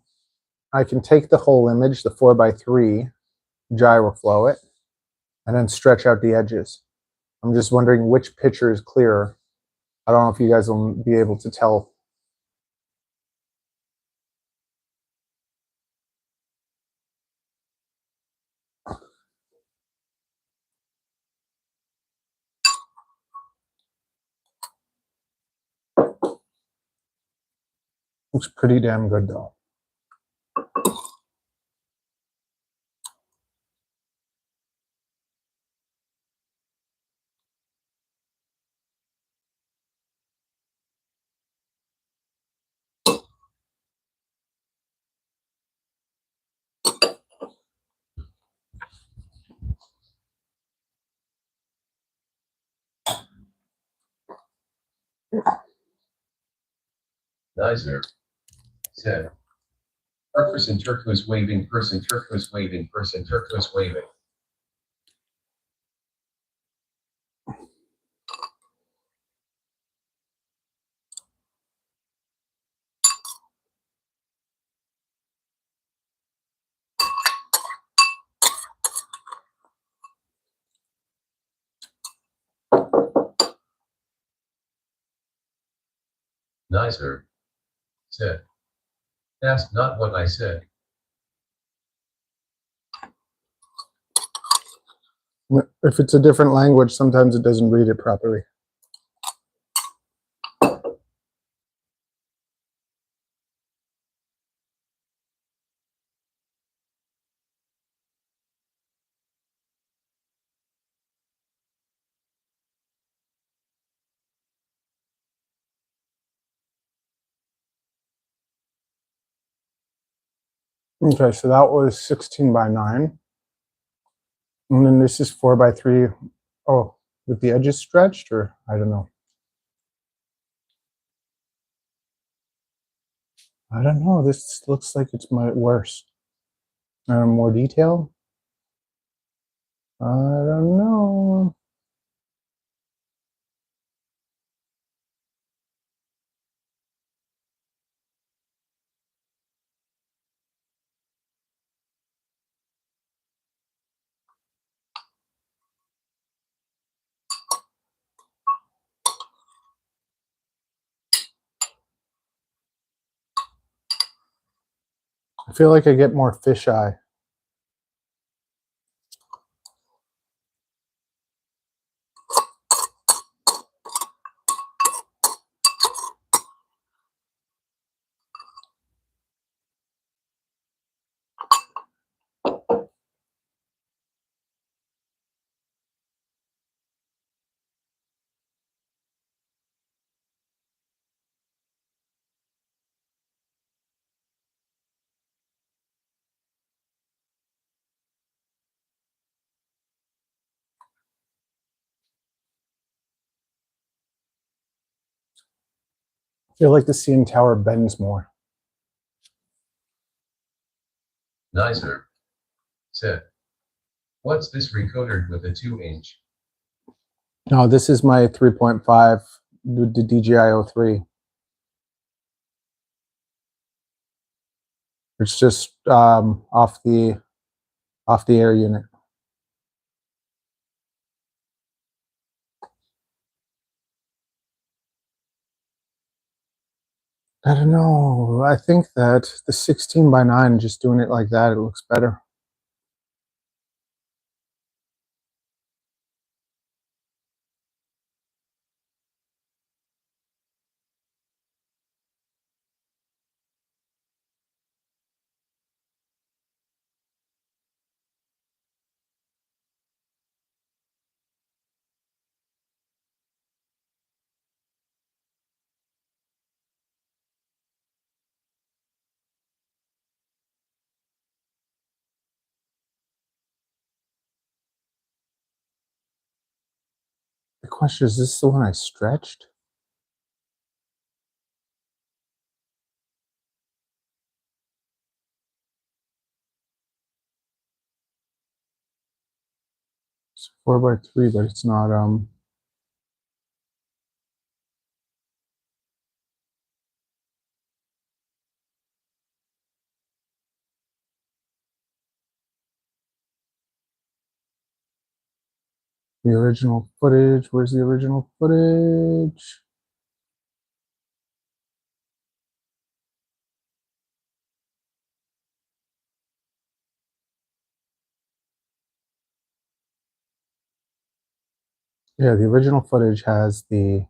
A: I can take the whole image, the 4x3, gyro flow it, and then stretch out the edges. I'm just wondering which picture is clearer. I don't know if you guys will be able to tell. Looks pretty damn good though.
B: Nicer. Said. Person turquoise waving, person turquoise waving, person turquoise waving. Nicer. Said. That's not what I said.
A: If it's a different language, sometimes it doesn't read it properly. Okay, so that was 16:9. And then this is 4:3. Oh, with the edges stretched, or I don't know. I don't know. This looks like it's worse. More detail. I don't know. I feel like I get more fisheye. I feel like the CN Tower bends more.
B: Nicer. Said. What's this recoder with a 2-inch?
A: No, this is my 3.5, the DJI-03. It's just off the air unit. I don't know. I think that the 16:9, just doing it like that, it looks better. The question is this the one I stretched? It's 4x3, but it's not the original footage. Where's the original footage? Yeah, the original footage has the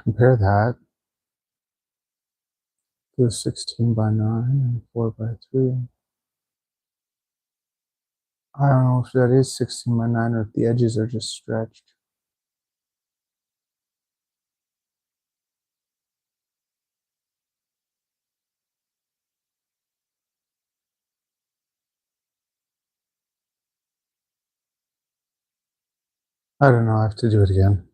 A: compare that to the 16:9 and 4x3. I don't know if that is 16:9 or if the edges are just stretched. I don't know. I have to do it again.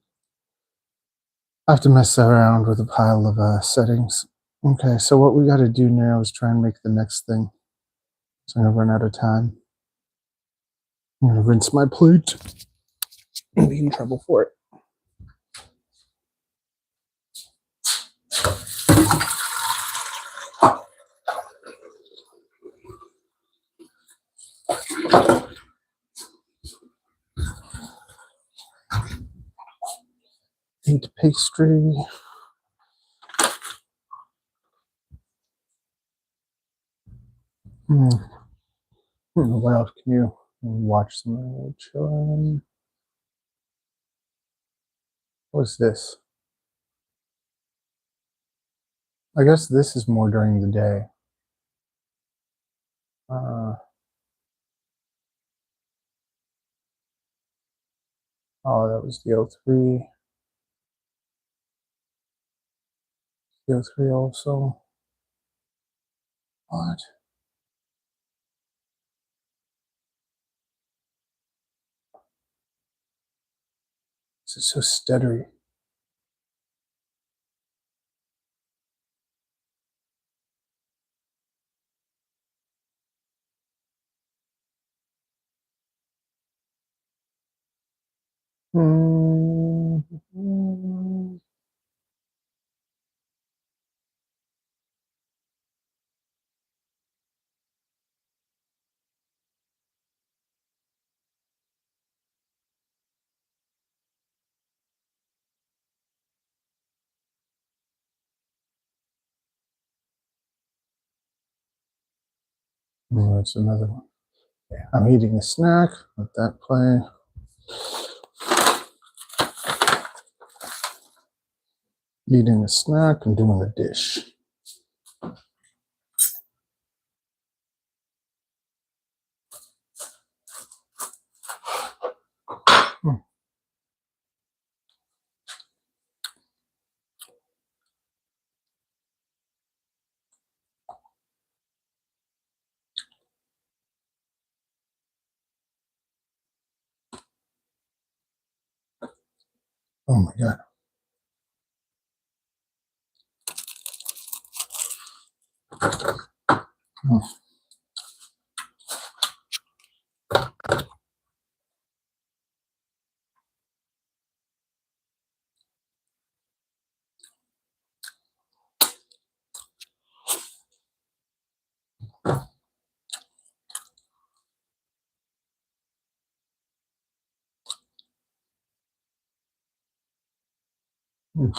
A: I have to mess around with a pile of settings. Okay, so what we got to do now is try and make the next thing. So I'm gonna run out of time. I'm gonna rinse my plate and be in trouble for it. Paint pastry. What else can you watch some chilling? What's this? I guess this is more during the day. Oh, that was the O3. The O3 also. What? This is so stuttery. Oh, that's another one. I'm eating a snack. Let that play. Eating a snack and doing a dish. Oh my God. Oh. Hmm.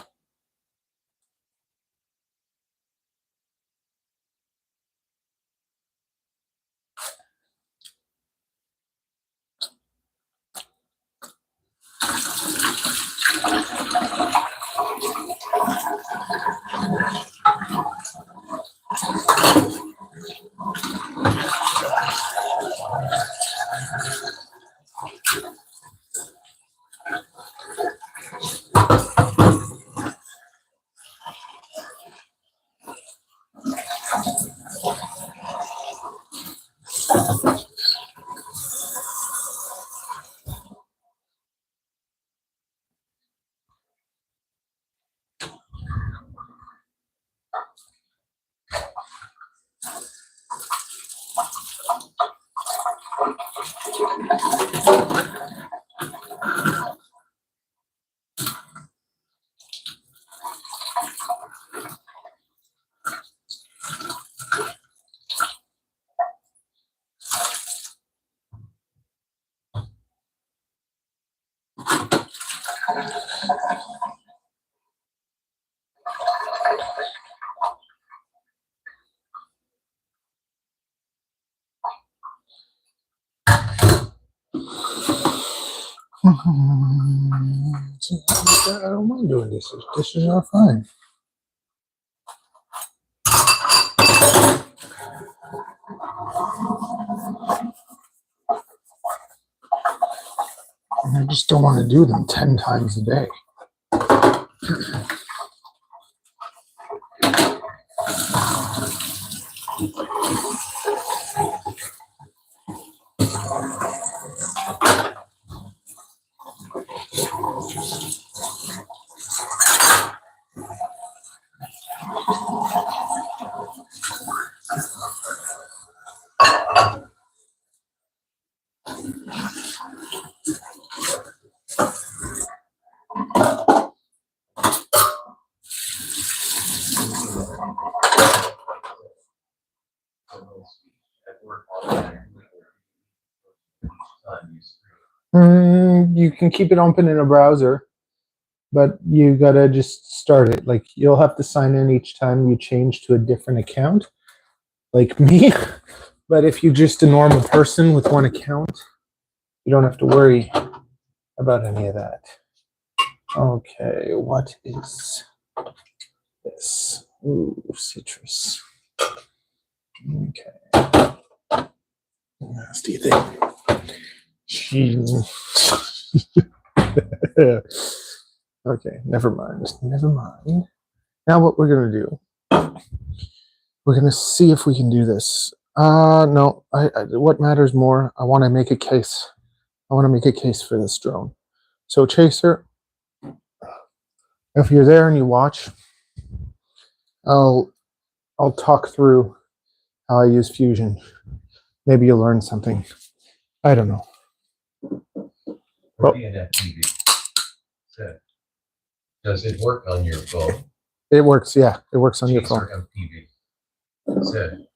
A: I don't mind doing dishes. Dishes are fine. I just don't want to do them 10 times a day.
B: At work automatically or each time you screen.
A: You can keep it open in a browser, but you gotta just start it. Like you'll have to sign in each time you change to a different account, like me. But if you're just a normal person with one account, you don't have to worry about any of that. Okay, what is this? Ooh, citrus. Okay. Nasty thing. Okay, never mind. Never mind. Now what we're gonna do? We're gonna see if we can do this. No. What matters more? I want to make a case. I want to make a case for this drone. So Chaser, if you're there and you watch, I'll talk through how I use Fusion. Maybe you'll learn something. I don't know.
B: Or TV. Said, does it work on your phone?
A: It works, yeah. It works on your phone.
B: Chaser TV. Said,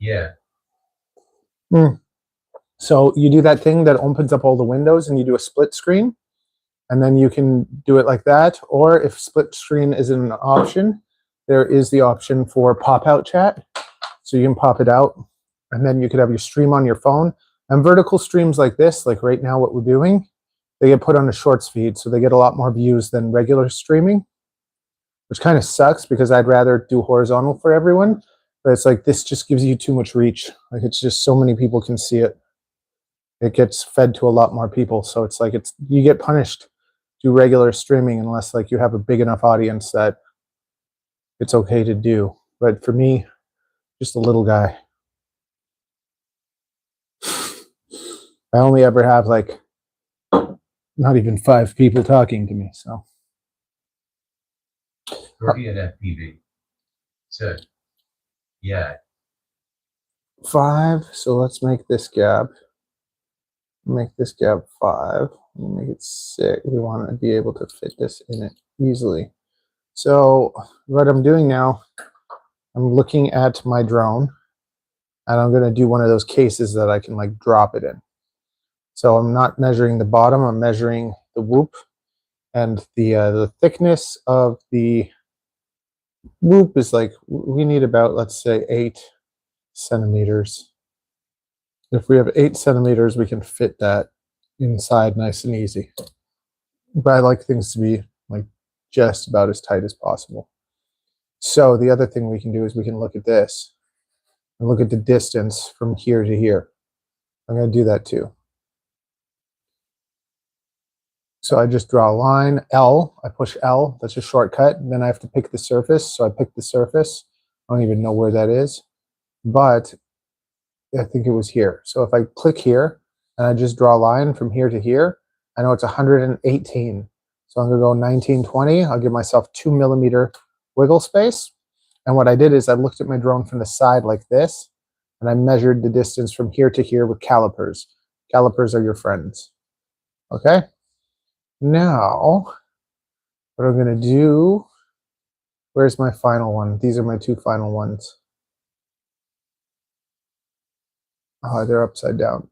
B: yeah.
A: So you do that thing that opens up all the windows and you do a split screen, and then you can do it like that. Or if split screen isn't an option, there is the option for pop-out chat. So you can pop it out, and then you could have your stream on your phone. And vertical streams like this, like right now what we're doing, they get put on a shorts feed, so they get a lot more views than regular streaming, which kind of sucks because I'd rather do horizontal for everyone. But it's like this just gives you too much reach. Like it's just so many people can see it. It gets fed to a lot more people. So it's like you get punished do regular streaming unless like you have a big enough audience that it's okay to do. But for me, just a little guy, I only ever have like not even 5 people talking to me. So
B: 30 at FPV. Ted. Yeah.
A: 5. So let's make this gap. Make this gap 5. Make it 6. We want to be able to fit this in it easily. So what I'm doing now, I'm looking at my drone, and I'm going to do one of those cases that I can like drop it in. So I'm not measuring the bottom, I'm measuring the whoop, and the thickness of the whoop is like, we need about, let's say, 8 centimeters. If we have 8 centimeters, we can fit that inside nice and easy. But I like things to be like just about as tight as possible. So the other thing we can do is we can look at this and look at the distance from here to here. I'm going to do that too. So I just draw a line, L, I push L, that's a shortcut, and then I have to pick the surface, so I pick the surface. I don't even know where that is, but I think it was here. So if I click here, and I just draw a line from here to here, I know it's 118. So I'm gonna go 1920, I'll give myself 2 millimeter wiggle space. And what I did is I looked at my drone from the side like this, and I measured the distance from here to here with calipers. Calipers are your friends, okay? Now, what I'm going to do, where's my final one? These are my 2 final ones. Oh, they're upside down.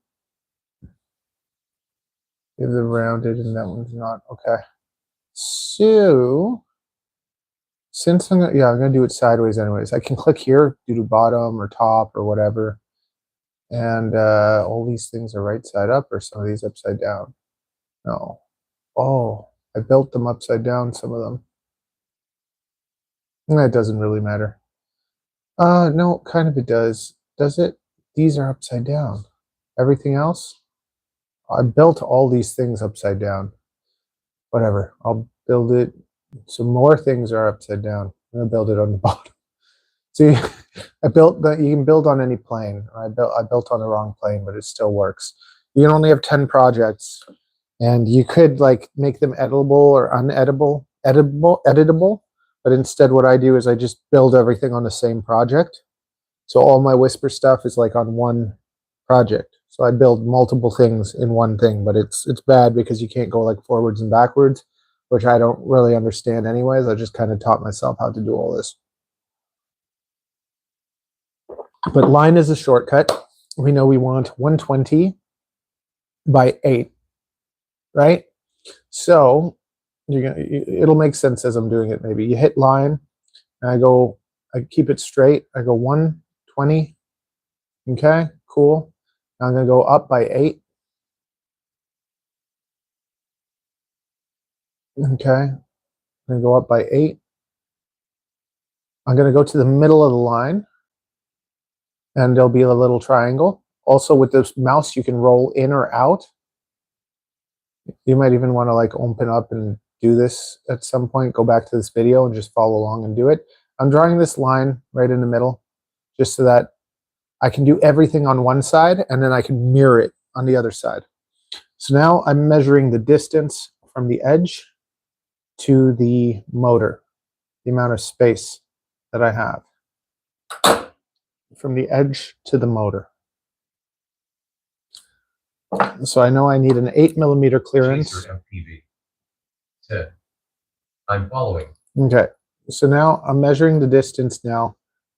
A: They're rounded and that one's not. Okay. So, since I'm going to do it sideways anyways. I can click here, do bottom or top or whatever. And all these things are right side up, or some of these upside down. No. Oh, I built them upside down, some of them. That doesn't really matter. No, kind of it does. Does it? These are upside down. Everything else? I built all these things upside down. Whatever. I'll build it. Some more things are upside down. I'm going to build it on the bottom. See, I built that. You can build on any plane. I built on the wrong plane, but it still works. You can only have 10 projects. And you could like make them editable or uneditable, editable. But instead what I do is I just build everything on the same project. So all my Whisper stuff is like on one project. So I build multiple things in one thing, but it's bad because you can't go like forwards and backwards, which I don't really understand anyways. I just kind of taught myself how to do all this. But line is a shortcut. We know we want 120 by 8. Right? So it'll make sense as I'm doing it. Maybe you hit line, and I keep it straight. I go 120. Okay, cool. Now I'm going to go up by 8. Okay, I'm going to go up by 8. I'm going to go to the middle of the line, and there'll be a little triangle. Also, with this mouse, you can roll in or out. You might even want to like open up and do this at some point. Go back to this video and just follow along and do it. I'm drawing this line right in the middle just so that I can do everything on one side and then I can mirror it on the other side. So now I'm measuring the distance from the edge to the motor, the amount of space that I have from the edge to the motor. So I know I need an 8 millimeter clearance.
B: FPV. Ted. I'm following.
A: Okay, so now I'm measuring the distance now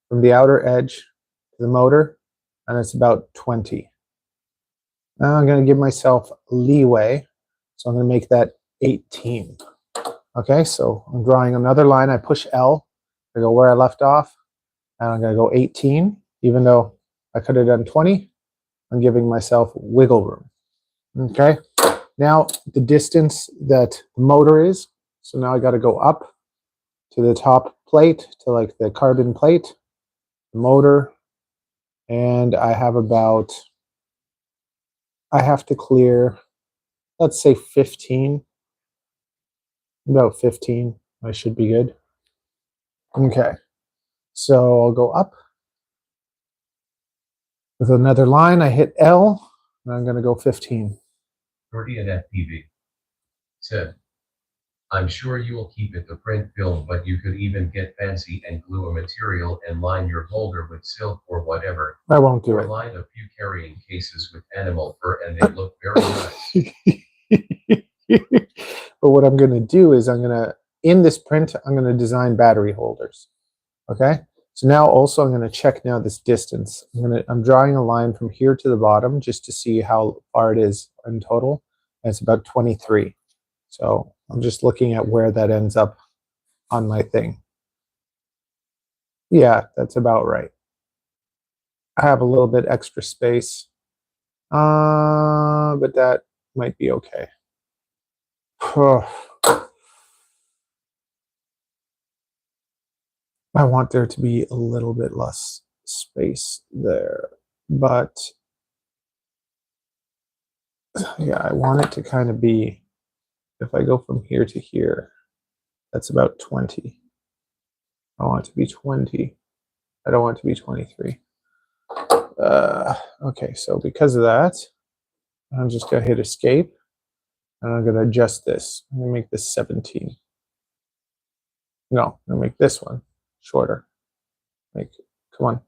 A: from the outer edge to the motor, and it's about 20. Now I'm going to give myself leeway, so I'm going to make that 18. Okay, so I'm drawing another line. I push L, I go where I left off, and I'm going to go 18, even though I could have done 20. I'm giving myself wiggle room. Okay, now the distance that the motor is, so now I got to go up to the top plate, to like the carbon plate, the motor, and I have to clear, let's say 15, about 15, I should be good. Okay, so I'll go up with another line. I hit L, and I'm going to go 15.
B: 30 at FPV. Tip. I'm sure you'll keep it the print film, but you could even get fancy and glue a material and line your holder with silk or whatever.
A: I won't do
B: Or
A: it.
B: line a few carrying cases with animal fur and they look very nice.
A: But what I'm going to do is in this print, I'm going to design battery holders. Okay. So now also I'm going to check now this distance. I'm drawing a line from here to the bottom just to see how far it is in total. And it's about 23. So I'm just looking at where that ends up on my thing. Yeah, that's about right. I have a little bit extra space, but that might be okay. I want there to be a little bit less space there, but yeah, I want it to kind of be, if I go from here to here, that's about 20. I want it to be 20. I don't want it to be 23. Okay, so because of that, I'm just going to hit escape, and I'm going to adjust this. I'm going to make this 17. No, I'm going to make this one shorter. Come on,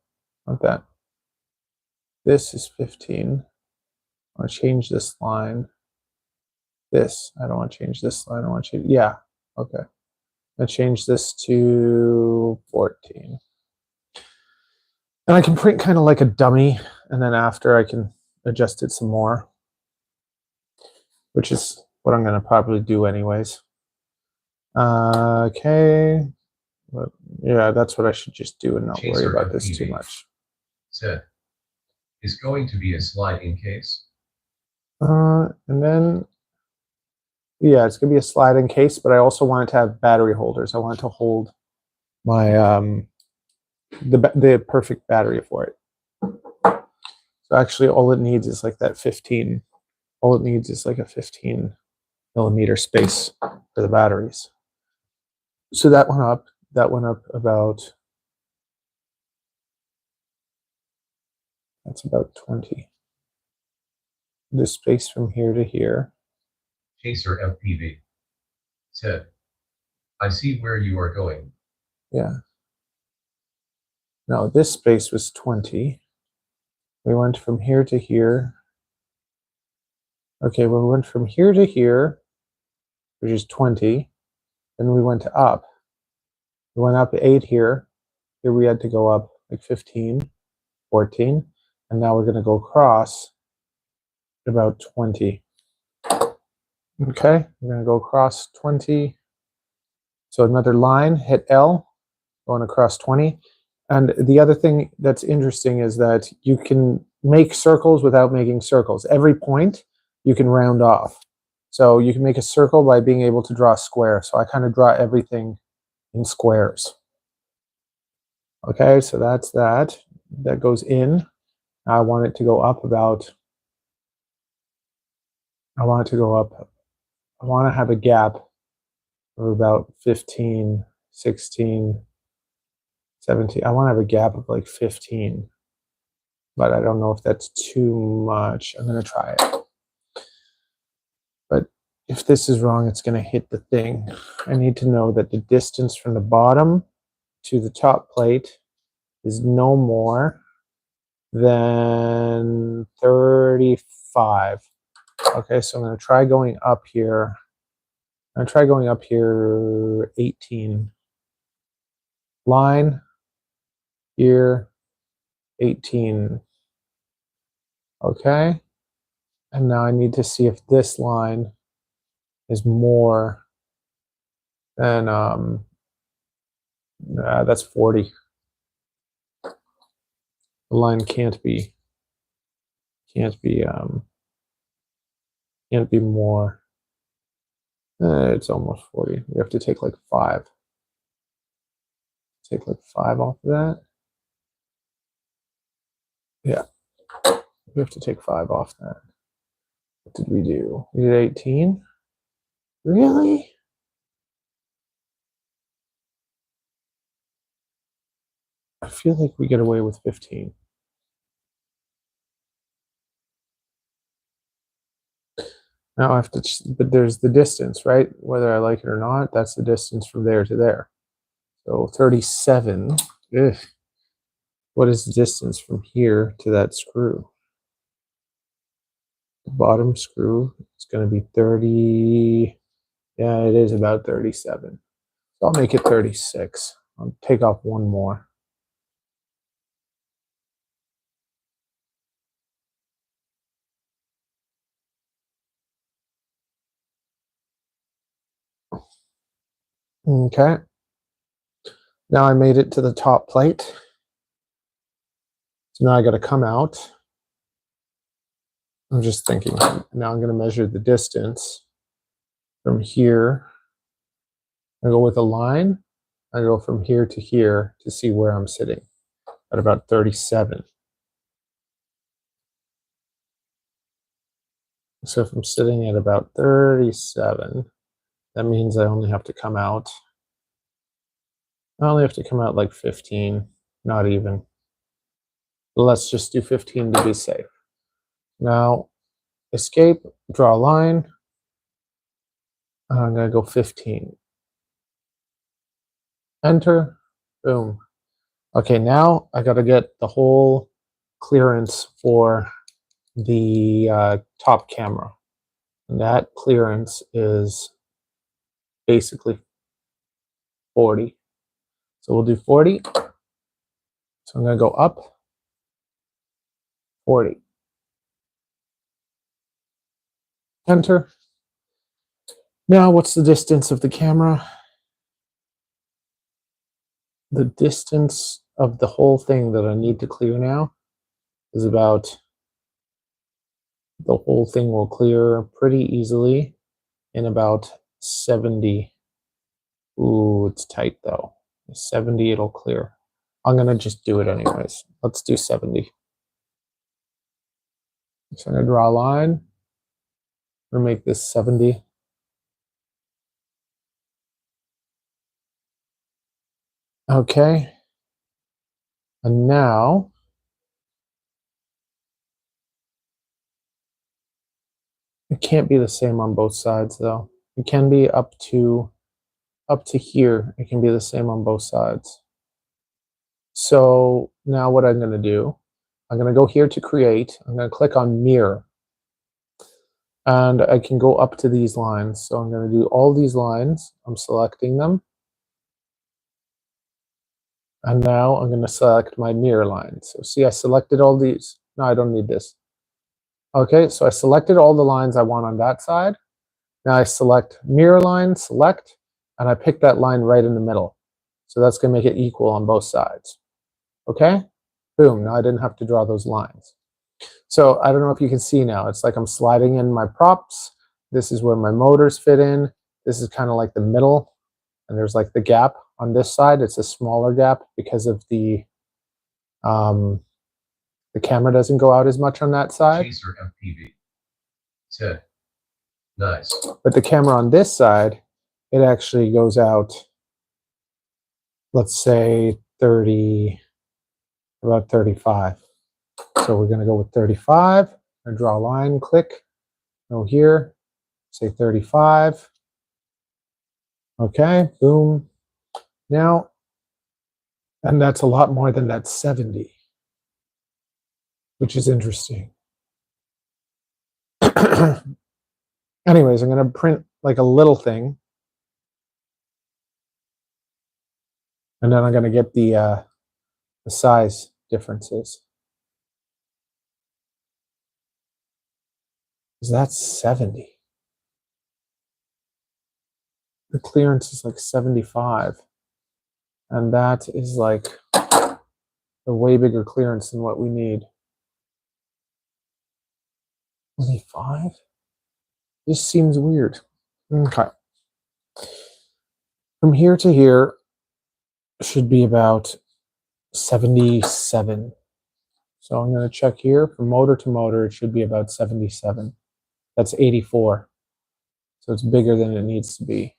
A: like that. This is 15. I want to change this line. This, I don't want to change this line. I want to change, yeah, okay. I change this to 14. And I can print kind of like a dummy, and then after I can adjust it some more, which is what I'm going to probably do anyways. Okay. But yeah, that's what I should just do and not worry about this too much.
B: Said, is going to be a sliding case.
A: And then, yeah, it's going to be a sliding case, but I also want it to have battery holders. I want it to hold my the perfect battery for it. So actually, all it needs is like that 15. All it needs is like a 15 millimeter space for the batteries. So that went up. That went up about. That's about 20. The space from here to here.
B: Chaser FPV. Said, I see where you are going.
A: Yeah. No, this space was 20. We went from here to here. Okay, well, we went from here to here, which is 20. Then we went up. We went up 8 here. Here we had to go up like 15, 14. And now we're going to go across about 20. Okay, we're going to go across 20. So another line, hit L, going across 20. And the other thing that's interesting is that you can make circles without making circles. Every point you can round off. So you can make a circle by being able to draw a square. So I kind of draw everything in squares. Okay, so that's that. That goes in. I want it to go up about, I want it to go up, I want to have a gap of about 15, 16, 17. I want to have a gap of like 15, but I don't know if that's too much. I'm going to try it. But if this is wrong, it's going to hit the thing. I need to know that the distance from the bottom to the top plate is no more than 35. Okay, so I'm going to try going up here. I'm going to try going up here 18. Line here 18. Okay, and now I need to see if this line is more than that's 40. The line can't be more. It's almost 40. We have to take like 5. Take like 5 off of that. Yeah, we have to take 5 off that. What did we do? We did 18. Really? I feel like we get away with 15. Now I have to, but there's the distance, right? Whether I like it or not, that's the distance from there to there. So 37, ugh. What is the distance from here to that screw? The bottom screw is going to be 30, yeah, it is about 37. So I'll make it 36. I'll take off one more. Okay. Now I made it to the top plate. So now I got to come out. I'm just thinking, now I'm going to measure the distance from here. I go with a line. I go from here to here to see where I'm sitting at about 37. So if I'm sitting at about 37, that means I only have to come out. I only have to come out like 15, not even. But let's just do 15 to be safe. Now, escape, draw a line. I'm going to go 15. Enter, boom. Okay, now I got to get the whole clearance for the top camera. And that clearance is basically 40. So we'll do 40. So I'm going to go up 40. Enter. Now what's the distance of the camera? The distance of the whole thing that I need to clear now is about, the whole thing will clear pretty easily in about 70. Ooh, it's tight though. 70 it'll clear. I'm going to just do it anyways. Let's do 70. So I'm going to draw a line. We'll make this 70. Okay. And now it can't be the same on both sides though. It can be up to here. It can be the same on both sides. So now what I'm going to do, I'm going to go here to create. I'm going to click on mirror. And I can go up to these lines. So I'm going to do all these lines. I'm selecting them. And now I'm going to select my mirror lines. So see, I selected all these. No, I don't need this. Okay, so I selected all the lines I want on that side. Now I select mirror line, select, and I pick that line right in the middle. So that's going to make it equal on both sides. Okay, boom, now I didn't have to draw those lines. So I don't know if you can see now, it's like I'm sliding in my props. This is where my motors fit in. This is kind of like the middle, and there's like the gap on this side. It's a smaller gap because of the camera doesn't go out as much on that side.
B: Chaser FPV. 10. Nice.
A: But the camera on this side, it actually goes out, let's say 30, about 35. So we're going to go with 35. I draw a line, click, go here, say 35. Okay, boom. Now, and that's a lot more than that 70, which is interesting. Anyways, I'm going to print like a little thing. And then I'm going to get the size differences. Because that's 70. The clearance is like 75. And that is like a way bigger clearance than what we need. 25? This seems weird. Okay. From here to here should be about 77. So I'm going to check here. From motor to motor, it should be about 77. That's 84. So it's bigger than it needs to be.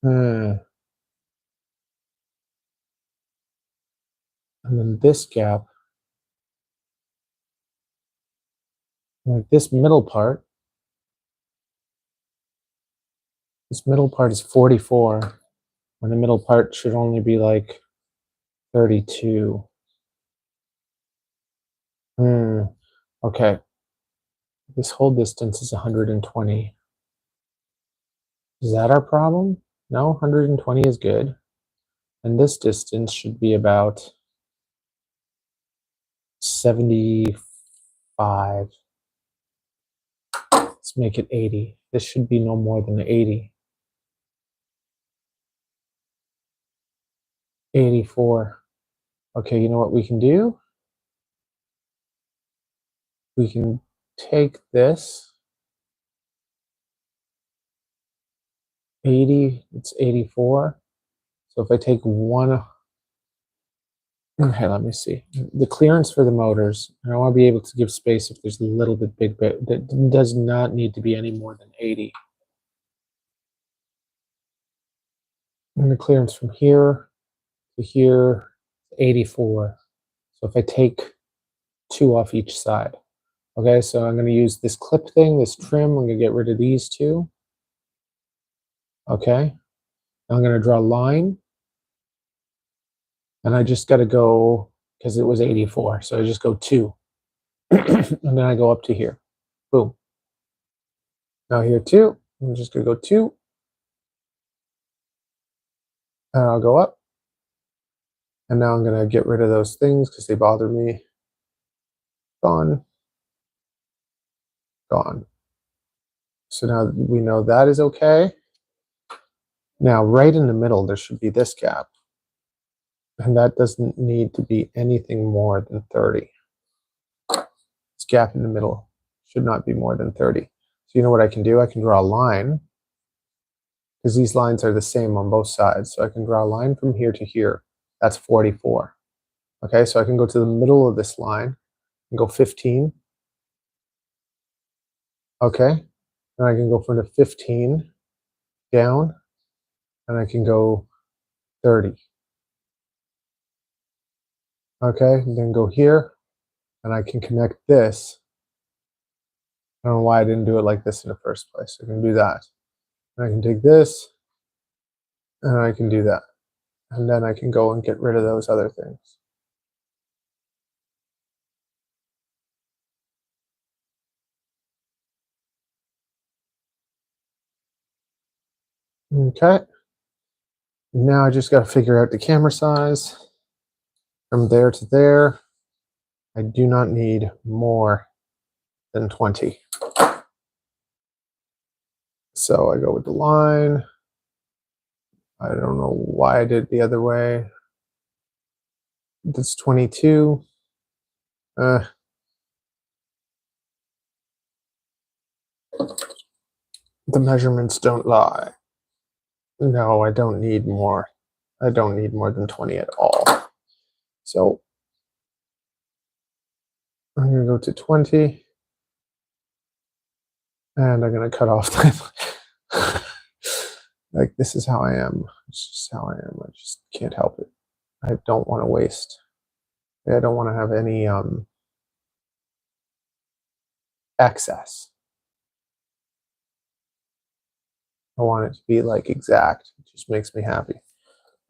A: And then this gap Like this middle part is 44, when the middle part should only be like 32. Okay. This whole distance is 120. Is that our problem? No, 120 is good. And this distance should be about 75. Let's make it 80. This should be no more than 80. 84. Okay, you know what we can do? We can take this 80, it's 84. So if I take one, okay, let me see. The clearance for the motors, and I want to be able to give space if there's a little bit big, but that does not need to be any more than 80. And the clearance from here to here, 84. So if I take 2 off each side. Okay, so I'm going to use this clip thing, this trim. I'm going to get rid of these 2. Okay, I'm going to draw a line. And I just got to go, because it was 84, so I just go 2. And then I go up to here. Boom. Now here 2. I'm just going to go 2. And I'll go up. And now I'm going to get rid of those things because they bother me. Gone. Gone. So now we know that is okay. Now right in the middle, there should be this gap. And that doesn't need to be anything more than 30. This gap in the middle should not be more than 30. So you know what I can do? I can draw a line, because these lines are the same on both sides. So I can draw a line from here to here. That's 44. Okay, so I can go to the middle of this line and go 15. Okay, and I can go from the 15 down, and I can go 30. Okay, and then go here, and I can connect this. I don't know why I didn't do it like this in the first place. I can do that. And I can take this, and I can do that. And then I can go and get rid of those other things. Okay. Now I just got to figure out the camera size. From there to there, I do not need more than 20. So I go with the line. I don't know why I did it the other way. That's 22. The measurements don't lie. No, I don't need more. I don't need more than 20 at all. So I'm going to go to 20. And I'm going to cut off that. Like, this is how I am. It's just how I am. I just can't help it. I don't want to waste. I don't want to have any excess. I want it to be like exact. It just makes me happy.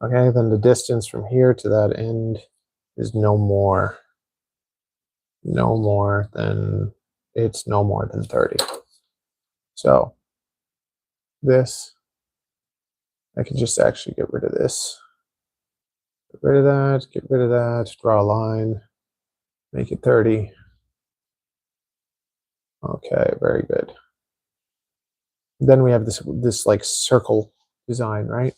A: Okay, then the distance from here to that end is no more than, it's no more than 30. So this, I can just actually get rid of this. Get rid of that, get rid of that, draw a line, make it 30. Okay, very good. Then we have this like circle design, right?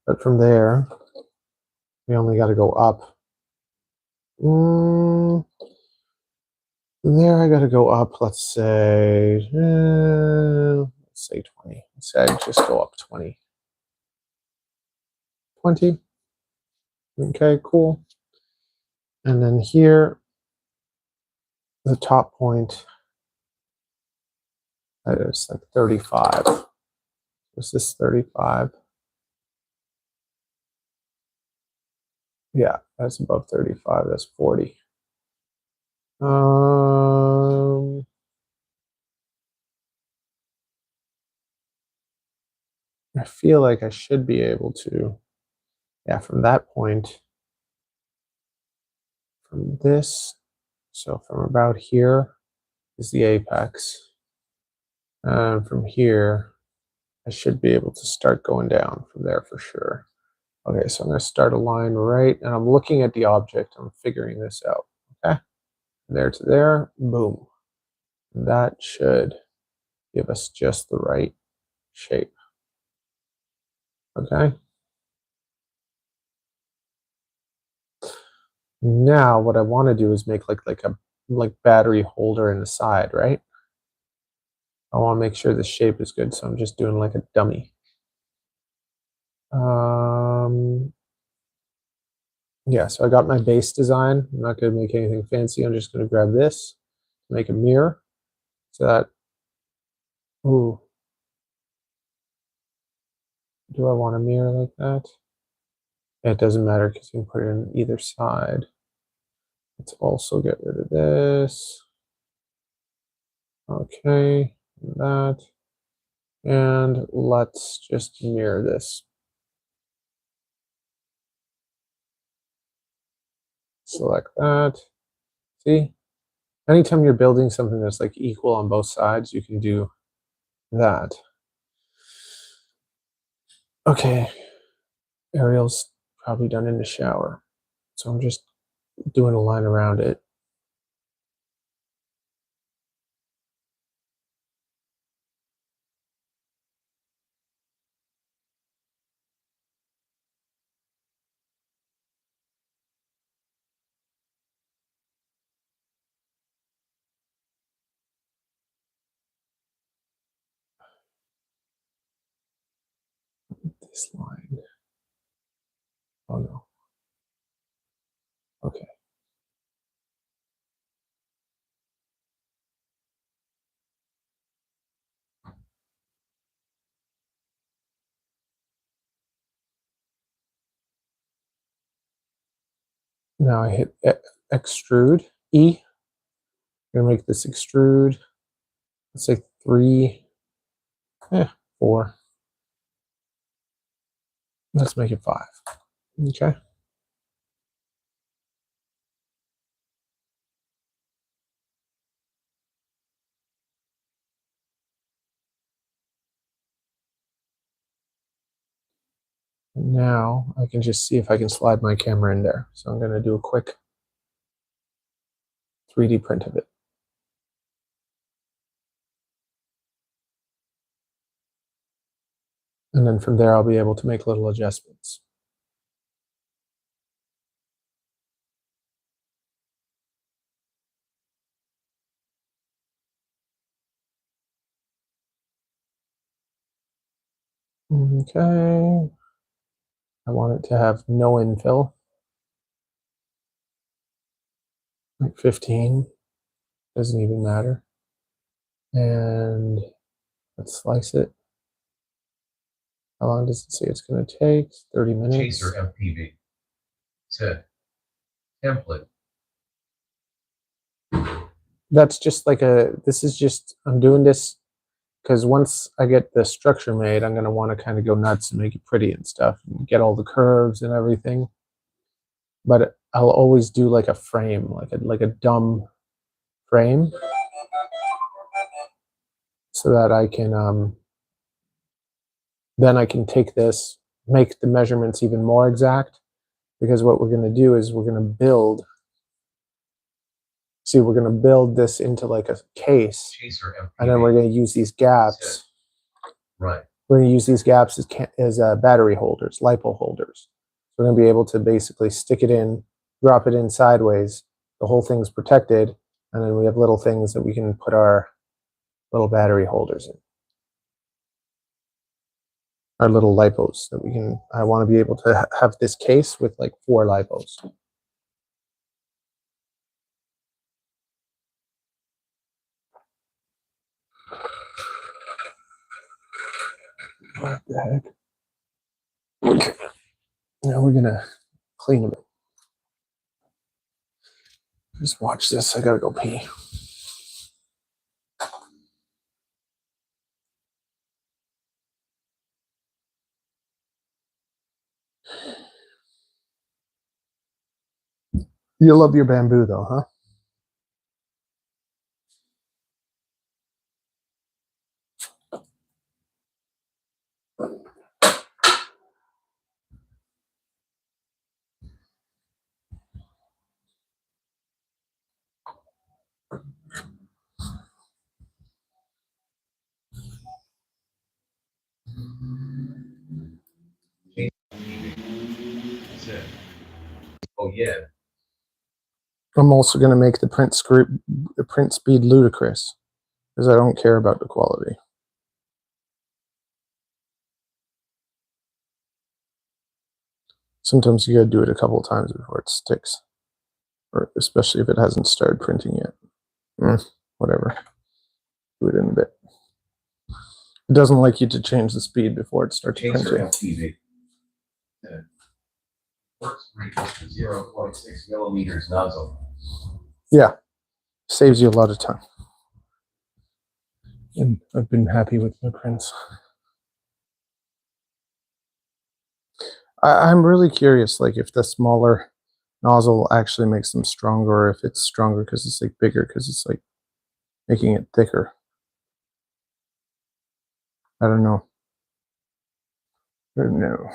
A: But from there, we only got to go up. There I got to go up, let's say 20. Let's say I just go up 20. 20. Okay, cool. And then here, the top point, that is like 35. Is this 35? Yeah, that's above 35. That's 40. feel like I should be able to, yeah, from that point, from this, so from about here is the apex. And from here, I should be able to start going down from there for sure. Okay, so I'm going to start a line right, and I'm looking at the object. I'm figuring this out. Okay, there to there, boom. That should give us just the right shape. Okay. Now, what I want to do is make like a battery holder in the side, right? I want to make sure the shape is good, so I'm just doing like a dummy. Yeah, so I got my base design. I'm not going to make anything fancy. I'm just going to grab this, make a mirror, so that, ooh, do I want a mirror like that? Yeah, it doesn't matter because you can put it in either side. Let's also get rid of this. Okay, that. And let's just mirror this. Select that. See? Anytime you're building something that's like equal on both sides, you can do that. Okay. Ariel's probably done in the shower. So I'm just doing a line around it. This line. Oh no. Okay. Now I hit extrude E. I'm gonna make this extrude. Let's say 3, 4. Let's make it 5. Okay. And now I can just see if I can slide my camera in there. So I'm going to do a quick 3D print of it. And then from there, I'll be able to make little adjustments. Okay. I want it to have no infill. Like 15. Doesn't even matter. And let's slice it. How long does it say it's going to take? 30 minutes.
B: Chaser FPV. Set. Template.
A: That's just like this is just, I'm doing this because once I get the structure made, I'm going to want to kind of go nuts and make it pretty and stuff, and get all the curves and everything. But I'll always do like a frame, like a dumb frame, so that I can then I can take this, make the measurements even more exact, because what we're going to do is we're going to build. See, we're going to build this into like a case, and then we're going to use these gaps.
B: Right.
A: We're going to use these gaps as battery holders, LiPo holders. We're going to be able to basically stick it in, drop it in sideways. The whole thing's protected, and then we have little things that we can put our little battery holders in. Our little LiPos that we can. I want to be able to have this case with like 4 LiPos. What the heck? Okay. Now we're gonna clean them. Just watch this. I gotta go pee. You love your bamboo though, huh?
B: Oh yeah.
A: I'm also going to make the print speed ludicrous because I don't care about the quality. Sometimes you got to do it a couple of times before it sticks, or especially if it hasn't started printing yet. Whatever. Do it in a bit. It doesn't like you to change the speed before it starts
B: Chaser
A: printing.
B: FPV. Works great with the 0.6 millimeters nozzle.
A: Yeah, saves you a lot of time. And I've been happy with my prints. I'm really curious, like if the smaller nozzle actually makes them stronger, or if it's stronger because it's like bigger, because it's like making it thicker. I don't know. I don't know.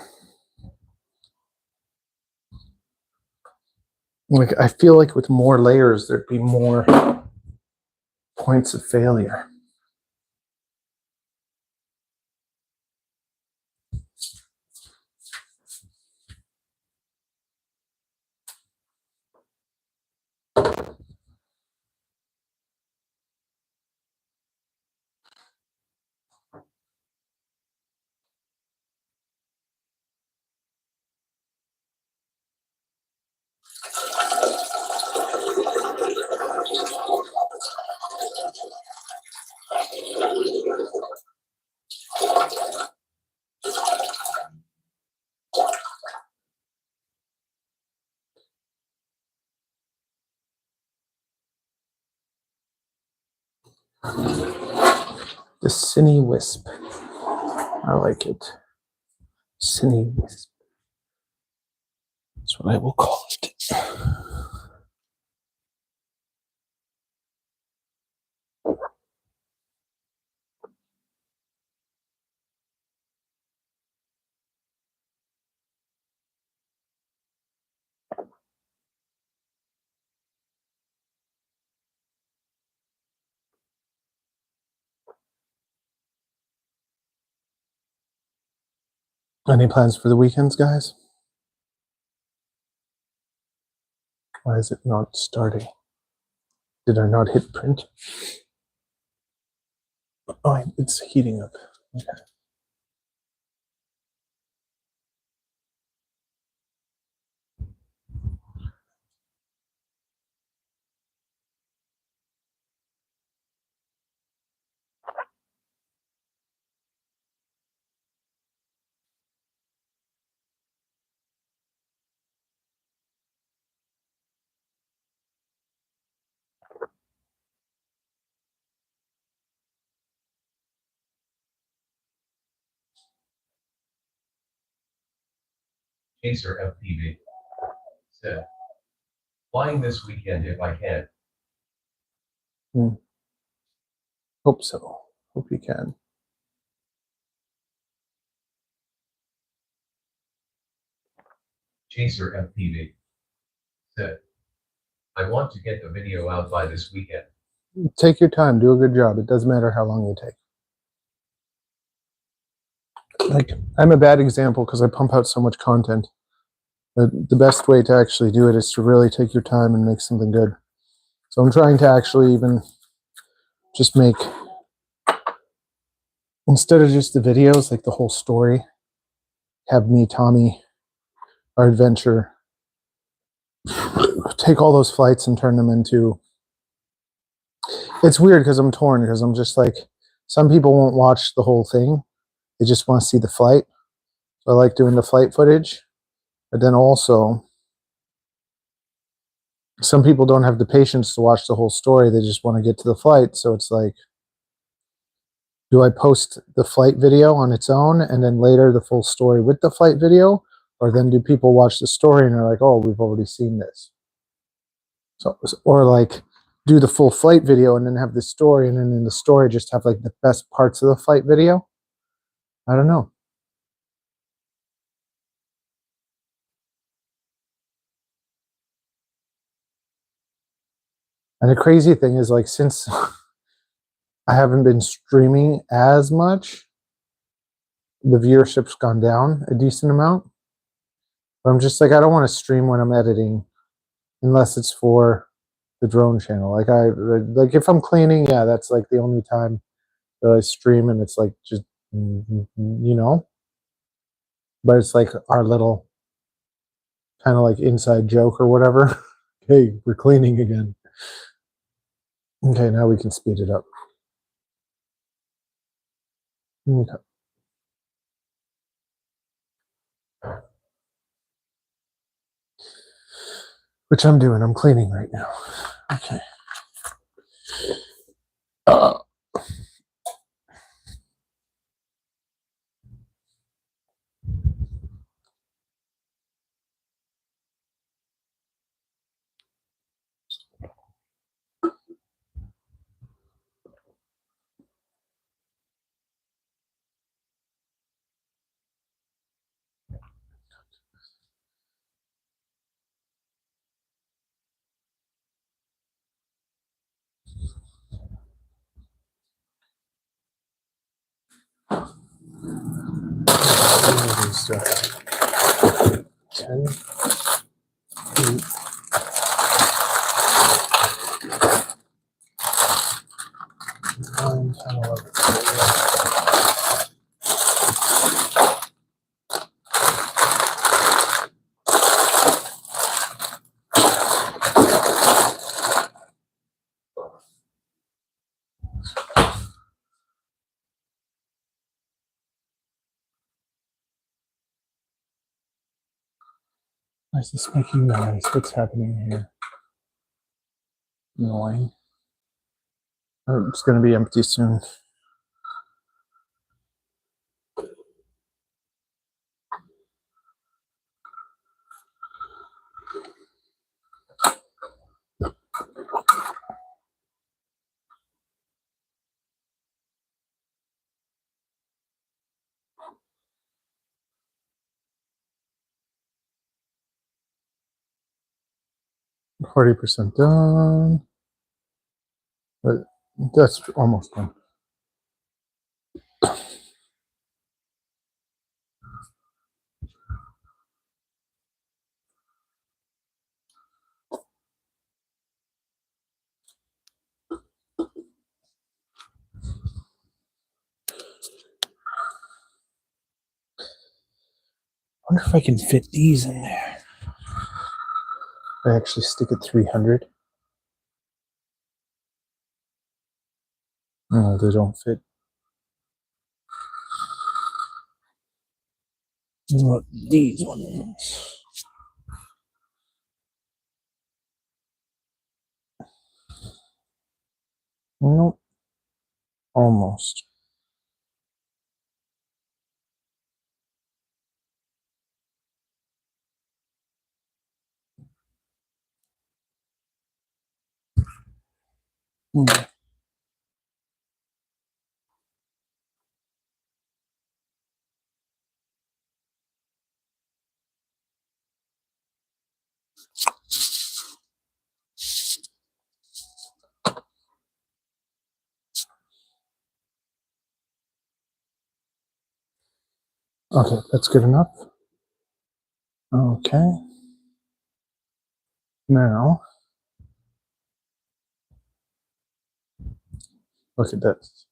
A: Like I feel like with more layers, there'd be more points of failure. The Cine Wisp. I like it. Cine Wisp. That's what I will call it. Any plans for the weekends, guys? Why is it not starting? Did I not hit print? Oh, it's heating up. Okay.
B: Chaser FPV. Said. Flying this weekend if I can.
A: Hope so. Hope you can.
B: Chaser FPV. Said. I want to get the video out by this weekend.
A: Take your time. Do a good job. It doesn't matter how long you take. Like, I'm a bad example because I pump out so much content. But the best way to actually do it is to really take your time and make something good. So I'm trying to actually even just make, instead of just the videos, like the whole story, have me, Tommy, our adventure, take all those flights and turn them into, it's weird because I'm torn, because I'm just like, some people won't watch the whole thing. They just want to see the flight. So I like doing the flight footage. But then also, some people don't have the patience to watch the whole story. They just want to get to the flight. So it's like, do I post the flight video on its own and then later the full story with the flight video? Or then do people watch the story and are like, oh, we've already seen this? So, or like do the full flight video and then have the story, and then in the story just have like the best parts of the flight video. I don't know. And the crazy thing is, like, since I haven't been streaming as much, the viewership's gone down a decent amount. But I'm just like, I don't want to stream when I'm editing unless it's for the drone channel. Like if I'm cleaning, yeah, that's like the only time that I stream, and it's like just, you know, but it's like our little kind of like inside joke or whatever. Hey, we're cleaning again. Okay, now we can speed it up. Okay. Which I'm doing. I'm cleaning right now. Okay. 10, 8, 9, 10, 11. Why is this making noise? What's happening here? Annoying. Oh, it's going to be empty soon. %, done. But that's almost done. I wonder if I can fit these in there. I actually stick at 300. No, they don't fit. What about these ones? Nope. Almost. Okay, that's good enough. Okay. Now, look at this.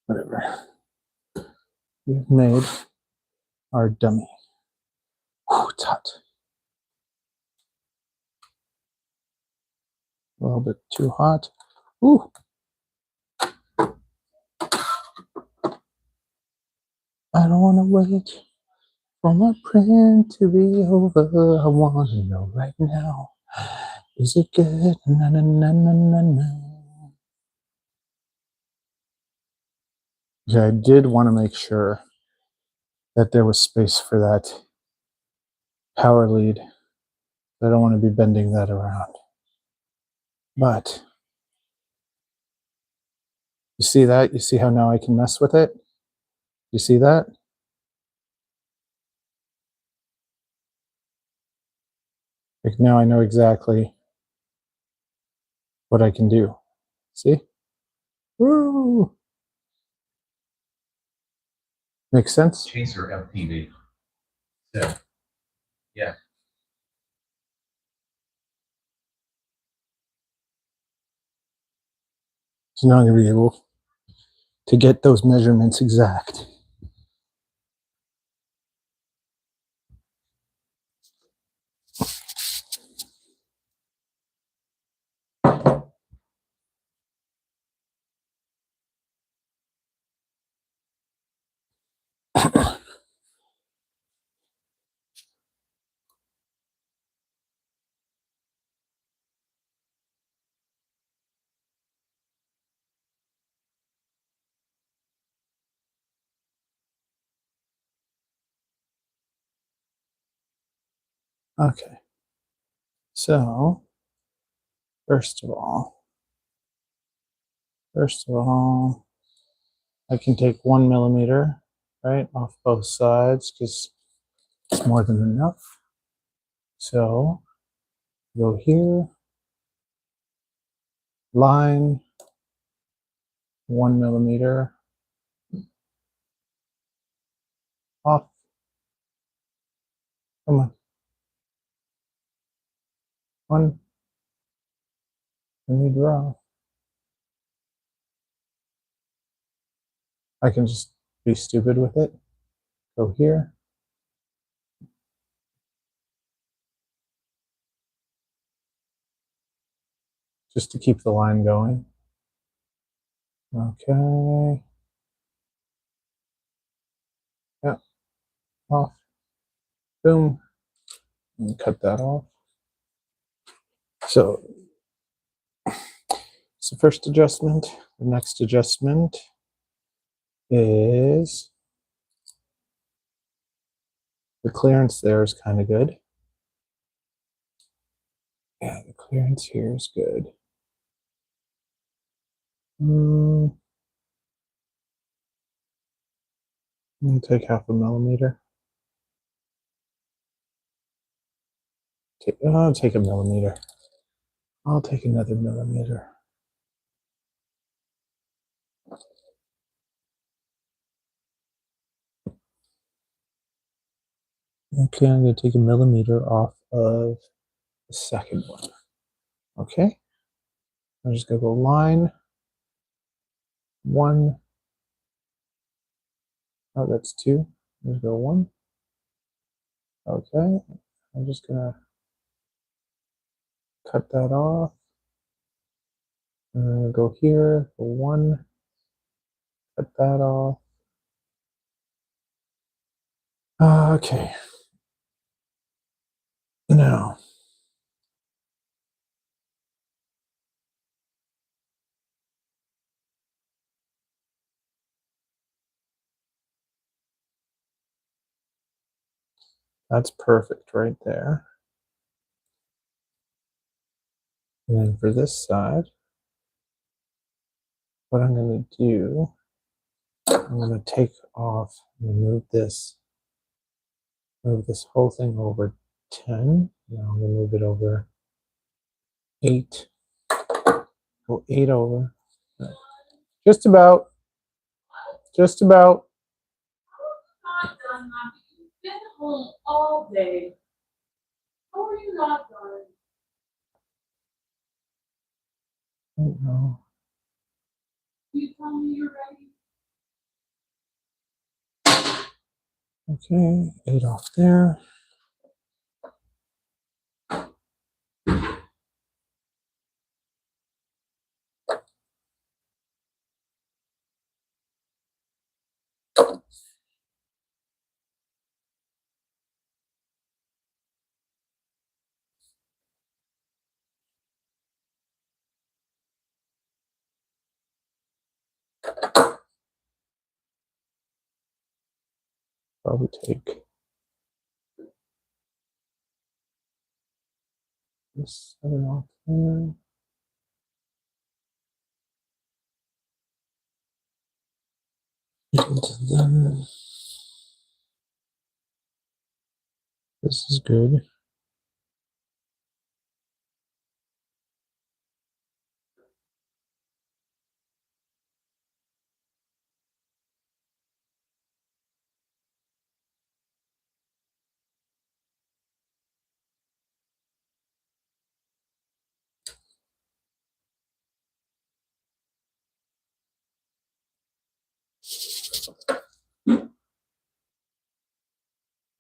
A: Whatever. We've made our dummy. Whew, it's hot. A little bit too hot. Ooh. I don't want to wait for my print to be over. I want to know right now. Is it good? Na, na, na, na, na, na. Yeah, I did want to make sure that there was space for that power lead I don't want to be bending that around. But you see that? You see how now I can mess with it? You see that? Like now I know exactly what I can do. See? Woo! Makes sense?
B: Chaser FPV. Tip. Yeah.
A: So now I'm going to be able to get those measurements exact. Okay. So, first of all, I can take 1 millimeter, right, off both sides because it's more than enough. So, go here, line, 1 millimeter off. Come on. 1 millimeter off. I can just be stupid with it. Go here. Just to keep the line going. Okay. Yeah. Off. Boom. And cut that off. So, it's the first adjustment. The next adjustment is the clearance there is kind of good. Yeah, the clearance here is good. I'll take 0.5 millimeter. I'll take 1 millimeter. I'll take another millimeter. Okay, I'm going to take 1 millimeter off of the second one. Okay. I'm just going to go line 1. Oh, that's 2. Let's go 1. Okay. I'm just going to cut that off. I'm going to go here for 1. Cut that off. Okay. Now, that's perfect right there. And then for this side, what I'm going to do, I'm going to take off and move this whole thing over 10. Now I'm going to move it over 8. Go 8 over. Just about. Just about.
E: Not done, Mommy. You've been home all day. How are you not done?
A: I don't know.
E: You tell me you're ready.
A: Okay, 8 off there. Probably take this 7 off there. And then this is good.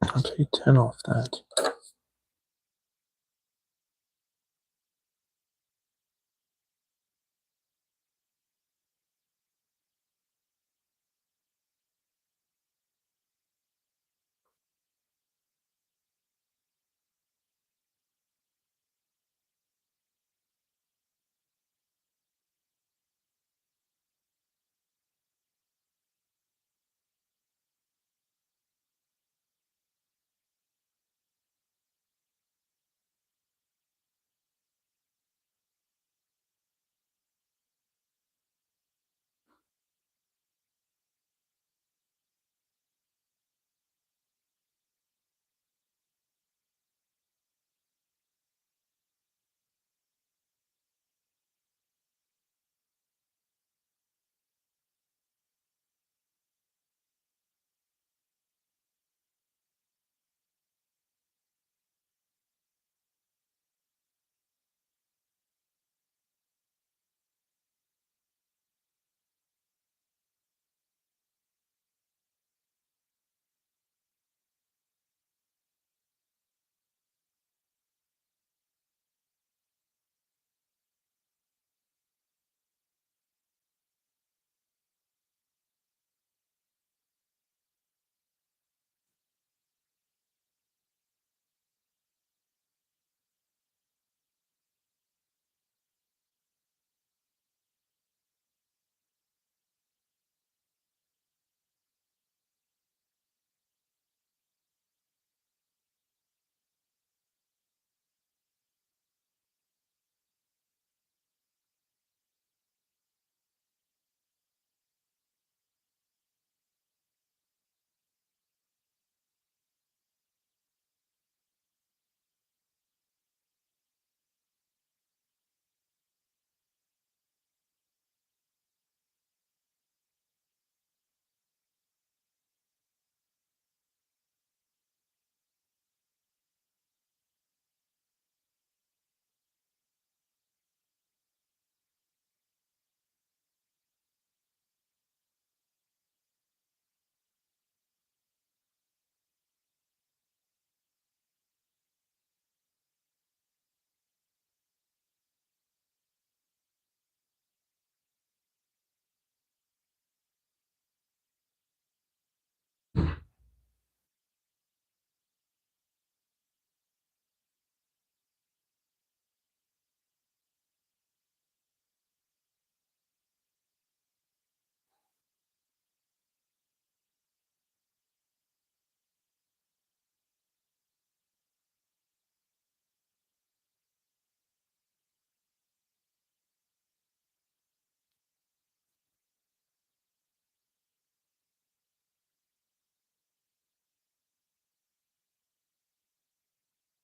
A: I'll take 10 off that.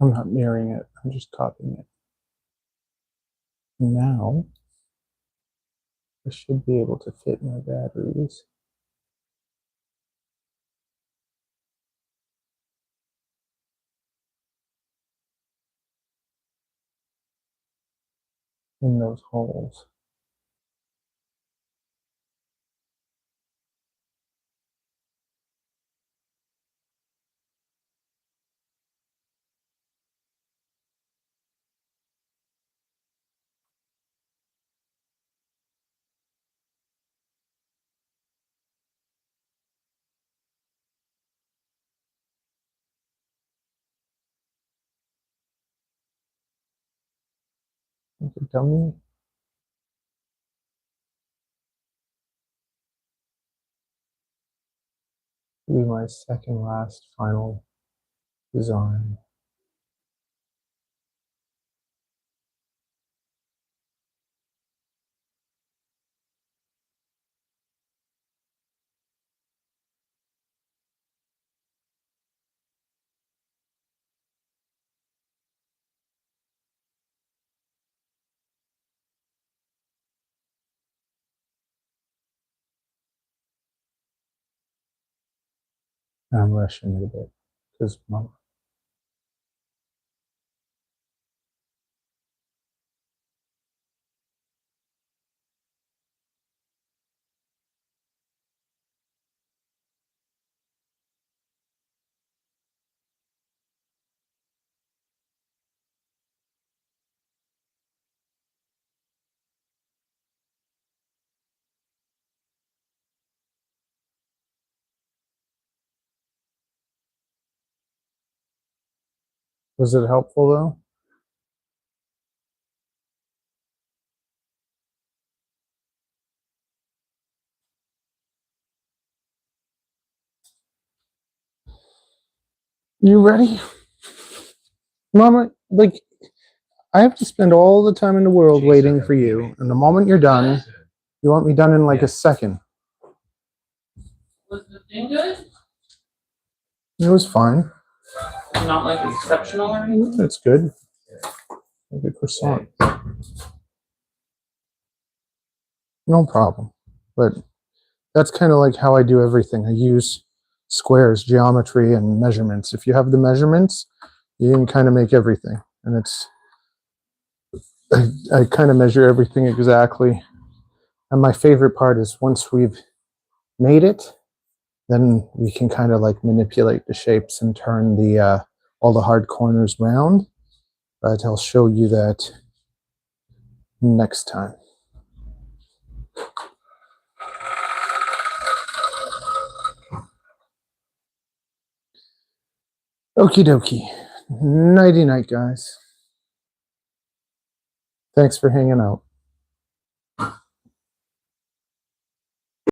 A: I'm not mirroring it, I'm just copying it. Now, I should be able to fit my batteries. In those holes. Like a dummy. Be my second last final design. I'm rushing it a bit because was it helpful though? You ready? Mama, like, I have to spend all the time in the world waiting for you. And the moment you're done, you want me done in like a second.
D: Was the thing good?
A: It was fine.
D: Not like exceptional or anything?
A: It's good. Like a croissant. No problem. But that's kind of like how I do everything. I use squares, geometry, and measurements. If you have the measurements, you can kind of make everything. And it's, I kind of measure everything exactly. And my favorite part is once we've made it, then we can kind of like manipulate the shapes and turn the all the hard corners round. But I'll show you that next time. Okie dokie. Nighty night, guys. Thanks for hanging out.